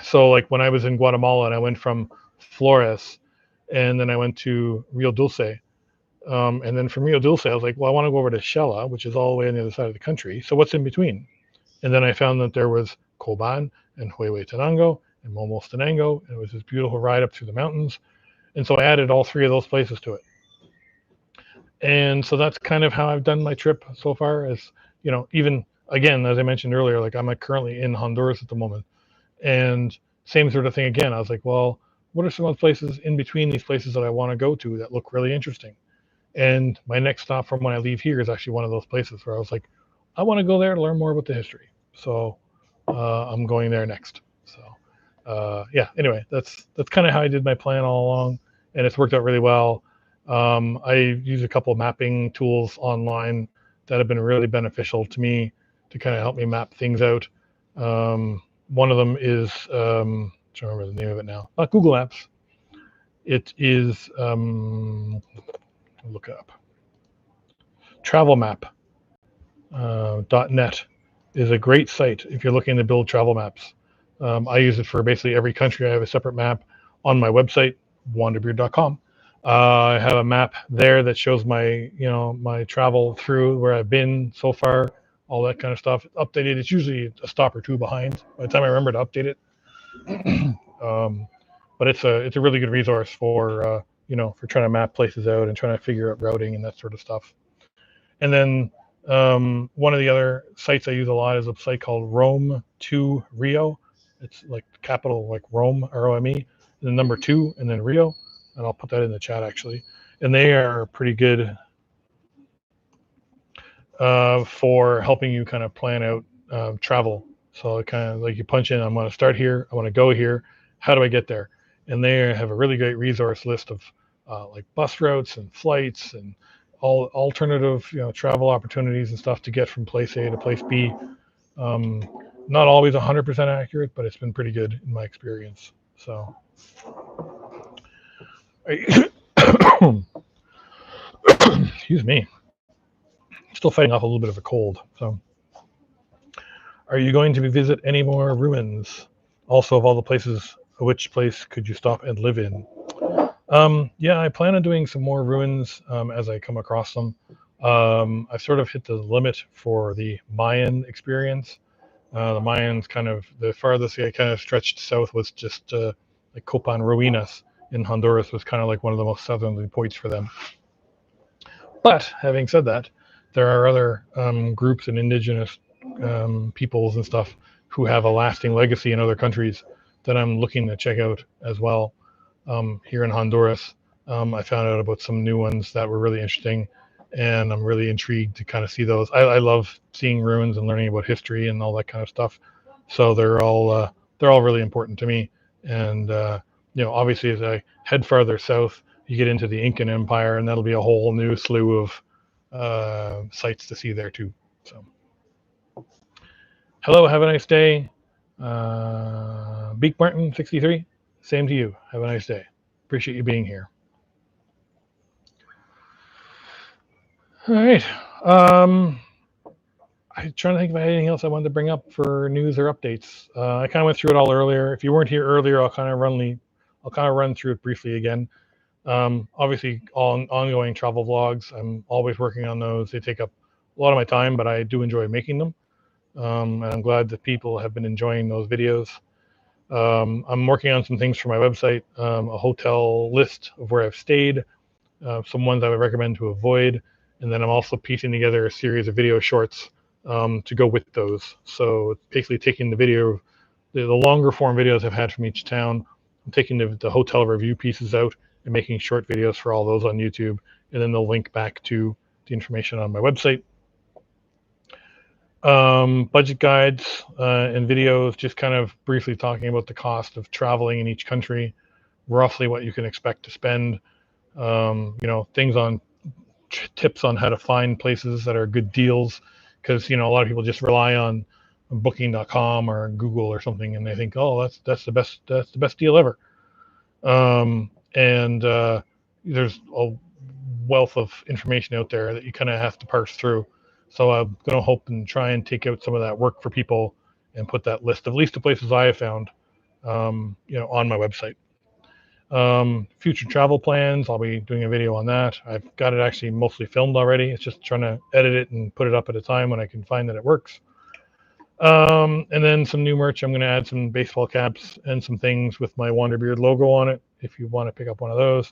So like when I was in Guatemala and I went from Flores and then I went to Rio Dulce. And then from Rio Dulce, I was like, well, I want to go over to Shela, which is all the way on the other side of the country. So what's in between? And then I found that there was Coban and Huehuetenango and Momostenango, and it was this beautiful ride up through the mountains. And so I added all 3 of those places to it. And so that's kind of how I've done my trip so far. As even again, as I mentioned earlier, like I'm currently in Honduras at the moment, and same sort of thing again. I was like, well, what are some of the places in between these places that I want to go to that look really interesting? And my next stop from when I leave here is actually one of those places where I was like, I want to go there to learn more about the history. So I'm going there next. So yeah, anyway, that's kind of how I did my plan all along, and it's worked out really well. I use a couple of mapping tools online that have been really beneficial to me to kind of help me map things out. One of them is, I'm trying to remember the name of it now, not Google Maps. It is, look it up. Travelmap.net is a great site if you're looking to build travel maps. I use it for basically every country. I have a separate map on my website, WanderBeard.com. I have a map there that shows my, my travel through where I've been so far, all that kind of stuff. Updated. It's usually a stop or two behind by the time I remember to update it. But it's a really good resource for for trying to map places out and trying to figure out routing and that sort of stuff. And then one of the other sites I use a lot is a site called Rome to Rio. It's like capital like Rome, ROME, and then number 2, and then Rio. And I'll put that in the chat actually. And they are pretty good for helping you kind of plan out travel. So it kind of like you punch in, I'm going to start here, I want to go here. How do I get there? And they have a really great resource list of like bus routes and flights and all alternative travel opportunities and stuff to get from place A to place B. Not always 100% accurate, but it's been pretty good in my experience. So excuse me, still fighting off a little bit of a cold. So are you going to visit any more ruins? Also, of all the places, which place could you stop and live in? Yeah, I plan on doing some more ruins as I come across them. I've sort of hit the limit for the Mayan experience. The Mayans kind of, the farthest I kind of stretched south was just like Copan Ruinas in Honduras was kind of like one of the most southerly points for them. But having said that, there are other groups and indigenous peoples and stuff who have a lasting legacy in other countries that I'm looking to check out as well. Here in Honduras, I found out about some new ones that were really interesting, and I'm really intrigued to kind of see those. I love seeing ruins and learning about history and all that kind of stuff. So they're all really important to me. And obviously, as I head farther south, you get into the Incan Empire, and that'll be a whole new slew of sites to see there too. So, hello, have a nice day. Beak Martin 63. Same to you. Have a nice day. Appreciate you being here. All right. I'm trying to think if I had anything else I wanted to bring up for news or updates. I kind of went through it all earlier. If you weren't here earlier, I'll kind of run through it briefly again. Obviously, ongoing travel vlogs. I'm always working on those. They take up a lot of my time, but I do enjoy making them. And I'm glad that people have been enjoying those videos. I'm working on some things for my website, a hotel list of where I've stayed, some ones I would recommend to avoid, and then I'm also piecing together a series of video shorts to go with those. So basically taking the longer form videos I've had from each town, I'm taking the hotel review pieces out and making short videos for all those on YouTube, and then they'll link back to the information on my website. Budget guides and videos, just kind of briefly talking about the cost of traveling in each country, roughly what you can expect to spend, things on tips on how to find places that are good deals, because a lot of people just rely on booking.com or Google or something, and they think, oh, that's the best deal ever. And there's a wealth of information out there that you kind of have to parse through. So I'm going to hope and try and take out some of that work for people and put that list of at least the places I have found, on my website. Future travel plans, I'll be doing a video on that. I've got it actually mostly filmed already. It's just trying to edit it and put it up at a time when I can find that it works. And then some new merch. I'm going to add some baseball caps and some things with my WanderBeard logo on it. If you want to pick up one of those,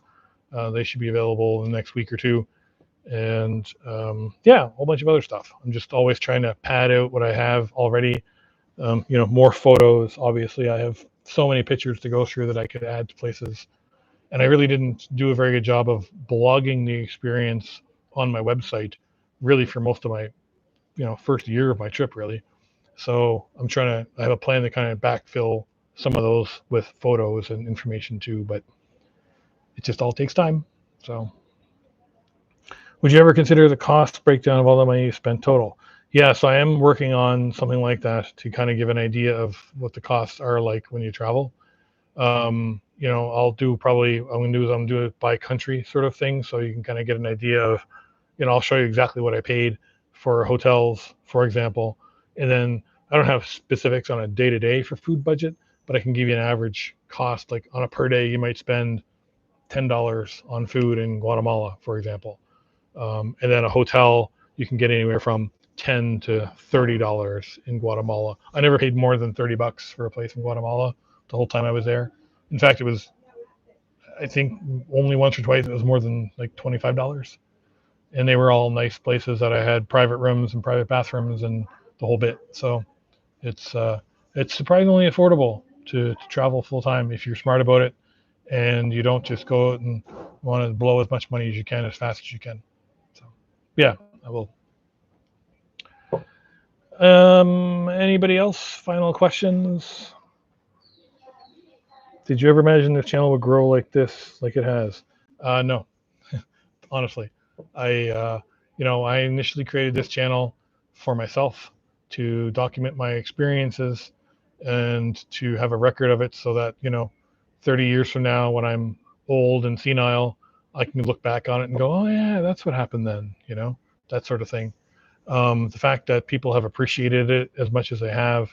they should be available in the next week or two. And a whole bunch of other stuff. I'm just always trying to pad out what I have already. More photos. Obviously, I have so many pictures to go through that I could add to places. And I really didn't do a very good job of blogging the experience on my website, really, for most of my, first year of my trip, really. So I have a plan to kind of backfill some of those with photos and information too, but it just all takes time. So would you ever consider the cost breakdown of all the money you spent total? Yeah, so I am working on something like that to kind of give an idea of what the costs are like when you travel. I'm going to do it by country sort of thing, so you can kind of get an idea of, I'll show you exactly what I paid for hotels, for example, and then I don't have specifics on a day-to-day for food budget, but I can give you an average cost. Like on a per day, you might spend $10 on food in Guatemala, for example. And then a hotel, you can get anywhere from $10 to $30 in Guatemala. I never paid more than $30 for a place in Guatemala the whole time I was there. In fact, it was, I think, only once or twice it was more than like $25. And they were all nice places that I had private rooms and private bathrooms and the whole bit. So it's surprisingly affordable to travel full time if you're smart about it, and you don't just go out and want to blow as much money as you can as fast as you can. So yeah, I will. Anybody else? Final questions? Did you ever imagine this channel would grow like this, like it has? No, honestly. I initially created this channel for myself to document my experiences and to have a record of it so that, 30 years from now, when I'm old and senile, I can look back on it and go, oh yeah, that's what happened then, that sort of thing. The fact that people have appreciated it as much as they have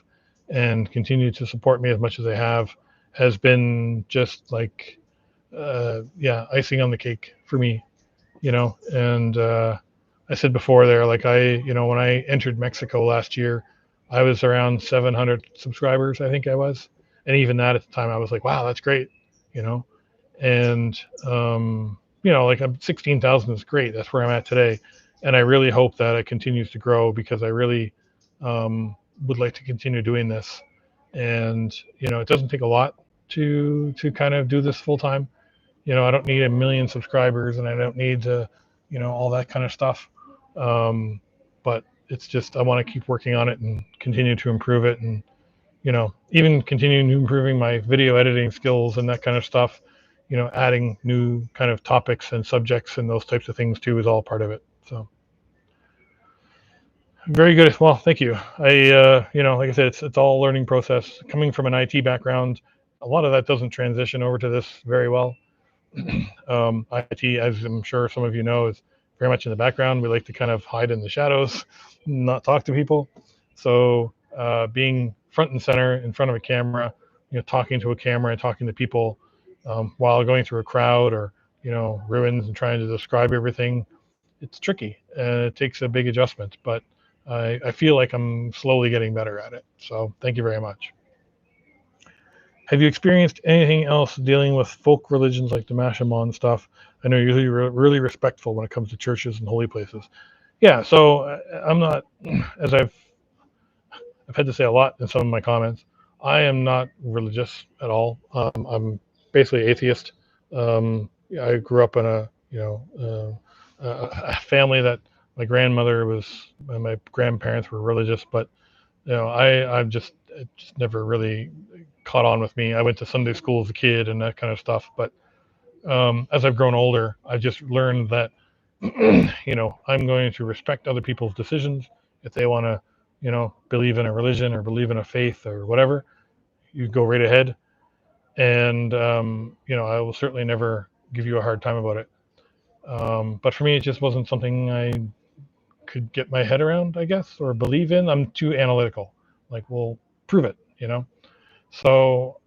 and continue to support me as much as they have has been just like, icing on the cake for me, and I said before there, like when I entered Mexico last year, I was around 700 subscribers, I think I was. And even that at the time, I was like, wow, that's great, and, like 16,000 is great. That's where I'm at today. And I really hope that it continues to grow because I really would like to continue doing this. And, it doesn't take a lot to kind of do this full time. I don't need 1 million subscribers and I don't need to, all that kind of stuff. But it's just, I want to keep working on it and continue to improve it. And, even continuing improving my video editing skills and that kind of stuff, adding new kind of topics and subjects and those types of things too is all part of it. So very good. Well, thank you. Like I said, it's all a learning process. Coming from an IT background, a lot of that doesn't transition over to this very well. IT, as I'm sure some of you know, is very much in the background. We like to kind of hide in the shadows, not talk to people. So being front and center in front of a camera, talking to a camera and talking to people while going through a crowd or, ruins and trying to describe everything, it's tricky and it takes a big adjustment. But I feel like I'm slowly getting better at it. So thank you very much. Have you experienced anything else dealing with folk religions like the Mashamon stuff? I know you're really respectful when it comes to churches and holy places. Yeah, so I'm not, as I've had to say a lot in some of my comments, I am not religious at all. I'm basically atheist. I grew up in a family that my grandmother was, and my grandparents were religious, but I've just never really caught on with me. I went to Sunday school as a kid and that kind of stuff, but as I've grown older, I've just learned that I'm going to respect other people's decisions. If they want to believe in a religion or believe in a faith or whatever, you go right ahead. And I will certainly never give you a hard time about it. But for me, it just wasn't something I could get my head around, I guess, or believe in. I'm too analytical. Like, well, prove it, So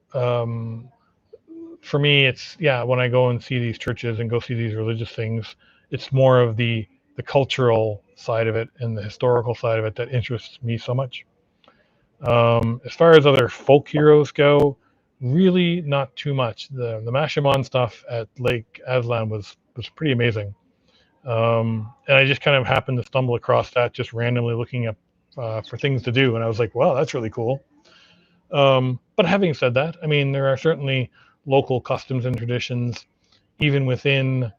for me, it's, when I go and see these churches and go see these religious things, it's more of the cultural side of it and the historical side of it that interests me so much. As far as other folk heroes go, really not too much. The Mashamon stuff at Lake Aslan was pretty amazing. And I just kind of happened to stumble across that just randomly looking up for things to do. And I was like, wow, that's really cool. But having said that, I mean, there are certainly local customs and traditions, even within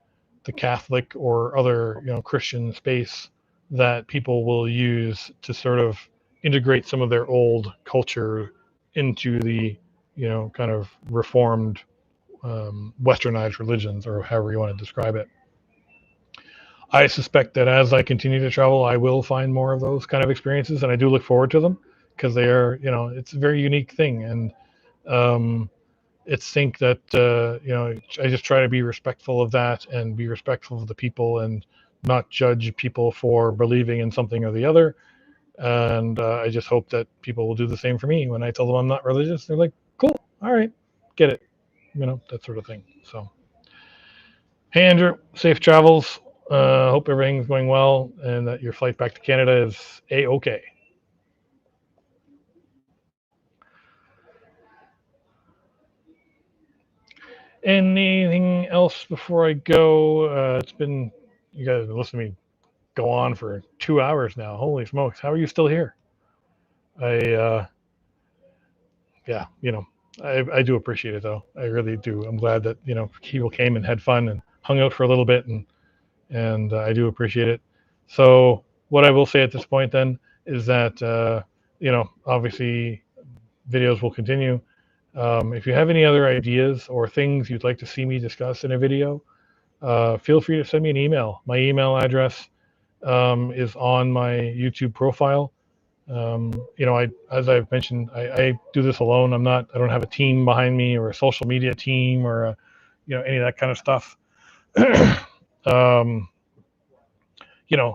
the Catholic or other, Christian space, that people will use to sort of integrate some of their old culture into the, kind of reformed, westernized religions, or however you want to describe it. I suspect that as I continue to travel, I will find more of those kind of experiences, and I do look forward to them because they are, it's a very unique thing. And it's think that, I just try to be respectful of that and be respectful of the people and not judge people for believing in something or the other. And I just hope that people will do the same for me. When I tell them I'm not religious, they're like, cool, all right, get it, that sort of thing. So, hey, Andrew, safe travels. Hope everything's going well and that your flight back to Canada is A-OK. Anything else before I go? It's been, you guys have been listening to me go on for 2 hours now. Holy smokes. How are you still here? Yeah, I do appreciate it though. I really do. I'm glad that, people came and had fun and hung out for a little bit, and I do appreciate it. So what I will say at this point then is that, obviously videos will continue. If you have any other ideas or things you'd like to see me discuss in a video, feel free to send me an email. My email address is on my YouTube profile. As I've mentioned, I do this alone. I don't have a team behind me or a social media team or, any of that kind of stuff. um,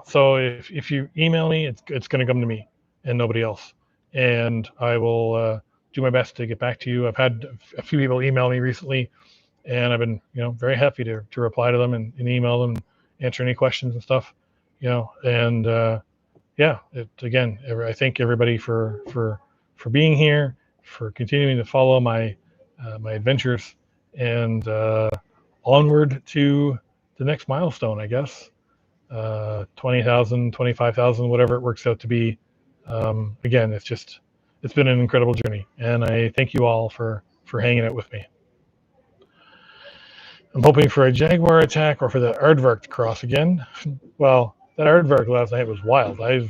so if you email me, it's going to come to me and nobody else. And I will do my best to get back to you. I've had a few people email me recently, and I've been, very happy to reply to them and email them, and answer any questions and stuff, and yeah, again, I thank everybody for being here, for continuing to follow my my adventures, and onward to the next milestone, I guess. 20,000, 25,000, whatever it works out to be. Again, it's been an incredible journey, and I thank you all for hanging out with me. I'm hoping for a jaguar attack or for the aardvark to cross again. Well, that aardvark last night was wild. I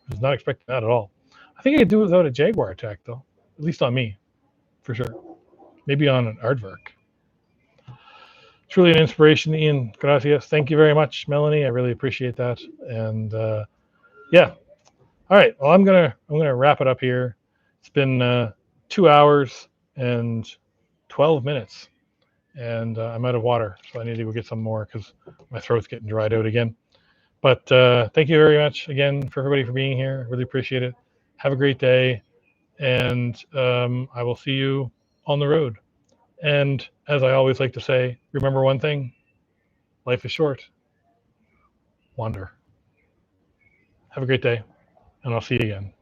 was not expecting that at all. I think I could do it without a jaguar attack, though. At least on me, for sure. Maybe on an aardvark. Truly an inspiration, Ian. Gracias. Thank you very much, Melanie. I really appreciate that. And yeah. All right. Well, I'm gonna wrap it up here. It's been 2 hours and 12 minutes, and I'm out of water, so I need to go get some more because my throat's getting dried out again. But thank you very much again for everybody for being here. Really appreciate it. Have a great day, and I will see you on the road. And as I always like to say, remember one thing: life is short. Wander. Have a great day, and I'll see you again.